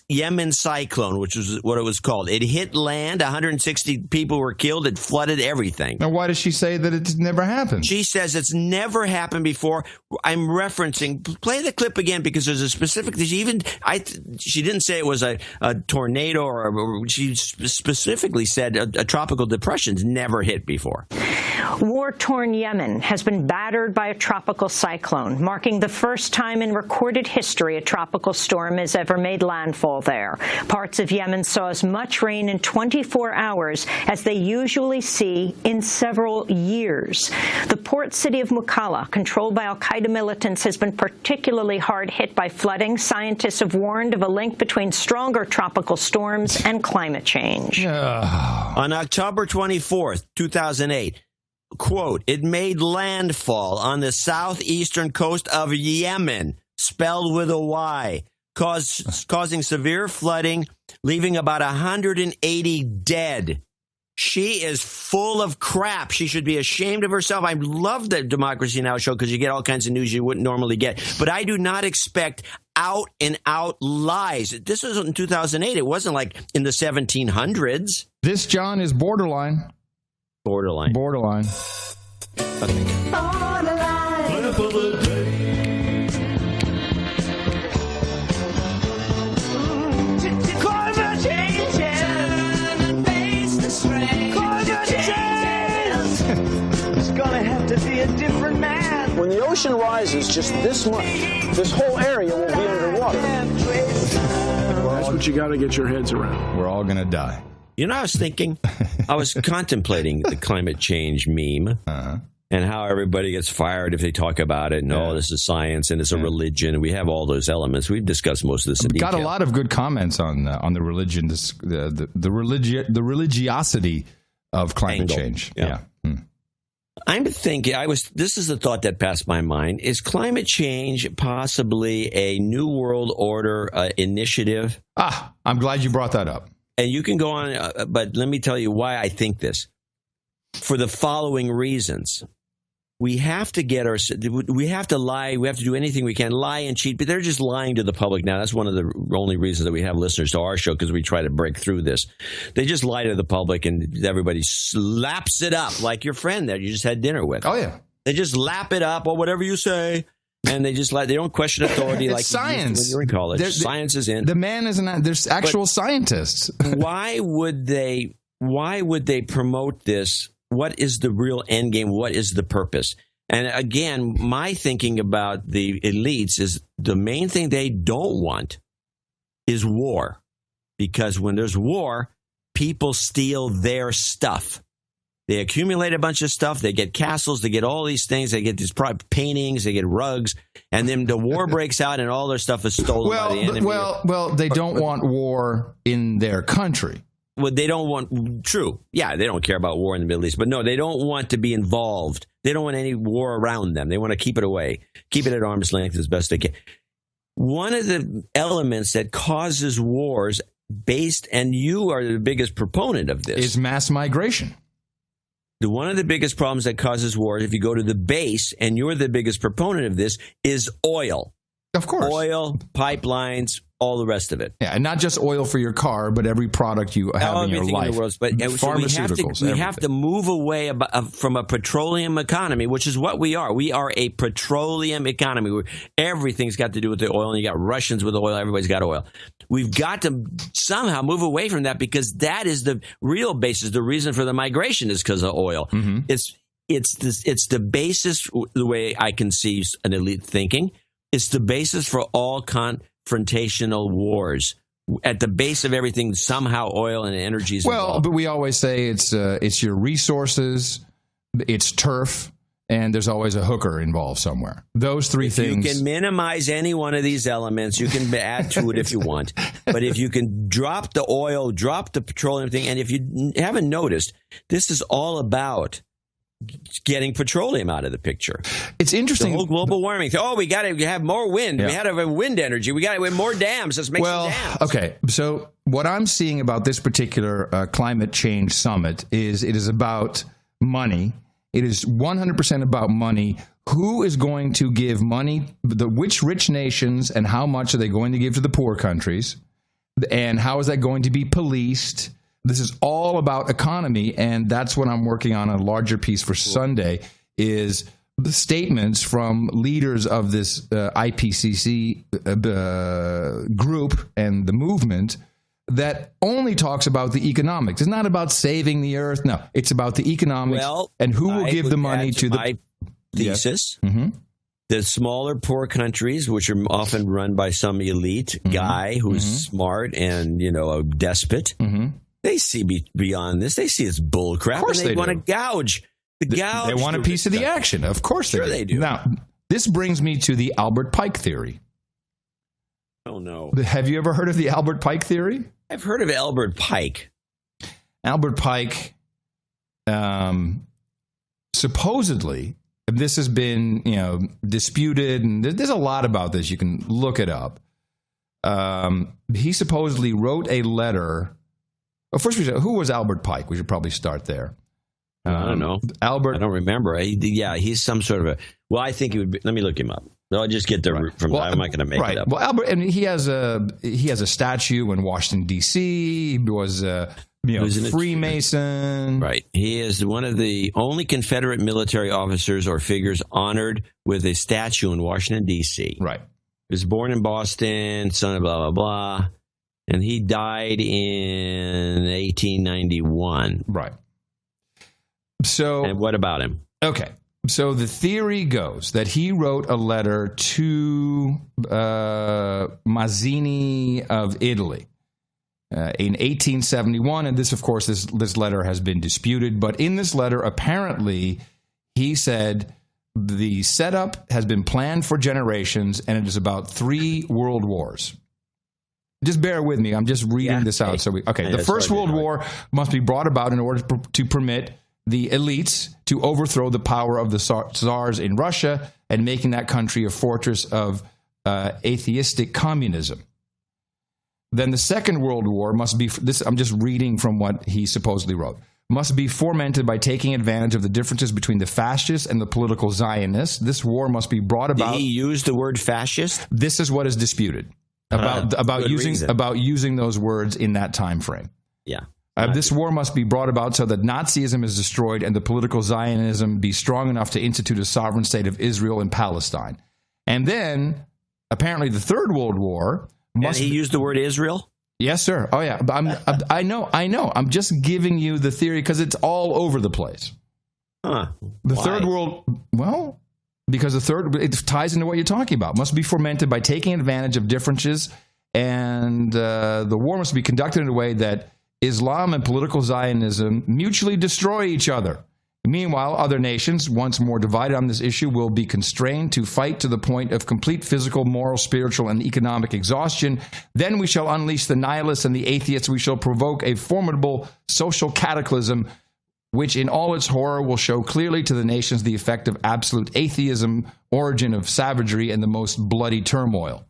Yemen cyclone, which is what it was called. It hit land. 160 people were killed. It flooded everything. Now, why does she say that it's never happened? She says it's never happened before. I'm referencing. Play the clip again because there's a specific. She didn't say it was a tornado, or she specifically said a tropical depression's never hit before. War-torn Yemen has been battered by a tropical cyclone, marking the first time in recorded history a tropical storm has ever made landfall there. Parts of Yemen saw as much rain in 24 hours as they usually see in several years. The port city of Mukalla, controlled by al-Qaeda militants, has been particularly hard hit by flooding. Scientists have warned of a link between stronger tropical storms and climate change. On October 24th, 2008, quote, it made landfall on the southeastern coast of Yemen, spelled with a Y, causing severe flooding, leaving about 180 dead. She is full of crap. She should be ashamed of herself. I love the Democracy Now! Show because you get all kinds of news you wouldn't normally get. But I do not expect out-and-out lies. This was in 2008. It wasn't like in the 1700s. This, John, is borderline. Borderline. Borderline. Okay. Borderline. Flip of the day. Climate change. Face the strain. Climate change. It's gonna have to be a different man. When the ocean rises just this much, this whole area will be underwater. That's what you got to get your heads around. We're all going to die. You know, I was thinking, I was contemplating the climate change meme and how everybody gets fired if they talk about it. No, this is science and it's a religion. We have all those elements. We've discussed most of this in detail. Got a lot of good comments on the religion, the religiosity of climate change. Yeah. I'm thinking, this is a thought that passed my mind. Is climate change possibly a New World Order initiative? I'm glad you brought that up. And you can go on, but let me tell you why I think this. For the following reasons. We have to we have to lie. We have to do anything we can, lie and cheat. But they're just lying to the public now. That's one of the only reasons that we have listeners to our show, because we try to break through this. They just lie to the public, and everybody slaps it up, like your friend that you just had dinner with. Oh, yeah. They just lap it up, or whatever you say. And they just they don't question authority like science. When you're in college. Science is in. The man is not. There's actual scientists. Why would they promote this? What is the real end game? What is the purpose? And again, my thinking about the elites is the main thing they don't want is war. Because when there's war, people steal their stuff. They accumulate a bunch of stuff. They get castles. They get all these things. They get these paintings. They get rugs. And then the war breaks out and all their stuff is stolen by the enemy. Well, they don't want war in their country. Well, they don't want, true. Yeah, they don't care about war in the Middle East. But no, they don't want to be involved. They don't want any war around them. They want to keep it away, keep it at arm's length as best they can. One of the elements that causes wars and you are the biggest proponent of this, is mass migration. One of the biggest problems that causes wars, if you go to the base, and you're the biggest proponent of this, is oil. Of course. Oil, pipelines, all the rest of it. Yeah, and not just oil for your car, but every product you have in your life. In the world. But pharmaceuticals. So we have to move away from a petroleum economy, which is what we are. We are a petroleum economy where everything's got to do with the oil, and you got Russians with oil. Everybody's got oil. We've got to somehow move away from that, because that is the real basis. The reason for the migration is because of oil. Mm-hmm. It's the basis, the way I can see an elite thinking. It's the basis for all confrontational wars. At the base of everything, somehow oil and energy is involved. But we always say it's your resources, it's turf, and there's always a hooker involved somewhere. Those three things. You can minimize any one of these elements. You can add to it if you want. But if you can drop the oil, drop the petroleum thing, and if you haven't noticed, this is all about getting petroleum out of the picture. It's interesting. The whole global warming. We got to have more wind. Yeah. We had to have wind energy. We got to have more dams. Let's make some dams. Okay. So what I'm seeing about this particular climate change summit is it is about money. It is 100% about money. Who is going to give money? Which rich nations, and how much are they going to give to the poor countries? And how is that going to be policed? This is all about economy, and that's what I'm working on a larger piece for Sunday, is the statements from leaders of this IPCC group and the movement that only talks about the economics. It's not about saving the earth. No, it's about the economics and who will give the money to the thesis. Yes. Mm-hmm. The smaller, poor countries, which are often run by some elite guy who's smart and, a despot. Mm-hmm. They see beyond this. They see it's bullcrap. Of course and they want to gouge. They want a piece of the action. Of course they do. Now, this brings me to the Albert Pike theory. Oh, no. Have you ever heard of the Albert Pike theory? I've heard of Albert Pike. Albert Pike, supposedly, this has been, disputed, and there's a lot about this. You can look it up. He supposedly wrote a letter. Well, first, who was Albert Pike? We should probably start there. I don't know. Albert. I don't remember. He's some sort of a. Well, I think he would be. Let me look him up. I'll just get the root from. I'm not going to make it up. Well, Albert, and he has a statue in Washington D.C. He was Freemason. Right. He is one of the only Confederate military officers or figures honored with a statue in Washington D.C. Right. He was born in Boston, son of blah blah blah. And he died in 1891. Right. So, and what about him? Okay. So the theory goes that he wrote a letter to Mazzini of Italy in 1871. And this, of course, this letter has been disputed. But in this letter, apparently, he said the setup has been planned for generations, and it is about 3 world wars. Just bear with me. I'm just reading this out. The First World War must be brought about in order to permit the elites to overthrow the power of the czars in Russia and making that country a fortress of atheistic communism. Then the Second World War must be, this I'm just reading from what he supposedly wrote, must be fomented by taking advantage of the differences between the fascists and the political Zionists. This war must be brought about. Did he use the word fascist? This is what is disputed about using those words in that time frame. Yeah. This war must be brought about so that Nazism is destroyed and the political Zionism be strong enough to institute a sovereign state of Israel and Palestine. And then, apparently, the Third World War must. And he used the word Israel? Yes, sir. Oh, yeah. I know. I'm just giving you the theory because it's all over the place. Huh. The Third World, well, because it ties into what you're talking about. Must be fomented by taking advantage of differences, and the war must be conducted in a way that Islam and political Zionism mutually destroy each other. Meanwhile, other nations, once more divided on this issue, will be constrained to fight to the point of complete physical, moral, spiritual, and economic exhaustion. Then we shall unleash the nihilists and the atheists. We shall provoke a formidable social cataclysm, which in all its horror will show clearly to the nations the effect of absolute atheism, origin of savagery, and the most bloody turmoil.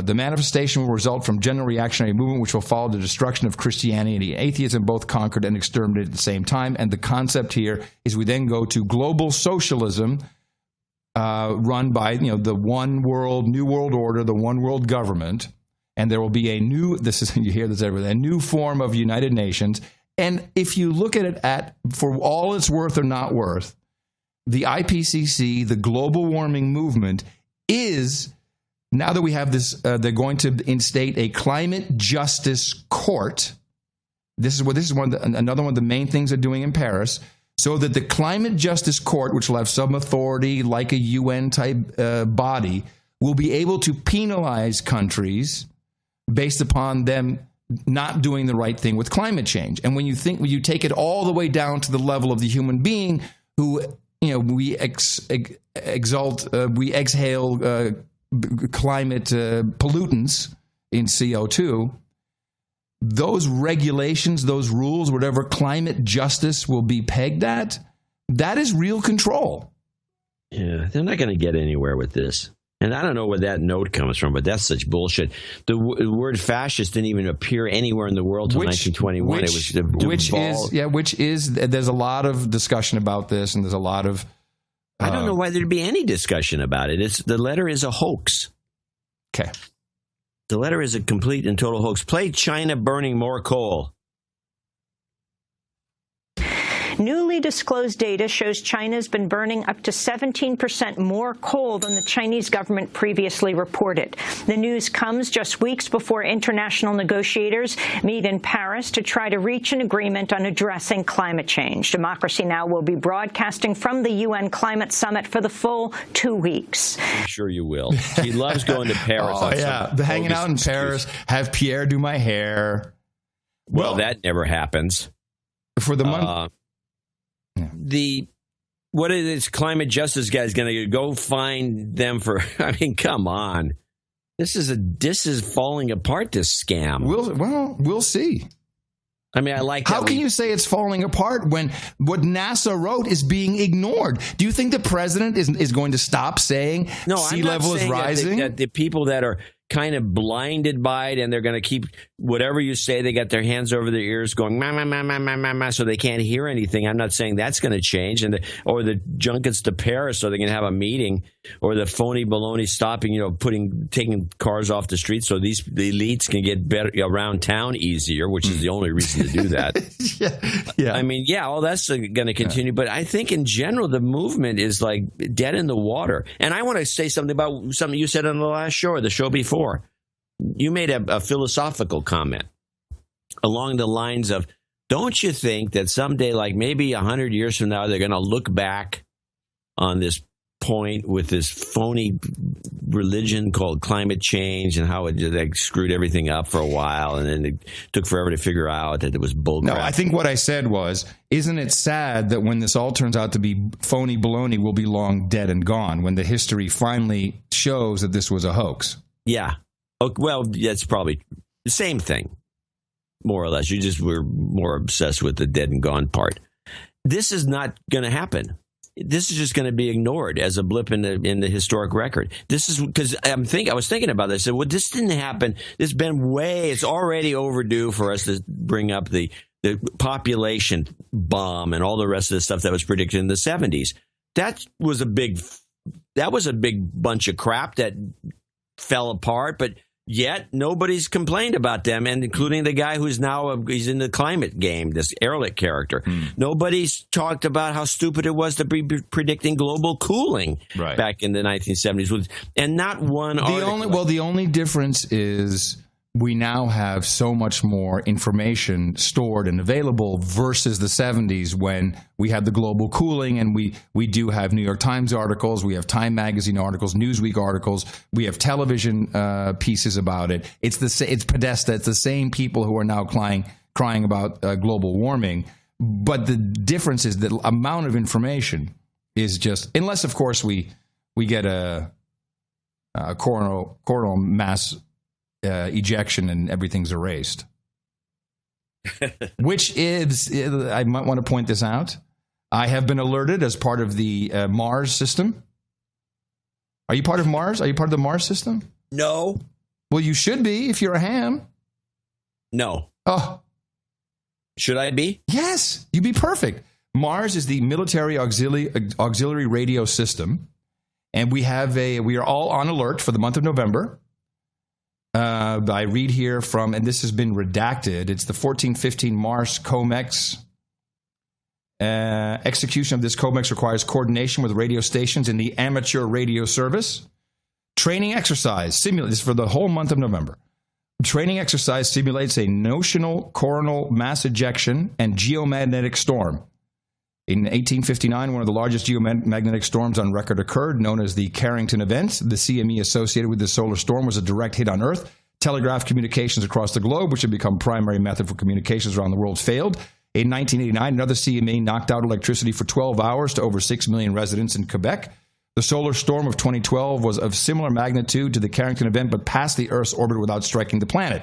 The manifestation will result from general reactionary movement, which will follow the destruction of Christianity and atheism, both conquered and exterminated at the same time. And the concept here is we then go to global socialism, run by the one world, new world order, the one world government, and there will be a new. You hear this everywhere, a new form of United Nations. And if you look at it for all it's worth or not worth, the IPCC, the global warming movement, is. Now that we have this, they're going to instate a climate justice court. This is another one of the main things they're doing in Paris, so that the climate justice court, which will have some authority like a UN type body, will be able to penalize countries based upon them not doing the right thing with climate change. And when you take it all the way down to the level of the human being, who we exhale. Climate pollutants in CO2, those regulations, those rules, whatever climate justice will be pegged at, that is real control. Yeah, they're not going to get anywhere with this. And I don't know where that note comes from, but that's such bullshit. The word fascist didn't even appear anywhere in the world until 1921. Which is there's a lot of discussion about this, and there's a lot of I don't know why there'd be any discussion about it. The letter is a hoax. Okay. The letter is a complete and total hoax. Play China burning more coal. Newly disclosed data shows China's been burning up to 17% more coal than the Chinese government previously reported. The news comes just weeks before international negotiators meet in Paris to try to reach an agreement on addressing climate change. Democracy Now! Will be broadcasting from the UN Climate Summit for the full 2 weeks. I'm sure you will. She loves going to Paris. Hanging out in Paris, have Pierre do my hair. Well, that never happens. For the month. What is this climate justice guy's going to go find them for? I mean, come on. This is falling apart, this scam. We'll see. I mean, I like How can you say it's falling apart when what NASA wrote is being ignored? Do you think the president is going to stop saying sea level is rising? That the people that are kind of blinded by it and they're going to keep whatever you say, they got their hands over their ears going, ma, ma, ma, ma, ma, ma, ma, so they can't hear anything. I'm not saying that's going to change. Or the junkets to Paris so they can have a meeting, or the phony baloney stopping, taking cars off the street so the elites can get better around town easier, which is the only reason to do that. Yeah. I mean, all that's going to continue. But I think in general, the movement is like dead in the water. And I want to say something about something you said on the last show or the show before. You made a philosophical comment along the lines of, don't you think that someday, like maybe 100 years from now, they're going to look back on this point with this phony religion called climate change and how it screwed everything up for a while, and then it took forever to figure out that it was bullcrap? No, I think what I said was, isn't it sad that when this all turns out to be phony baloney, we'll be long dead and gone when the history finally shows that this was a hoax? Yeah. Well, that's probably the same thing. more or less. You just were more obsessed with the dead and gone part. This is not going to happen. This is just going to be ignored as a blip in the historic record. This is because I was thinking about this. I said, well, this didn't happen. It's already overdue for us to bring up the population bomb and all the rest of the stuff that was predicted in the 70s. That was a big bunch of crap that fell apart, but yet nobody's complained about them, and including the guy who's now he's in the climate game, this Ehrlich character. Nobody's talked about how stupid it was to be predicting global cooling back in the 1970s, and not one. The only difference is we now have so much more information stored and available versus the 70s when we had the global cooling, and we do have New York Times articles, we have Time Magazine articles, Newsweek articles, we have television pieces about it. It's Podesta. It's the same people who are now crying about global warming, but the difference is the amount of information is just, unless of course we get a coronal mass ejection and everything's erased. Which is, I might want to point this out, I have been alerted as part of the Mars system. Are you part of Mars? Are you part of the Mars system? No. Well, you should be if you're a ham. No. Oh. Should I be? Yes, you'd be perfect. Mars is the military auxiliary radio system, and we are all on alert for the month of November. I read here from, and this has been redacted, it's the 1415 Mars COMEX. Execution of this COMEX requires coordination with radio stations in the amateur radio service. Training exercise simulates for the whole month of November. Training exercise simulates a notional coronal mass ejection and geomagnetic storm. In 1859, one of the largest geomagnetic storms on record occurred, known as the Carrington Event. The CME associated with the solar storm was a direct hit on Earth. Telegraph communications across the globe, which had become primary method for communications around the world, failed. In 1989, another CME knocked out electricity for 12 hours to over 6 million residents in Quebec. The solar storm of 2012 was of similar magnitude to the Carrington Event, but passed the Earth's orbit without striking the planet.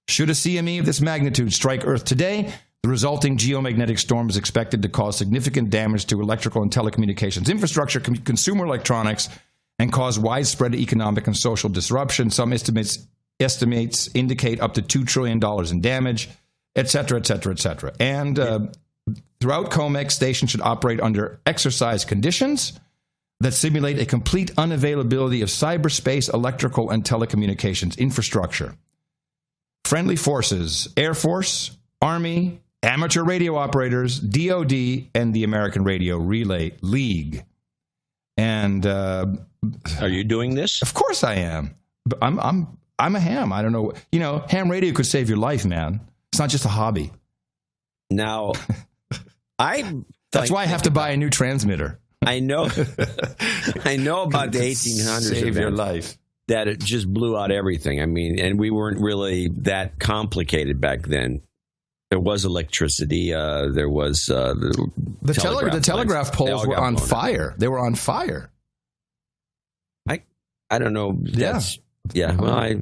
Should a CME of this magnitude strike Earth today, the resulting geomagnetic storm is expected to cause significant damage to electrical and telecommunications infrastructure, consumer electronics, and cause widespread economic and social disruption. Some estimates indicate up to $2 trillion in damage, et cetera, et cetera, et cetera. And throughout COMEX, stations should operate under exercise conditions that simulate a complete unavailability of cyberspace, electrical, and telecommunications infrastructure. Friendly forces, Air Force, Army, amateur radio operators, DOD, and the American Radio Relay League. And are you doing this? Of course I am. But I'm a ham. I don't know. You know, ham radio could save your life, man. It's not just a hobby. Now, that's why I have to buy a new transmitter. I know about the 1800s. Save your life. That it just blew out everything. I mean, and we weren't really that complicated back then. There was electricity. There was the telegraph poles were on fire. They were on fire. I don't know. Well,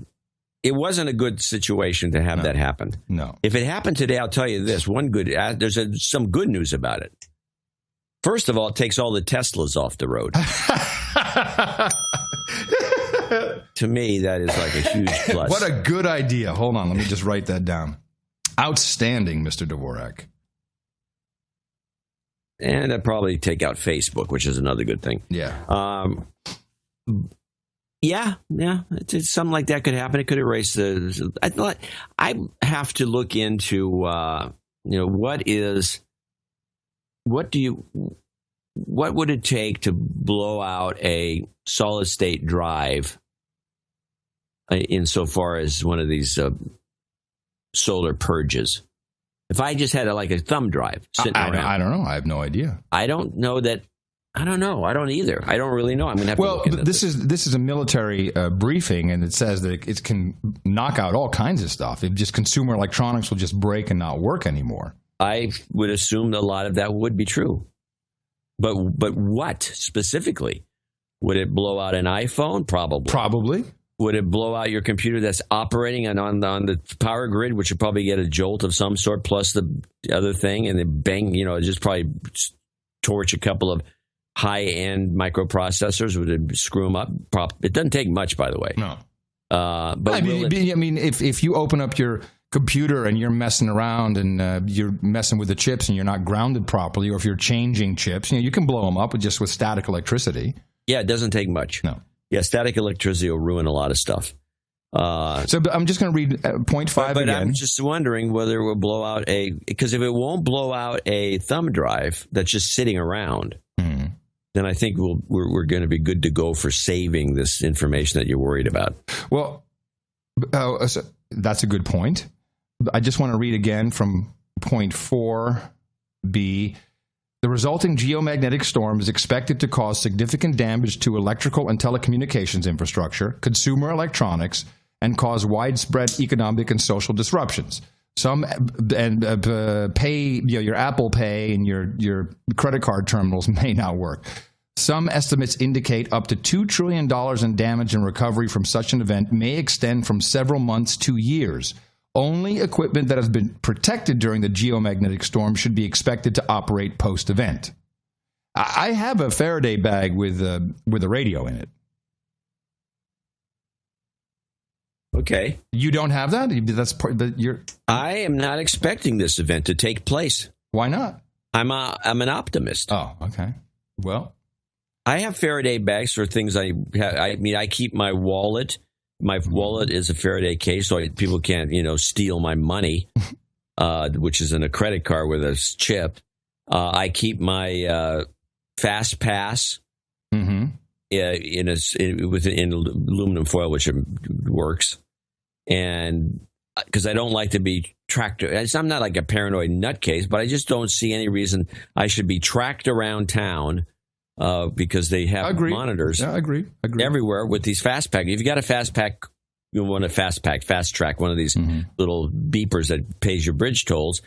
it wasn't a good situation to have that happen. No. If it happened today, I'll tell you this. There's some good news about it. First of all, it takes all the Teslas off the road. To me, that is like a huge plus. What a good idea. Hold on. Let me just write that down. Outstanding, Mr. Dvorak. And I'd probably take out Facebook, which is another good thing. Yeah. Yeah. It's something like that could happen. It could erase the. I thought I have to look into, what would it take to blow out a solid state drive insofar as one of these solar purges? If I just had a thumb drive sitting around. I don't know. I have no idea. I don't know that. I don't know. I don't either. I don't really know. I'm going to have to look into this is a military briefing, and it says that it can knock out all kinds of stuff. Consumer electronics will just break and not work anymore. I would assume that a lot of that would be true. But what specifically? Would it blow out an iPhone? Probably. Would it blow out your computer that's operating on the power grid, which would probably get a jolt of some sort, plus the other thing, and then bang, just probably torch a couple of high-end microprocessors? Would it screw them up? It doesn't take much, by the way. No. But I mean, if you open up your computer and you're messing around and you're messing with the chips and you're not grounded properly, or if you're changing chips, you can blow them up with static electricity. Yeah, it doesn't take much. No. Yeah, static electricity will ruin a lot of stuff. So I'm just going to read point 5 but again. I'm just wondering whether it will blow out because if it won't blow out a thumb drive that's just sitting around, then I think we're going to be good to go for saving this information that you're worried about. Well, so that's a good point. I just want to read again from point 4b. The resulting geomagnetic storm is expected to cause significant damage to electrical and telecommunications infrastructure, consumer electronics, and cause widespread economic and social disruptions. Your Apple Pay and your credit card terminals may not work. Some estimates indicate up to $2 trillion in damage and recovery from such an event may extend from several months to years. Only equipment that has been protected during the geomagnetic storm should be expected to operate post-event. I have a Faraday bag with a radio in it. Okay. You don't have that? That's part that you're. I am not expecting this event to take place. Why not? I'm an optimist. Oh, okay. Well, I have Faraday bags for things I keep my wallet. My wallet is a Faraday case, so people can't, steal my money, which is in a credit card with a chip. I keep my Fast Pass in aluminum foil, which works, and because I don't like to be tracked. I'm not like a paranoid nutcase, but I just don't see any reason I should be tracked around town. Because they have monitors everywhere with these fast pack. If you got a fast pack, you want a fast track, one of these little beepers that pays your bridge tolls,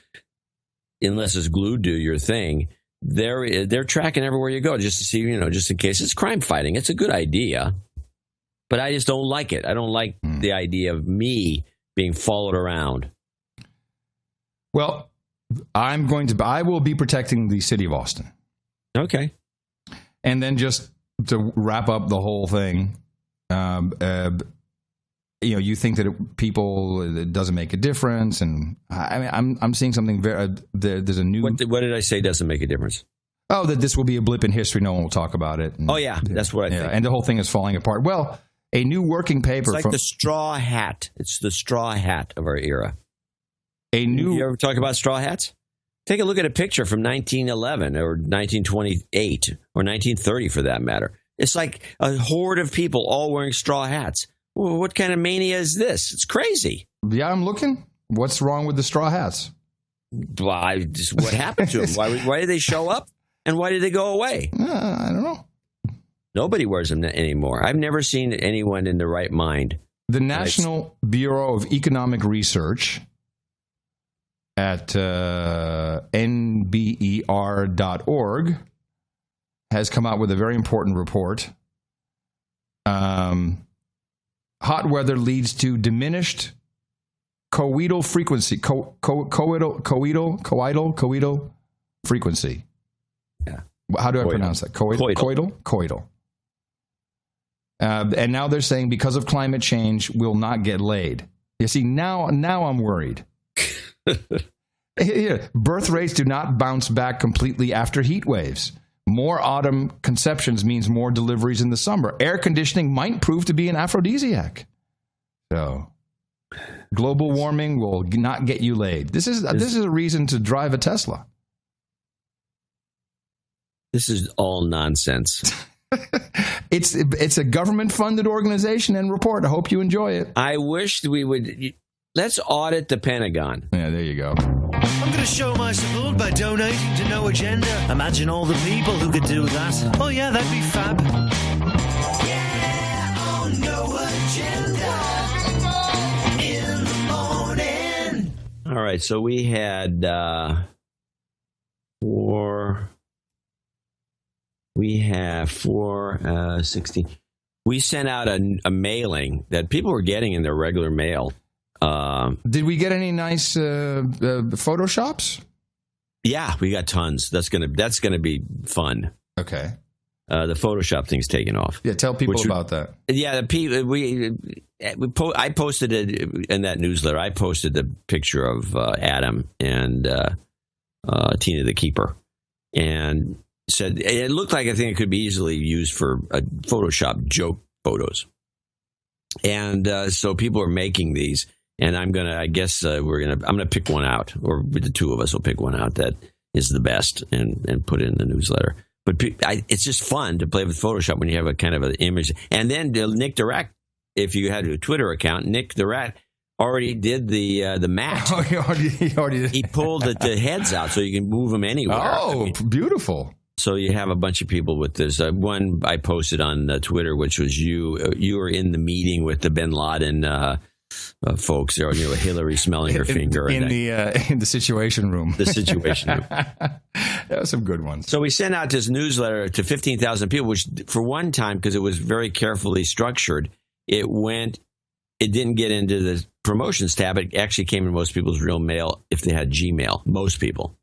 unless it's glued to your thing, they're tracking everywhere you go just to see, just in case. It's crime fighting. It's a good idea, but I just don't like it. I don't like the idea of me being followed around. Well, I will be protecting the city of Austin. Okay. And then just to wrap up the whole thing, you think that it doesn't make a difference, and I'm seeing something very. There's a new. What did I say doesn't make a difference? Oh, that this will be a blip in history. No one will talk about it. And, that's what I think. And the whole thing is falling apart. Well, a new working paper. It's like the straw hat. It's the straw hat of our era. You ever talk about straw hats? Take a look at a picture from 1911 or 1928 or 1930 for that matter. It's like a horde of people all wearing straw hats. Well, what kind of mania is this? It's crazy. Yeah, I'm looking. What's wrong with the straw hats? What happened to them? Why did they show up? And why did they go away? I don't know. Nobody wears them anymore. I've never seen anyone in their right mind. The National Bureau of Economic Research at nber.org has come out with a very important report. Hot weather leads to diminished coital frequency. Coital frequency. Yeah. How do I pronounce that? Coital. And now they're saying because of climate change, we'll not get laid. You see, now I'm worried. Birth rates do not bounce back completely after heat waves. More autumn conceptions means more deliveries in the summer. Air conditioning might prove to be an aphrodisiac. So, global warming will not get you laid. This is a reason to drive a Tesla. This is all nonsense. It's a government-funded organization and report. I hope you enjoy it. I wish we would. Let's audit the Pentagon. Yeah, there you go. I'm going to show my support by donating to No Agenda. Imagine all the people who could do that. Oh, yeah, that'd be fab. Yeah, on No Agenda. In the morning. All right, so we had four. We have 416. we sent out a mailing that people were getting in their regular mail. Did we get any nice Photoshops? Yeah, we got tons. That's gonna be fun. Okay. The Photoshop thing's taken off. Yeah, tell people about that. Yeah, I posted it in that newsletter. I posted the picture of Adam and Tina the Keeper, and said it looked like a thing that could be easily used for Photoshop joke photos. And so people are making these, and I'm gonna pick one out, or the two of us will pick one out that is the best and put it in the newsletter. But it's just fun to play with Photoshop when you have a kind of an image. And then Nick the Rat, if you had a Twitter account, Nick the Rat already did the mat. Oh, he already did. He pulled the heads out so you can move them anywhere. Oh, beautiful. So you have a bunch of people with this. One I posted on Twitter, which was you were in the meeting with the Bin Laden folks there, Hillary smelling her finger in the Situation Room. The Situation Room. That was some good ones. So we sent out this newsletter to 15,000 people, which for one time, because it was very carefully structured, it didn't get into the promotions tab. It actually came in most people's real mail if they had Gmail. Most people.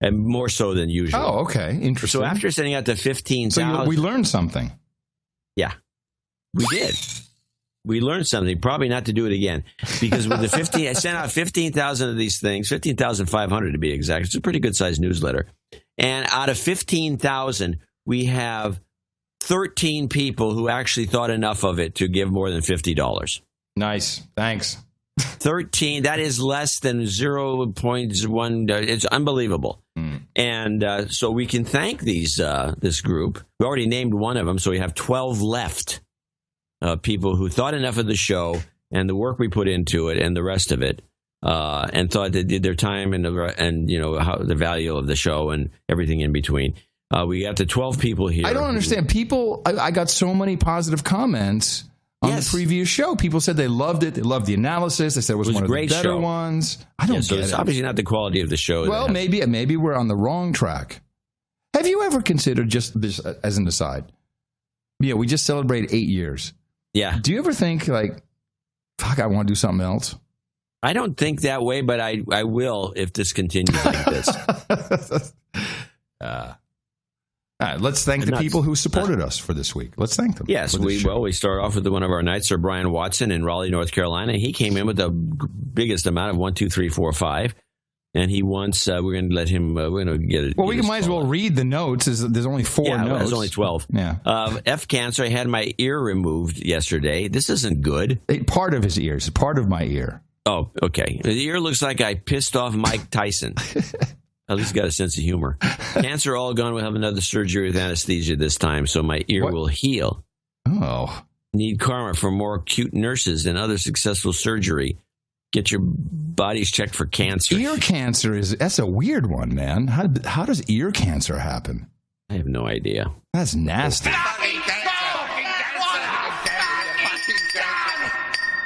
And more so than usual. Oh, okay. Interesting. So after sending out to 15,000... So we learned something. Yeah, we did. We learned something. Probably not to do it again. Because with I sent out 15,000 of these things, 15,500 to be exact. It's a pretty good-sized newsletter. And out of 15,000, we have 13 people who actually thought enough of it to give more than $50. Nice. Thanks. 13. That is less than 0.1. It's unbelievable. And so we can thank this group. We already named one of them, so we have 12 left. People who thought enough of the show and the work we put into it and the rest of it, and thought they did their time and how the value of the show and everything in between. We got the 12 people here. I don't understand. People, I got so many positive comments on the previous show. People said they loved it. They loved the analysis. They said it was one of the better ones. I don't get so it's obviously not the quality of the show. Well, maybe we're on the wrong track. Have you ever considered, just this as an aside? Yeah, we just celebrated 8 years. Yeah. Do you ever think, fuck, I want to do something else? I don't think that way, but I will if this continues like this. All right, let's thank the people who supported us for this week. Let's thank them. Yes, we start off with one of our knights, Sir Brian Watson in Raleigh, North Carolina. He came in with the biggest amount of 1, 2, 3, 4, 5. And he wants, we're going to let him, we're going to get it. Well, we might as well read the notes. There's only 4 notes. There's only 12. Yeah. F cancer, I had my ear removed yesterday. This isn't good. Part of his ears, part of my ear. Oh, okay. The ear looks like I pissed off Mike Tyson. At least got a sense of humor. Cancer all gone. We'll have another surgery with anesthesia this time, so my ear will heal. Oh. Need karma for more cute nurses and other successful surgery. Get your bodies checked for cancer. Ear cancer that's a weird one, man. How does ear cancer happen? I have no idea. That's nasty.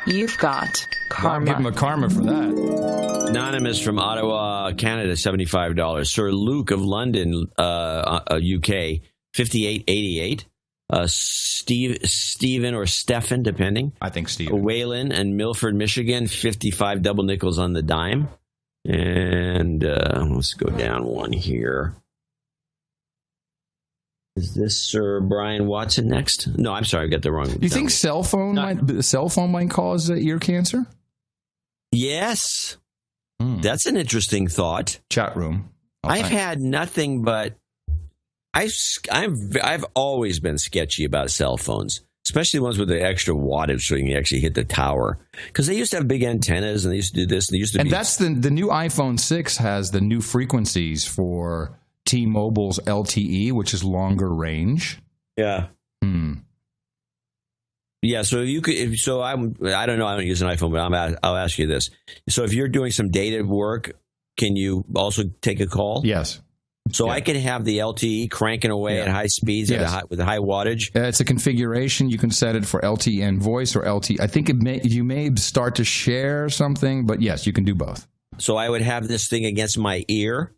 You've got karma. I'll give him a karma for that. Anonymous from Ottawa, Canada, $75. Sir Luke of London, UK, $58.88. Stephen or Stefan, depending. I think Stephen. Wayland and Milford, Michigan, 55 double nickels on the dime. And let's go down one here. Is this Sir Brian Watson next? No, I'm sorry, I got the wrong. You think cell phone might cause ear cancer? Yes. That's an interesting thought. Chat room. I've had nothing but I've always been sketchy about cell phones, especially ones with the extra wattage so you can actually hit the tower. Because they used to have big antennas and they used to do this. And that's the new iPhone 6 has the new frequencies for T-Mobile's LTE, which is longer range. Yeah. Yeah, so you could. I don't know. I don't use an iPhone, but I'll ask you this. So if you're doing some data work, can you also take a call? Yes. So I can have the LTE cranking away at high speeds with a high wattage. It's a configuration. You can set it for LTE and voice or LTE. I think you may start to share something, but yes, you can do both. So I would have this thing against my ear.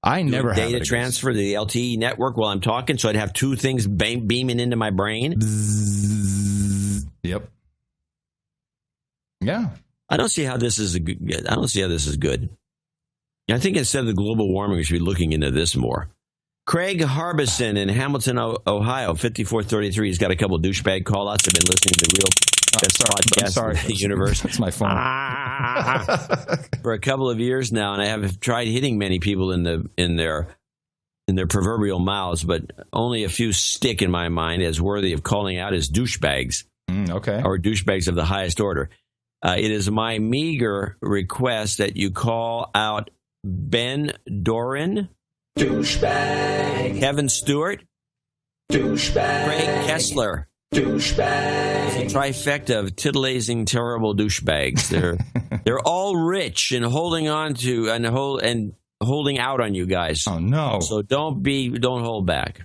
I never have data transfer to the LTE network while I'm talking, so I'd have two things beaming into my brain. Yep. Yeah. I don't see how this is good. I don't see how this is good. I think instead of the global warming, we should be looking into this more. Craig Harbison in Hamilton, Ohio, 5433. He's got a couple of douchebag call-outs. I've been listening to the real best podcast in the universe. That's my phone. For a couple of years now, and I have tried hitting many people in their proverbial mouths, but only a few stick in my mind as worthy of calling out as douchebags. Okay. Or douchebags of the highest order. It is my meager request that you call out Ben Doran, douchebag. Kevin Stewart, douchebag. Craig Kessler, douchebag. It's a trifecta of titillazing, terrible douchebags. They're all rich and holding on to and holding out on you guys. Oh no! So don't hold back.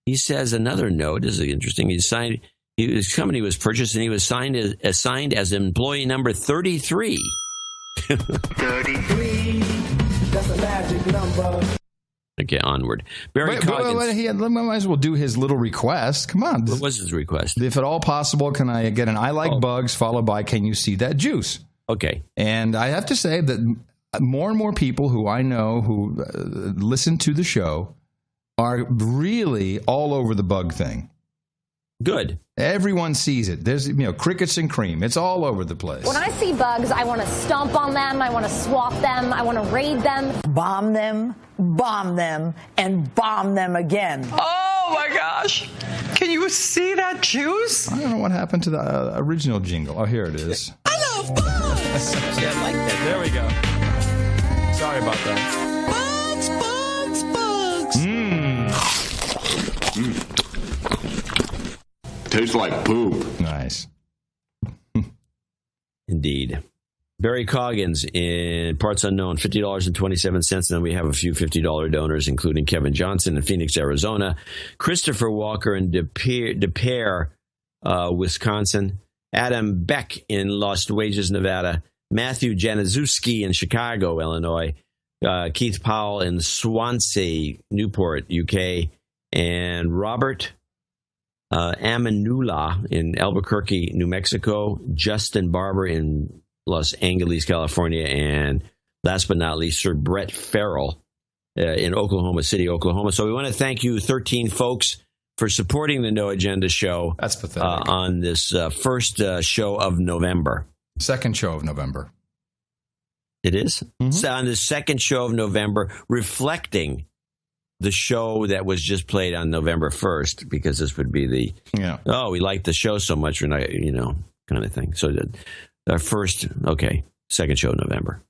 He says another note. This is interesting. His company was purchased and he was assigned as employee number 33. 33, that's a magic number. Okay, onward. Barry Coggins. He might as well do his little request. Come on. What was his request? If at all possible, can I get an I like bugs followed by can you see that juice? Okay. And I have to say that more and more people who I know who listen to the show are really all over the bug thing. Good. Everyone sees it. There's, crickets and cream. It's all over the place. When I see bugs, I want to stomp on them. I want to swat them. I want to raid them. Bomb them, and bomb them again. Oh, my gosh. Can you see that juice? I don't know what happened to the original jingle. Oh, here it is. I love bugs. See, I like that. There we go. Sorry about that. Bugs. Tastes like poop. Nice. Indeed. Barry Coggins in Parts Unknown, $50.27. And then we have a few $50 donors, including Kevin Johnson in Phoenix, Arizona, Christopher Walker in De Pere, Wisconsin, Adam Beck in Lost Wages, Nevada, Matthew Januszewski in Chicago, Illinois, Keith Powell in Swansea, Newport, UK, and Robert Amanula in Albuquerque, New Mexico, Justin Barber in Los Angeles, California, and last but not least, Sir Brett Farrell in Oklahoma City, Oklahoma. So we want to thank you, 13 folks, for supporting the No Agenda show. That's pathetic. On this first show of November. Second show of November. It is? Mm-hmm. So on the second show of November, reflecting the show that was just played on November 1st, because this would be the, we like the show so much, we're not, kind of thing. So our second show of November.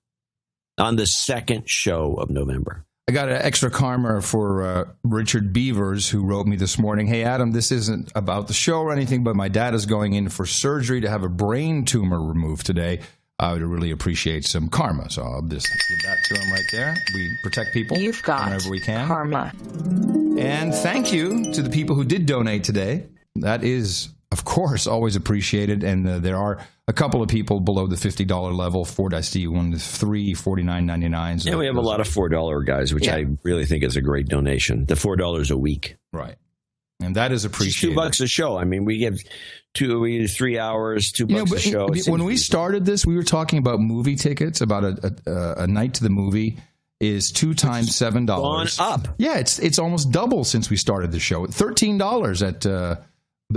On the second show of November. I got an extra karma for Richard Beavers, who wrote me this morning. Hey, Adam, this isn't about the show or anything, but my dad is going in for surgery to have a brain tumor removed today. I would really appreciate some karma, so I'll just give that to him right there. We protect people whenever we can. Karma. And thank you to the people who did donate today. That is, of course, always appreciated. And there are a couple of people below the $50 level. Ford, I see 1 to 3, $49.99. Yeah, we have a lot of $4 guys, which I really think is a great donation. The $4 a week. Right. And that is appreciated. $2 a show. I mean, we give 3 hours, $2 a show. When we started this, we were talking about movie tickets, about a night to the movie is 2 times $7. Gone up. Yeah, it's almost double since we started the show. $13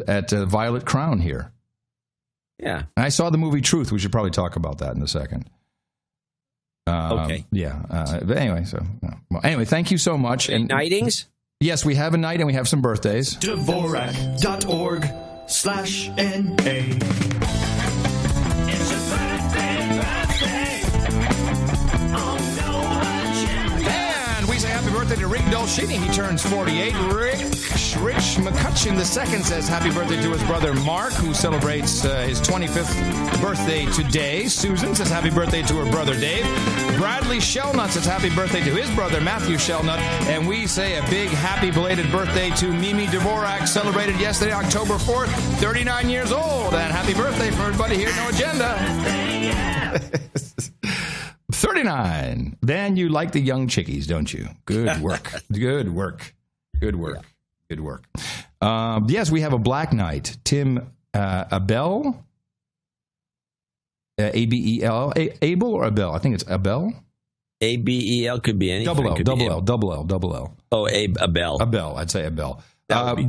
at Violet Crown here. Yeah. And I saw the movie Truth. We should probably talk about that in a second. Okay. Yeah. But anyway, anyway, thank you so much. And nightings? Yes, we have a night and we have some birthdays. Dvorak.org/NA. And we say happy birthday to Rick Dolcini. He turns 48. Rich McCutcheon II says happy birthday to his brother Mark, who celebrates his 25th birthday today. Susan says happy birthday to her brother Dave. Bradley Shellnut says happy birthday to his brother Matthew Shellnut. And we say a big happy belated birthday to Mimi Dvorak, celebrated yesterday, October 4th, 39 years old. And happy birthday from everybody here at No Agenda. 39. Then you like the young chickies, don't you? Good work. Good work. Good work. Good work. Yes, we have a Black Knight. Tim Abel. A-B-E-L. Abel or Abel? I think it's Abel. A-B-E-L could be anything. Double L. Oh, Abel. Abel. I'd say Abel.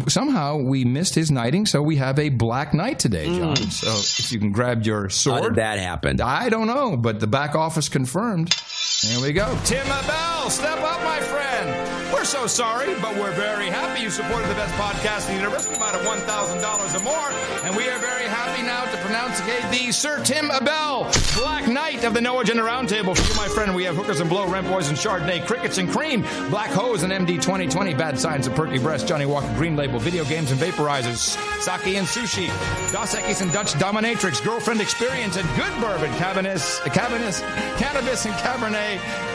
Somehow we missed his knighting, so we have a Black Knight today, John. So if you can grab your sword. How did that happen? I don't know, but the back office confirmed. There we go. Tim Abel, step up, my friend. We're so sorry, but we're very happy you supported the best podcast in the universe, amount of $1,000 or more, and we are very happy now to pronounce the Sir Tim Abel, Black Knight of the No Agenda Roundtable. For you, my friend, we have Hookers and Blow, Rent Boys and Chardonnay, Crickets and Cream, Black Hose and MD 2020, Bad Signs and Perky Breast, Johnny Walker Green Label, Video Games and Vaporizers, Sake and Sushi, Dos Equis and Dutch Dominatrix, Girlfriend Experience and Good Bourbon, Cannabis and Cabernet,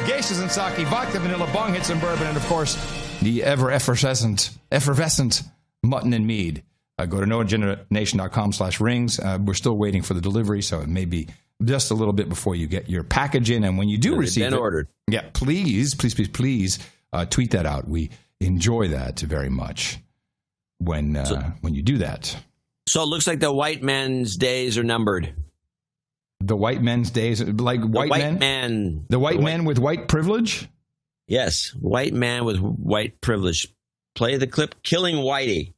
Geishas and Sake, Vodka, Vanilla, Bong Hits and Bourbon, and of course, the effervescent mutton and mead. Go to noagendanation.com/rings. We're still waiting for the delivery, so it may be just a little bit before you get your package in. And when you do receive it, ordered. Yeah, please tweet that out. We enjoy that very much when you do that. So it looks like the white man's days are numbered. The white men's days, like white men? The white man with white privilege? Yes, white man with white privilege. Play the clip, Killing Whitey.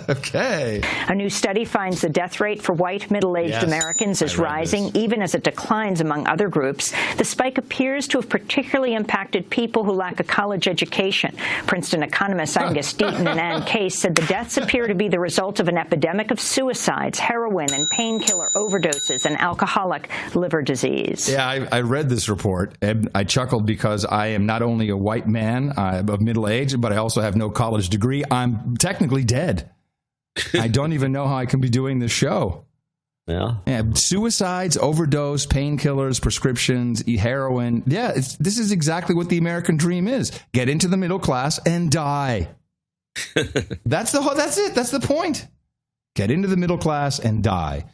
Okay. A new study finds the death rate for white middle-aged Americans is rising, even as it declines among other groups. The spike appears to have particularly impacted people who lack a college education. Princeton economists Angus Deaton and Ann Case said the deaths appear to be the result of an epidemic of suicides, heroin and painkiller overdoses, and alcoholic liver disease. Yeah, I read this report, and I chuckled because I am not only a white man of middle age, but I also have no college degree. I'm technically dead. I don't even know how I can be doing this show. Yeah. Suicides, overdose, painkillers, prescriptions, heroin. Yeah, this is exactly what the American dream is. Get into the middle class and die. That's it. That's the point. Get into the middle class and die.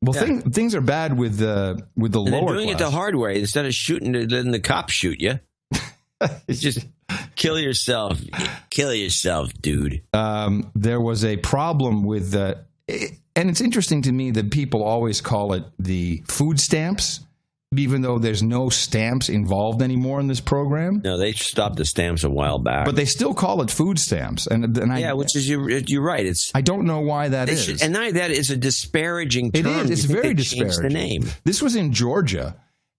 Well, things are bad with the lower class. They're doing it the hard way. Instead of letting the cops shoot you, it's just kill yourself. Kill yourself, dude. There was a problem with and it's interesting to me that people always call it the food stamps, even though there's no stamps involved anymore in this program. No, they stopped the stamps a while back. But they still call it food stamps. Which is, you're right. I don't know why that is. And that is a disparaging term. It is. It's very disparaging. The name. This was in Georgia,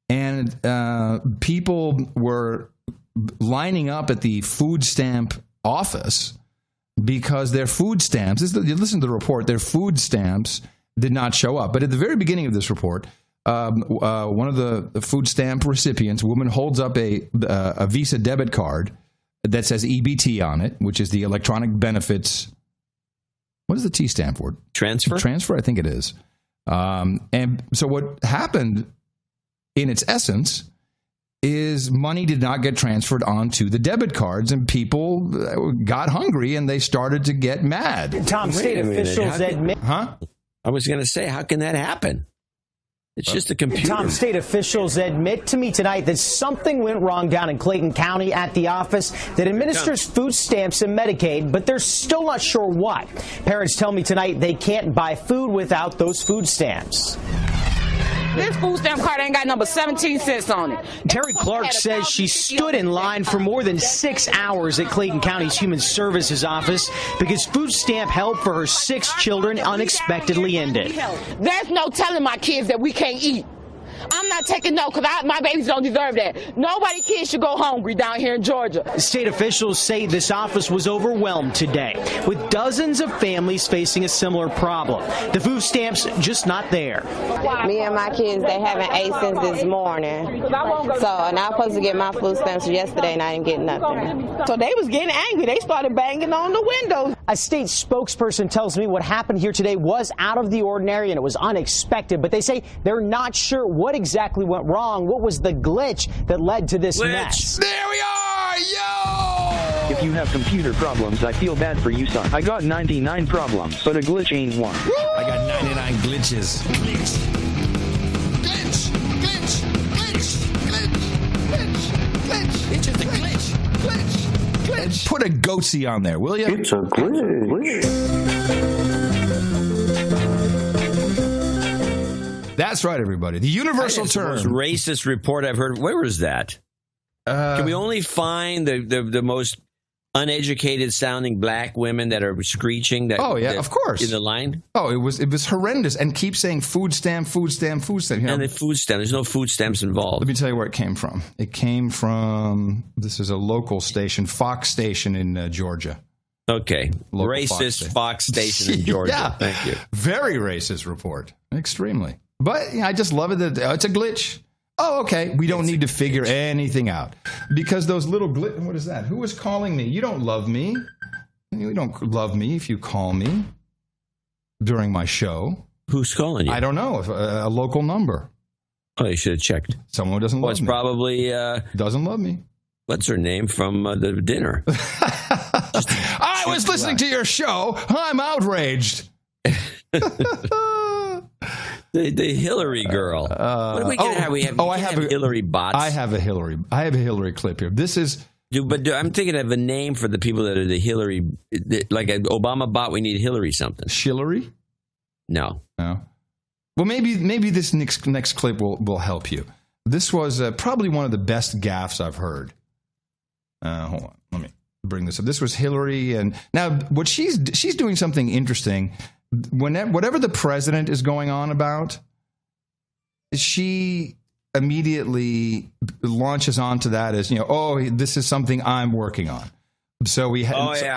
and people were lining up at the food stamp office because their food stamps, you listen to the report, their food stamps did not show up. But at the very beginning of this report, one of the food stamp recipients, a woman, holds up a Visa debit card that says EBT on it, which is the electronic benefits. What does the T stand for? Transfer, I think it is. And so what happened in its essence is money did not get transferred onto the debit cards, and people got hungry and they started to get mad. Tom, state officials admit... Huh? I was going to say, how can that happen? It's just a computer. Tom, state officials admit to me tonight that something went wrong down in Clayton County at the office that administers food stamps and Medicaid, but they're still not sure what. Parents tell me tonight they can't buy food without those food stamps. This food stamp card ain't got number 17 cents on it. Terry Clark says she stood in line for more than 6 hours at Clayton County's Human Services office because food stamp help for her 6 children unexpectedly ended. There's no telling my kids that we can't eat. I'm not taking no, because my babies don't deserve that. Nobody kids should go hungry down here in Georgia. State officials say this office was overwhelmed today, with dozens of families facing a similar problem. The food stamps just not there. Me and my kids, they haven't ate since this morning. And I was supposed to get my food stamps yesterday, and I didn't get nothing. So they was getting angry. They started banging on the windows. A state spokesperson tells me what happened here today was out of the ordinary and it was unexpected, but they say they're not sure what exactly went wrong. What was the glitch that led to this mess? There we are, yo! If you have computer problems, I feel bad for you, son. I got 99 problems, but a glitch ain't one. Woo! I got 99 glitches. Glitch! Glitch! Glitch! Glitch! put a goatsy on there, will you? It's a glitch. That's right, everybody. The universal term. The most racist report I've heard. Where was that? Can we only find the most uneducated sounding black women that are screeching? That, of course. In the line? Oh, it was horrendous. And keep saying food stamp, food stamp, food stamp. You know, and the food stamp. There's no food stamps involved. Let me tell you where it came from. It came from, this is a local station, Fox Station in Georgia. Okay. Local Racist Fox Station in Georgia. Yeah. Thank you. Very racist report. Extremely. But I just love it that it's a glitch. Oh, okay. We don't need to figure anything out. Because those little what is that? Who was calling me? You don't love me. You don't love me if you call me during my show. Who's calling you? I don't know. A local number. Oh, you should have checked. Someone who doesn't love me. It's probably... doesn't love me. What's her name from the dinner? I was listening to your show. I'm outraged. The Hillary girl. What are we going to have? I have Hillary bots. I have a Hillary clip here. This is... But I'm thinking of a name for the people that are the Hillary... Like an Obama bot, we need Hillary something. Shillery? No. Well, maybe this next clip will help you. This was probably one of the best gaffes I've heard. Hold on. Let me bring this up. This was Hillary. And now what she's doing something interesting. Whatever the president is going on about, she immediately launches onto that as, this is something I'm working on. So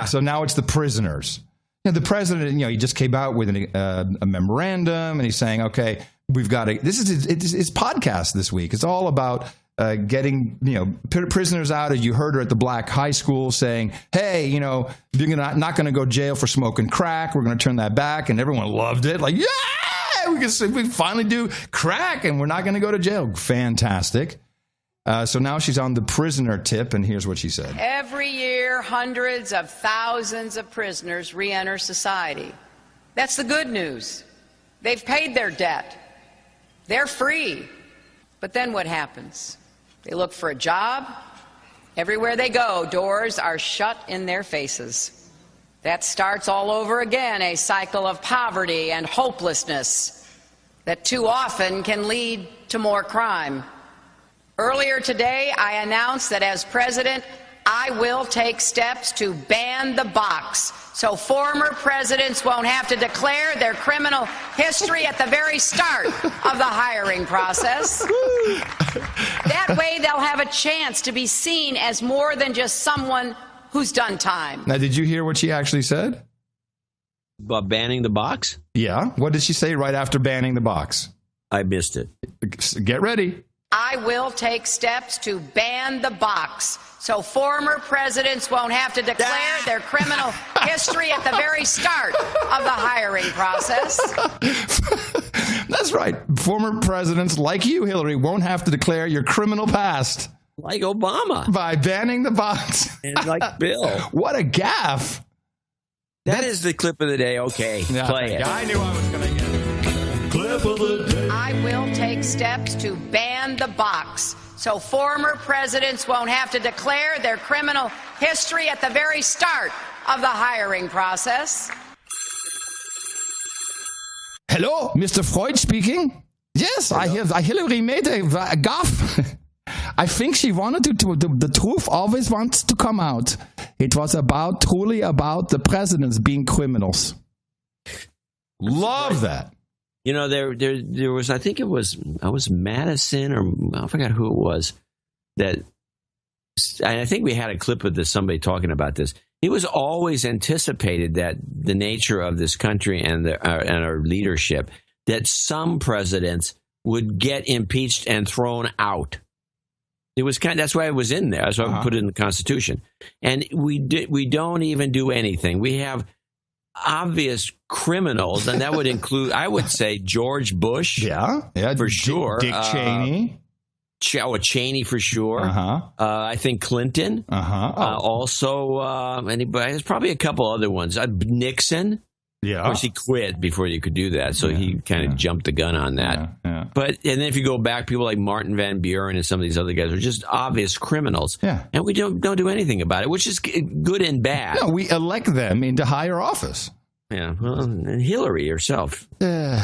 so now it's the prisoners. The president, he just came out with a memorandum, and he's saying, okay, we've got to. This is his podcast this week. It's all about getting prisoners out. As you heard her at the black high school saying, hey, you're not going to go to jail for smoking crack. We're going to turn that back. And everyone loved it. Like, yeah, we finally do crack and we're not going to go to jail. Fantastic. So now she's on the prisoner tip, and here's what she said. Every year, hundreds of thousands of prisoners re-enter society. That's the good news. They've paid their debt. They're free. But then what happens? They look for a job. Everywhere they go, doors are shut in their faces. That starts all over again, a cycle of poverty and hopelessness that too often can lead to more crime. Earlier today, I announced that as president, I will take steps to ban the box so former presidents won't have to declare their criminal history at the very start of the hiring process. That way, they'll have a chance to be seen as more than just someone who's done time. Now, did you hear what she actually said? About banning the box? Yeah. What did she say right after banning the box? I missed it. Get ready. I will take steps to ban the box so former presidents won't have to declare their criminal history at the very start of the hiring process. That's right. Former presidents like you, Hillary, won't have to declare your criminal past. Like Obama. By banning the box. And like Bill. What a gaffe. That is the clip of the day. Okay, yeah, play it. I knew I was going to get it. Clip of the day. I will take steps to ban the box so former presidents won't have to declare their criminal history at the very start of the hiring process. Hello, Mr. Freud speaking. Yes, hello. Hillary made a gaffe. I think she wanted the truth always wants to come out. It was truly about the presidents being criminals. Love that. There was, I think it was Madison, or I forgot who it was, that, and I think we had a clip of somebody talking about this. It was always anticipated that the nature of this country and our leadership, that some presidents would get impeached and thrown out. It was that's why it was in there. That's why we put it in the Constitution. And we don't even do anything. We have obvious criminals, and that would include, I would say, George Bush. Yeah, for sure. Dick Cheney. Cheney for sure. I think Clinton. Also, there's probably a couple other ones. Nixon. Yeah. Of course, he quit before you could do that, so he kind of jumped the gun on that. Yeah. And then if you go back, people like Martin Van Buren and some of these other guys are just obvious criminals. Yeah. And we don't do anything about it, which is good and bad. No, we elect them into higher office. Yeah, well, and Hillary herself. A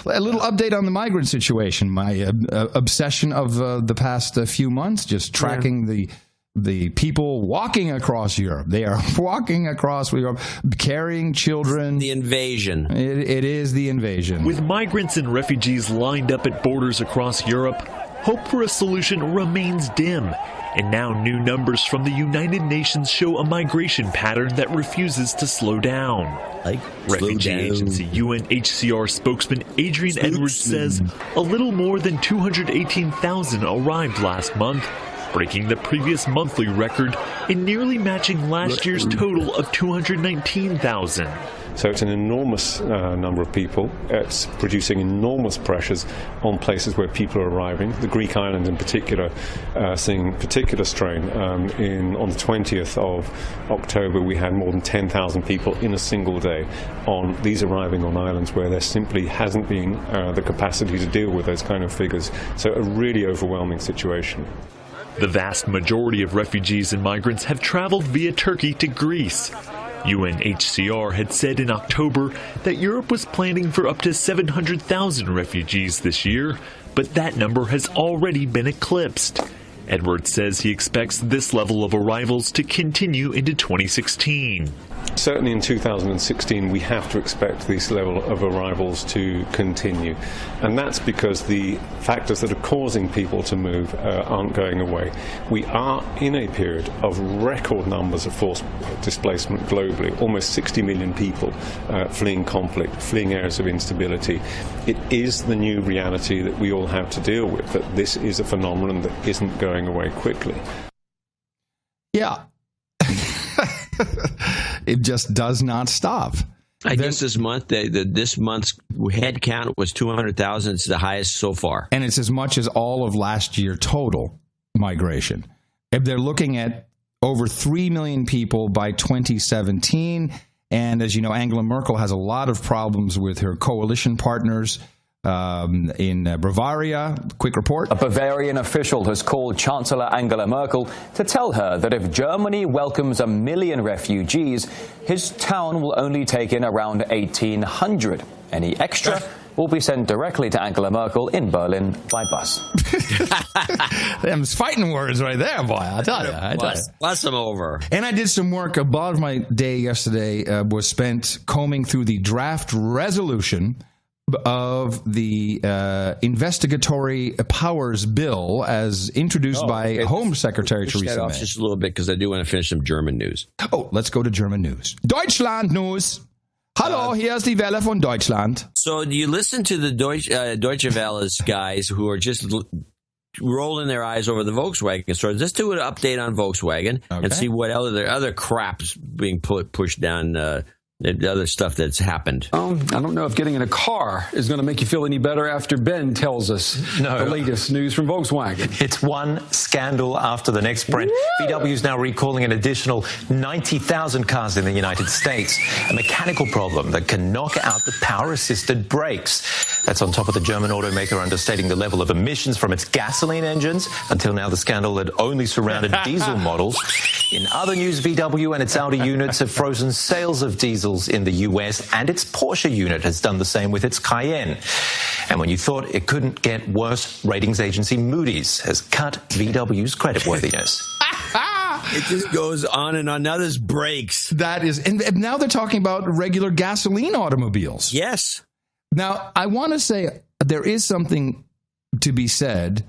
little update on the migrant situation. My obsession of the past few months, just tracking the people walking across Europe. They are walking across Europe, carrying children. The invasion. It is the invasion. With migrants and refugees lined up at borders across Europe, hope for a solution remains dim. And now new numbers from the United Nations show a migration pattern that refuses to slow down. Refugee agency UNHCR spokesman Adrian Edwards says a little more than 218,000 arrived last month, breaking the previous monthly record and nearly matching last year's total of 219,000. So it's an enormous number of people. It's producing enormous pressures on places where people are arriving. The Greek island in particular seeing particular strain. On the 20th of October, we had more than 10,000 people in a single day on these arriving on islands where there simply hasn't been the capacity to deal with those kind of figures. So a really overwhelming situation. The vast majority of refugees and migrants have traveled via Turkey to Greece. UNHCR had said in October that Europe was planning for up to 700,000 refugees this year, but that number has already been eclipsed. Edwards says he expects this level of arrivals to continue into 2016. Certainly in 2016, we have to expect this level of arrivals to continue. And that's because the factors that are causing people to move aren't going away. We are in a period of record numbers of forced displacement globally, almost 60 million people fleeing conflict, fleeing areas of instability. It is the new reality that we all have to deal with, that this is a phenomenon that isn't going away quickly. Yeah. It just does not stop. I guess this month, this month's head count was 200,000. It's the highest so far. And it's as much as all of last year total migration. If they're looking at over 3 million people by 2017, and as you know, Angela Merkel has a lot of problems with her coalition partners in Bavaria. Quick report. A Bavarian official has called Chancellor Angela Merkel to tell her that if Germany welcomes 1 million refugees, his town will only take in around 1,800. Any extra will be sent directly to Angela Merkel in Berlin by bus. Them fighting words right there, boy. I tell you. Bus them over. And I did some work. A lot of my day yesterday was spent combing through the draft resolution of the investigatory powers bill as introduced by Home Secretary Theresa May. Just a little bit because I do want to finish some German news. Oh, let's go to German news. Deutschland News. Hallo, hier ist die Welle von Deutschland. So you listen to the Deutsche Welle's guys who are just rolling their eyes over the Volkswagen story. Let's do an update on Volkswagen and see what other crap's being pushed down the other stuff that's happened. I don't know if getting in a car is going to make you feel any better after Ben tells us the latest news from Volkswagen. It's one scandal after the next, Brent. VW is now recalling an additional 90,000 cars in the United States. A mechanical problem that can knock out the power-assisted brakes. That's on top of the German automaker understating the level of emissions from its gasoline engines. Until now, the scandal had only surrounded diesel models. In other news, VW and its Audi units have frozen sales of diesels in the US, and its Porsche unit has done the same with its Cayenne. And when you thought it couldn't get worse, ratings agency Moody's has cut VW's creditworthiness. It just goes on and on. Now there's brakes. That is, and now they're talking about regular gasoline automobiles. Yes. Now, I want to say there is something to be said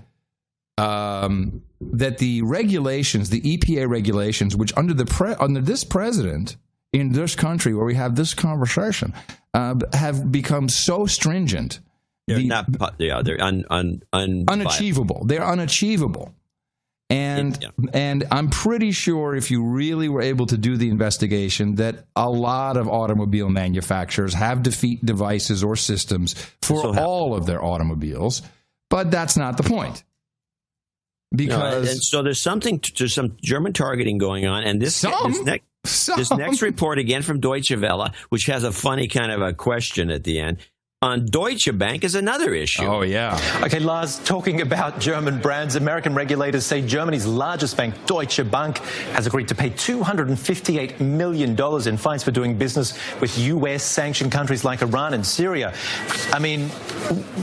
that the regulations, the EPA regulations, which under this president in this country where we have this conversation, have become so stringent. They're they're unachievable. They're unachievable. And I'm pretty sure if you really were able to do the investigation that a lot of automobile manufacturers have defeat devices or systems for all of their automobiles, but that's not the point. Because and so there's some German targeting going on, and this next report again from Deutsche Welle, which has a funny kind of a question at the end. on Deutsche Bank is another issue. Oh, yeah. Okay, Lars, talking about German brands, American regulators say Germany's largest bank, Deutsche Bank, has agreed to pay $258 million in fines for doing business with U.S.-sanctioned countries like Iran and Syria. I mean,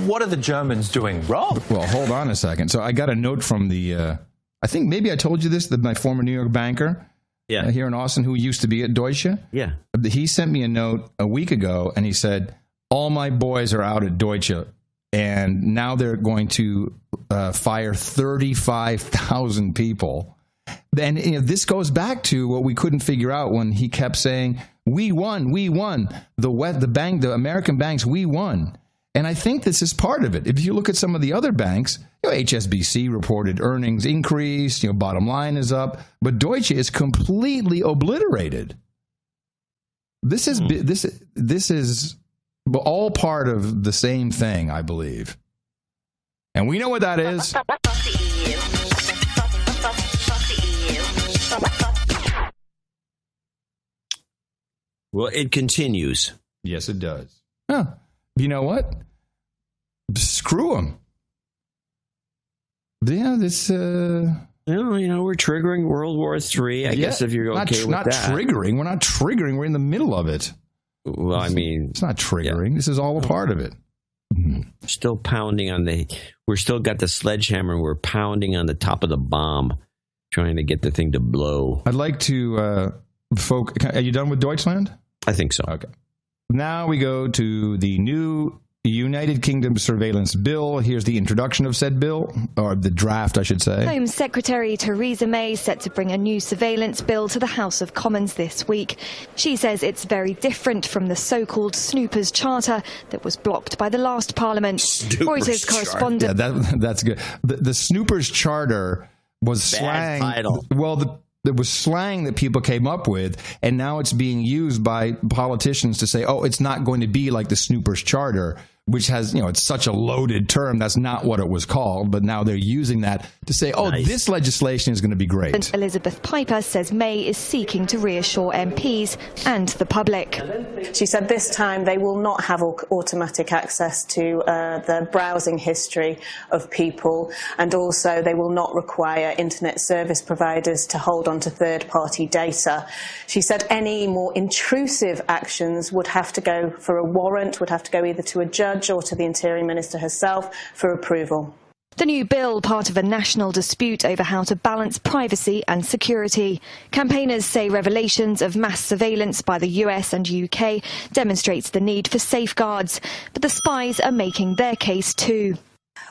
what are the Germans doing wrong? Well, hold on a second. So I got a note from the, I think maybe I told you this, my former New York banker here in Austin, who used to be at Deutsche. Yeah. He sent me a note a week ago, and he said, all my boys are out at Deutsche, and now they're going to fire 35,000 people. And this goes back to what we couldn't figure out when he kept saying, we won. The American banks, we won. And I think this is part of it. If you look at some of the other banks, HSBC reported earnings increase, bottom line is up, but Deutsche is completely obliterated. This is all part of the same thing, I believe. And we know what that is. Well, it continues. Yes, it does. Huh. You know what? Screw them. Yeah, this... we're triggering World War III. I guess if you're okay with that. We're not triggering. We're in the middle of it. Well, I mean, it's not triggering. Yeah. This is all a part of it. Still pounding we're still got the sledgehammer and we're pounding on the top of the bomb, trying to get the thing to blow. I'd like to, are you done with Deutschland? I think so. Okay. Now we go to the new United Kingdom surveillance bill. Here's the introduction of said bill, or the draft, I should say. Home Secretary Theresa May set to bring a new surveillance bill to the House of Commons this week. She says it's very different from the so-called Snoopers Charter that was blocked by the last Parliament. Reuters correspondent. Yeah, that's good. The Snoopers Charter was slang. Well, there was slang that people came up with, and now it's being used by politicians to say, oh, it's not going to be like the Snoopers Charter, which has, it's such a loaded term. That's not what it was called, but now they're using that to say, this legislation is going to be great. And Elizabeth Piper says May is seeking to reassure MPs and the public. She said this time they will not have automatic access to the browsing history of people, and also they will not require internet service providers to hold on to third-party data. She said any more intrusive actions would have to go for a warrant, would have to go either to a judge or to the Interior Minister herself for approval. The new bill, part of a national dispute over how to balance privacy and security. Campaigners say revelations of mass surveillance by the US and UK demonstrates the need for safeguards, but the spies are making their case too.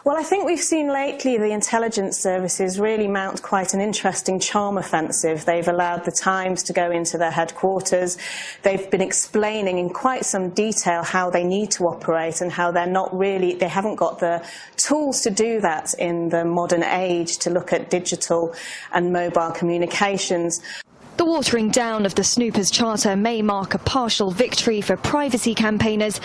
Well, I think we've seen lately the intelligence services really mount quite an interesting charm offensive. They've allowed the Times to go into their headquarters. They've been explaining in quite some detail how they need to operate and how they haven't got the tools to do that in the modern age, to look at digital and mobile communications. The watering down of the Snoopers Charter may mark a partial victory for privacy campaigners,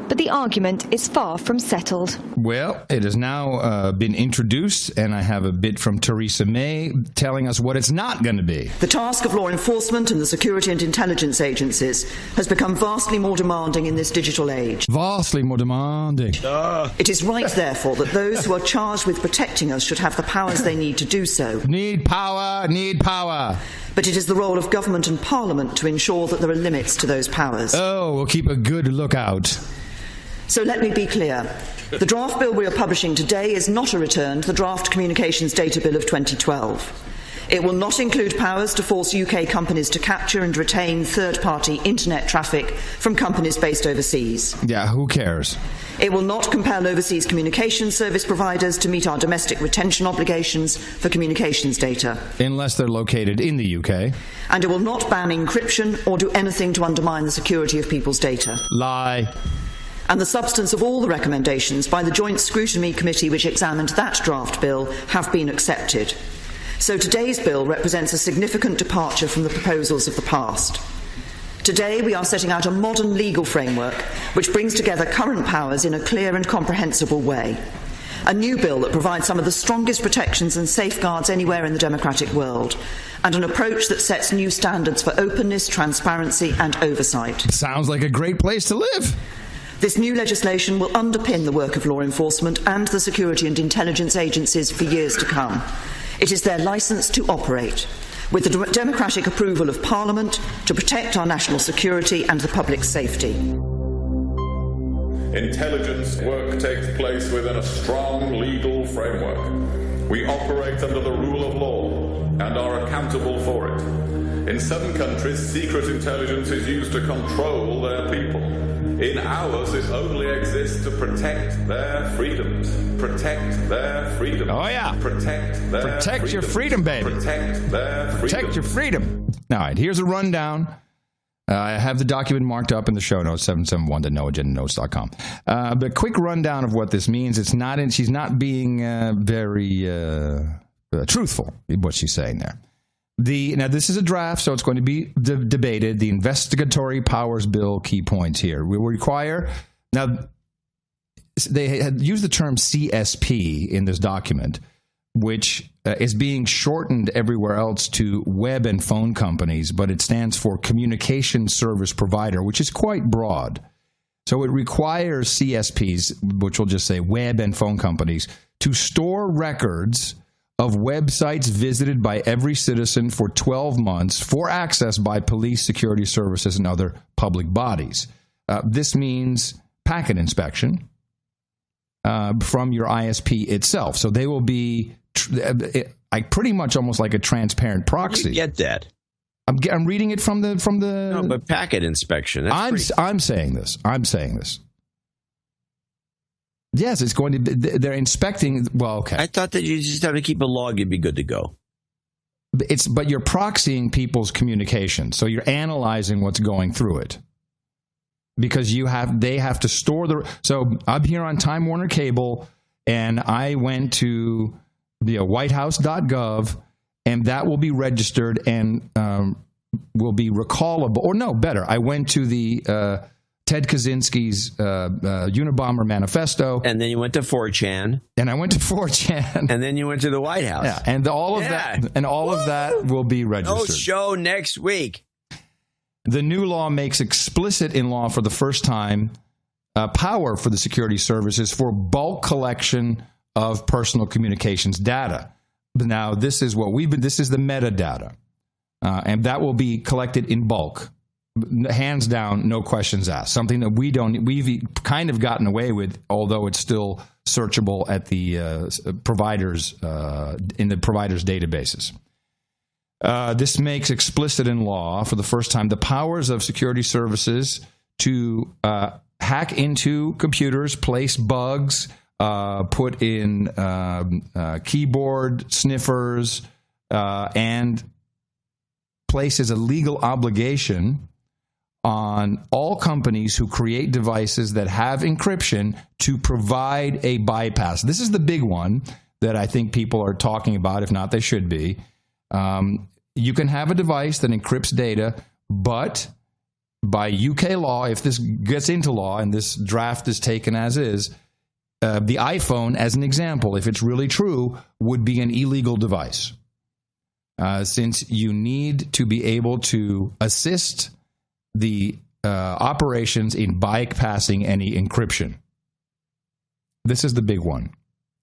but the argument is far from settled. Well, it has now been introduced, and I have a bit from Theresa May telling us what it's not going to be. The task of law enforcement and the security and intelligence agencies has become vastly more demanding in this digital age. Vastly more demanding. It is right, therefore, that those who are charged with protecting us should have the powers they need to do so. Need power, need power. But it is the role of government and parliament to ensure that there are limits to those powers. Oh, we'll keep a good lookout. So let me be clear. The draft bill we are publishing today is not a return to the draft Communications Data Bill of 2012. It will not include powers to force UK companies to capture and retain third-party internet traffic from companies based overseas. Yeah, who cares? It will not compel overseas communications service providers to meet our domestic retention obligations for communications data. Unless they're located in the UK. And it will not ban encryption or do anything to undermine the security of people's data. Lie. And the substance of all the recommendations by the Joint Scrutiny Committee which examined that draft bill have been accepted. So today's bill represents a significant departure from the proposals of the past. Today we are setting out a modern legal framework which brings together current powers in a clear and comprehensible way. A new bill that provides some of the strongest protections and safeguards anywhere in the democratic world, and an approach that sets new standards for openness, transparency and oversight. Sounds like a great place to live. This new legislation will underpin the work of law enforcement and the security and intelligence agencies for years to come. It is their licence to operate, with the democratic approval of Parliament, to protect our national security and the public's safety. Intelligence work takes place within a strong legal framework. We operate under the rule of law and are accountable for it. In some countries, secret intelligence is used to control their people. In ours, it only exists to protect their freedoms. Protect their freedom. Oh, yeah. Protect their Protect your freedom, baby. Protect their freedom. Protect your freedom. All right, here's a rundown. I have the document marked up in the show notes, 771.noagendanotes.com. The quick rundown of what this means. She's not being very truthful in what she's saying there. Now, this is a draft, so it's going to be debated. The Investigatory Powers Bill key points here. We will require... Now, they had used the term CSP in this document, which is being shortened everywhere else to web and phone companies, but it stands for Communication Service Provider, which is quite broad. So it requires CSPs, which will just say web and phone companies, to store records of websites visited by every citizen for 12 months for access by police, security services, and other public bodies. This means packet inspection from your ISP itself. So they will be pretty much almost like a transparent proxy. You get that? I'm reading it from the. No, but packet inspection. I'm saying this. Yes, it's going to be, they're inspecting, well, okay. I thought that you just have to keep a log, you'd be good to go. But you're proxying people's communication, so you're analyzing what's going through it. Because they have to store so I'm here on Time Warner Cable, and I went to the whitehouse.gov, and that will be registered and will be recallable. Or no, better, I went to the... Ted Kaczynski's Unabomber Manifesto. And then you went to 4chan. And I went to 4chan. And then you went to the White House. Yeah, and all of that will be registered. No show next week. The new law makes explicit in law for the first time power for the security services for bulk collection of personal communications data. Now, this is this is the metadata. And that will be collected in bulk. Hands down, no questions asked. Something that we've kind of gotten away with, although it's still searchable at the providers in the providers' databases. This makes explicit in law for the first time the powers of security services to hack into computers, place bugs, put in keyboard sniffers, and places a legal obligation on all companies who create devices that have encryption to provide a bypass. This is the big one that I think people are talking about. If not, they should be. You can have a device that encrypts data, but by UK law, if this gets into law and this draft is taken as is, the iPhone, as an example, if it's really true, would be an illegal device. Since you need to be able to assist the operations in bypassing any encryption. This is the big one.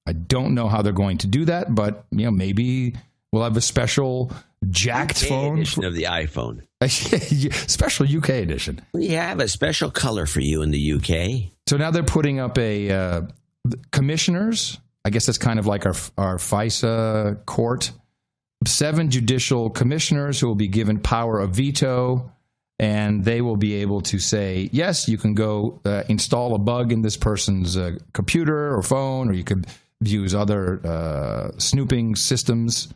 I don't know how they're going to do that, but maybe we'll have a special jacked UK phone edition of the iPhone. Special UK edition. We have a special color for you in the UK. So now they're putting up a commissioners. I guess that's kind of like our FISA court. 7 judicial commissioners who will be given power of veto. And they will be able to say, yes, you can go install a bug in this person's computer or phone, or you could use other snooping systems.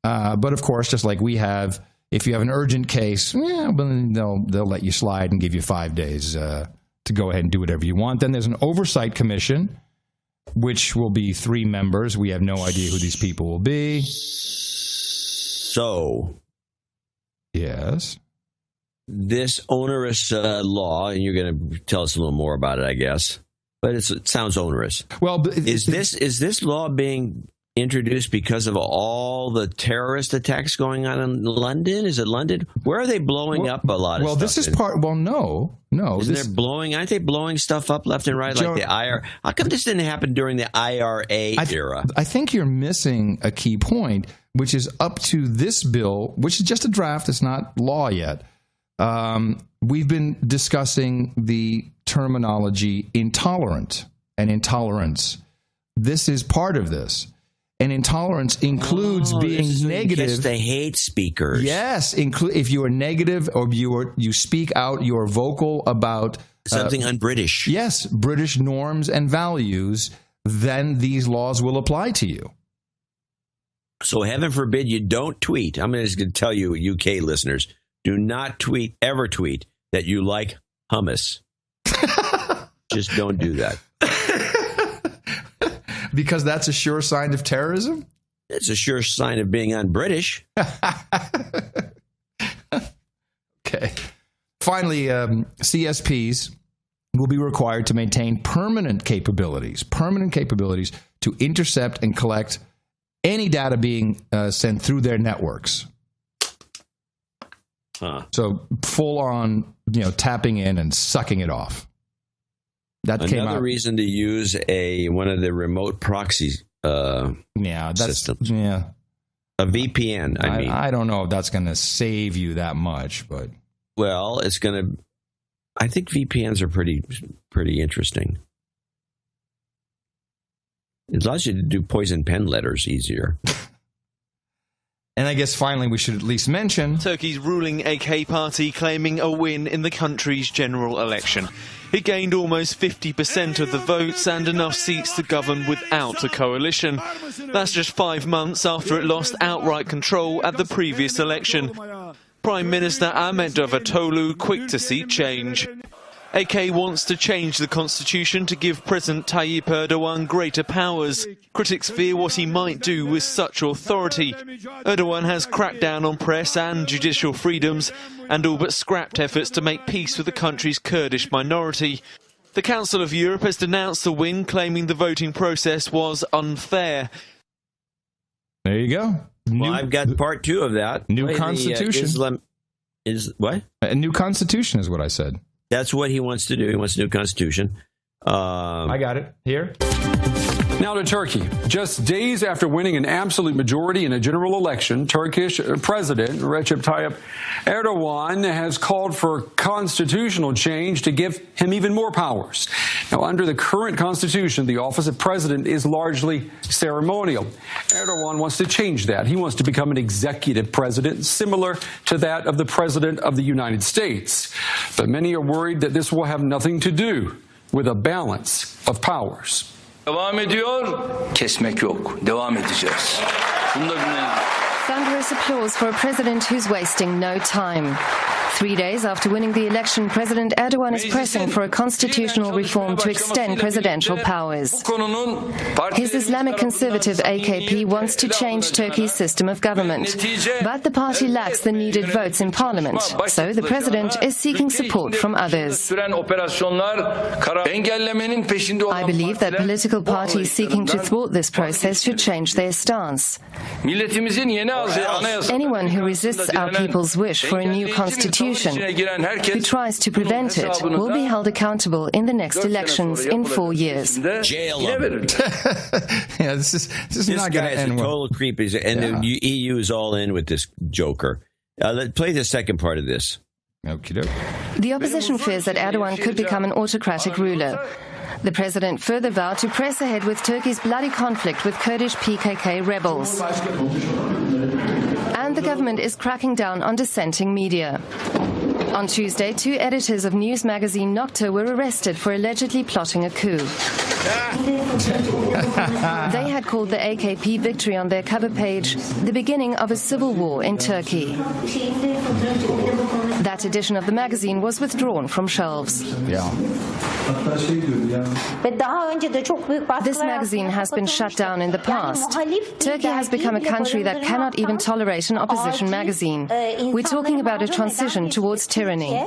But of course, just like we have, if you have an urgent case, they'll let you slide and give you 5 days to go ahead and do whatever you want. Then there's an oversight commission, which will be 3 members. We have no idea who these people will be. So, yes. This onerous law, and you're going to tell us a little more about it, I guess. But it sounds onerous. Well, is this law being introduced because of all the terrorist attacks going on in London? Is it London? Where are they blowing up a lot of stuff? Well, this is part. Well, no. Aren't they blowing stuff up left and right, like the IRA? How come this didn't happen during the IRA era? I think you're missing a key point, which is up to this bill, which is just a draft. It's not law yet. We've been discussing the terminology intolerant and intolerance. This is part of this. And intolerance includes being negative. Just the hate speakers. Yes, if you are negative or you speak out, you are vocal about something un-British. Yes, British norms and values, then these laws will apply to you. So heaven forbid you don't tweet. I'm just going to tell you, UK listeners, do not ever tweet that you like hummus. Just don't do that. Because that's a sure sign of terrorism? It's a sure sign of being un-British. Okay. Finally, CSPs will be required to maintain permanent capabilities to intercept and collect any data being sent through their networks. So full on, tapping in and sucking it off. That came out. Another reason to use one of the remote proxy systems. Yeah. A VPN, I mean. I don't know if that's going to save you that much, but. Well, it's going to. I think VPNs are pretty interesting. It allows you to do poison pen letters easier. And I guess finally we should at least mention Turkey's ruling AK party claiming a win in the country's general election. It gained almost 50% of the votes and enough seats to govern without a coalition. That's just 5 months after it lost outright control at the previous election. Prime Minister Ahmet Davutoglu quick to see change. AK wants to change the constitution to give President Tayyip Erdogan greater powers. Critics fear what he might do with such authority. Erdogan has cracked down on press and judicial freedoms and all but scrapped efforts to make peace with the country's Kurdish minority. The Council of Europe has denounced the win, claiming the voting process was unfair. There you go. Well, I've got part 2 of that. New constitution. What? A new constitution is what I said. That's what he wants to do. He wants a new constitution. I got it. Here. Now to Turkey. Just days after winning an absolute majority in a general election, Turkish President Recep Tayyip Erdogan has called for constitutional change to give him even more powers. Now, under the current constitution, the office of president is largely ceremonial. Erdogan wants to change that. He wants to become an executive president, similar to that of the President of the United States. But many are worried that this will have nothing to do with a balance of powers. Devam ediyor. Kesmek yok. Devam edeceğiz. Bunu da bilmeyin. Thunderous applause for a president who's wasting no time. 3 days after winning the election, President Erdogan is pressing for a constitutional reform to extend presidential powers. His Islamic conservative AKP wants to change Turkey's system of government, but the party lacks the needed votes in parliament, so the president is seeking support from others. I believe that political parties seeking to thwart this process should change their stance. Anyone who resists our people's wish for a new constitution, who tries to prevent it, will be held accountable in the next elections in 4 years. Jail him. Yeah, this is not going to end well. Total creep, and the EU is all in with this joker. Let's play the second part of this. The opposition fears that Erdogan could become an autocratic ruler. The president further vowed to press ahead with Turkey's bloody conflict with Kurdish PKK rebels. And the government is cracking down on dissenting media. On Tuesday, 2 editors of news magazine Nokta were arrested for allegedly plotting a coup. They had called the AKP victory on their cover page the beginning of a civil war in Turkey. That edition of the magazine was withdrawn from shelves. This magazine has been shut down in the past. Turkey has become a country that cannot even tolerate an opposition magazine. We're talking about a transition towards tyranny.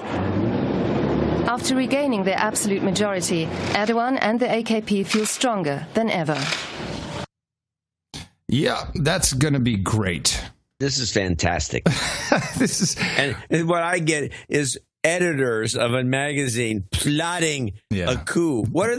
After regaining their absolute majority, Erdogan and the AKP feel stronger than ever. Yeah, that's going to be great. This is fantastic. This is, and what I get is editors of a magazine plotting a coup. What are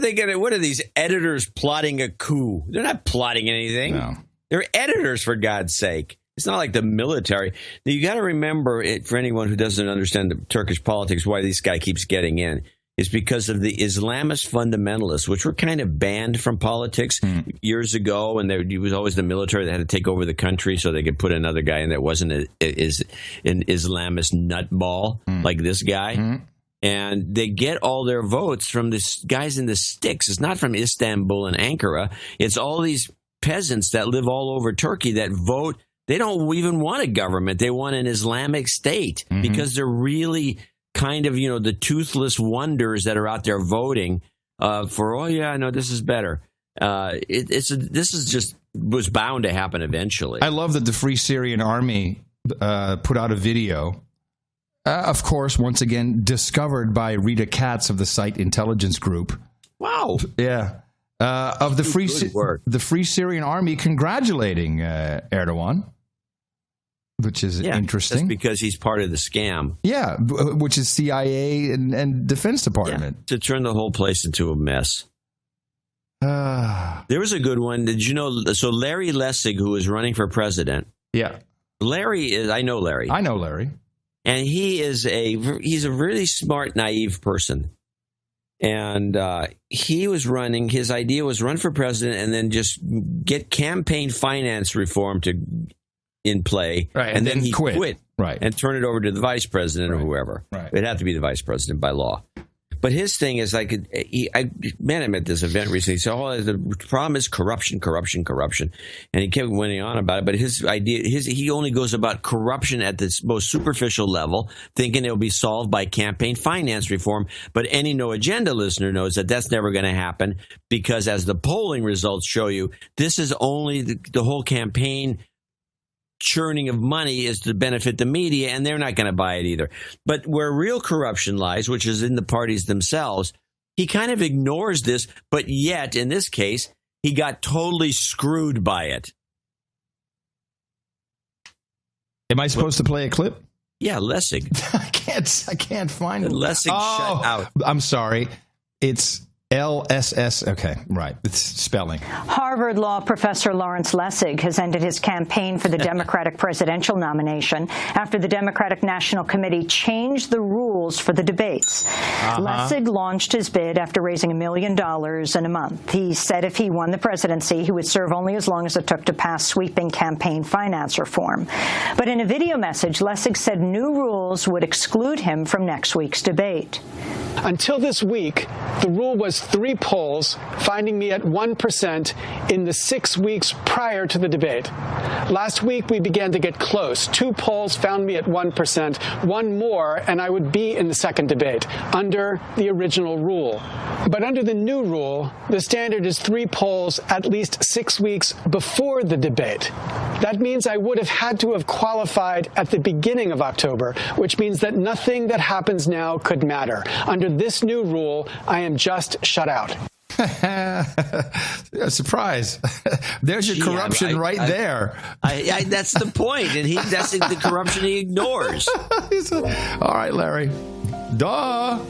these editors plotting a coup? They're not plotting anything. No. They're editors, for God's sake. It's not like the military. Now, you got to remember, for anyone who doesn't understand the Turkish politics, why this guy keeps getting in. Is because of the Islamist fundamentalists, which were kind of banned from politics years ago, and it was always the military that had to take over the country so they could put another guy in that wasn't an Islamist nutball like this guy. And they get all their votes from these guys in the sticks. It's not from Istanbul and Ankara. It's all these peasants that live all over Turkey that vote. They don't even want a government. They want an Islamic state because they're really kind of, the toothless wonders that are out there voting for, this is better. This is just was bound to happen eventually. I love that the Free Syrian Army put out a video, of course, once again, discovered by Rita Katz of the site Intelligence Group. Wow. Yeah. Of the Free Syrian Army congratulating Erdogan. Which is interesting. That's because he's part of the scam. Yeah, which is CIA and Defense Department. To turn the whole place into a mess. There was a good one. Did you know? So Larry Lessig, who is running for president. Yeah. I know Larry. I know Larry. And he's a really smart, naive person. And he was running, his idea was run for president and then just get campaign finance reform in play, right, and then he quit right, and turn it over to the vice president or whoever. Right. It'd have to be the vice president by law. But his thing is I met him at this event recently. He said, the problem is corruption. And he kept winning on about it. But his idea, he only goes about corruption at the most superficial level, thinking it'll be solved by campaign finance reform. But any No Agenda listener knows that that's never going to happen because as the polling results show you, this is only the whole campaign churning of money is to benefit the media, and they're not going to buy it either. But where real corruption lies, which is in the parties themselves, he kind of ignores this, but yet, in this case, he got totally screwed by it. Am I supposed to play a clip? Yeah, Lessig. I can't find it. Lessig shut out. I'm sorry. It's LSS. Okay, right. It's spelling. Harvard Law professor Lawrence Lessig has ended his campaign for the Democratic presidential nomination after the Democratic National Committee changed the rules for the debates. Lessig launched his bid after raising $1 million in a month. He said if he won the presidency, he would serve only as long as it took to pass sweeping campaign finance reform. But in a video message, Lessig said new rules would exclude him from next week's debate. Until this week, the rule was 3 polls, finding me at 1% in the 6 weeks prior to the debate. Last week, we began to get close. 2 polls found me at 1%, 1 more, and I would be in the second debate under the original rule. But under the new rule, the standard is 3 polls at least 6 weeks before the debate. That means I would have had to have qualified at the beginning of October, which means that nothing that happens now could matter. Under this new rule, I am just shut out. Surprise. There's your corruption right there. That's the point, and that's the corruption he ignores. All right, Larry. Duh.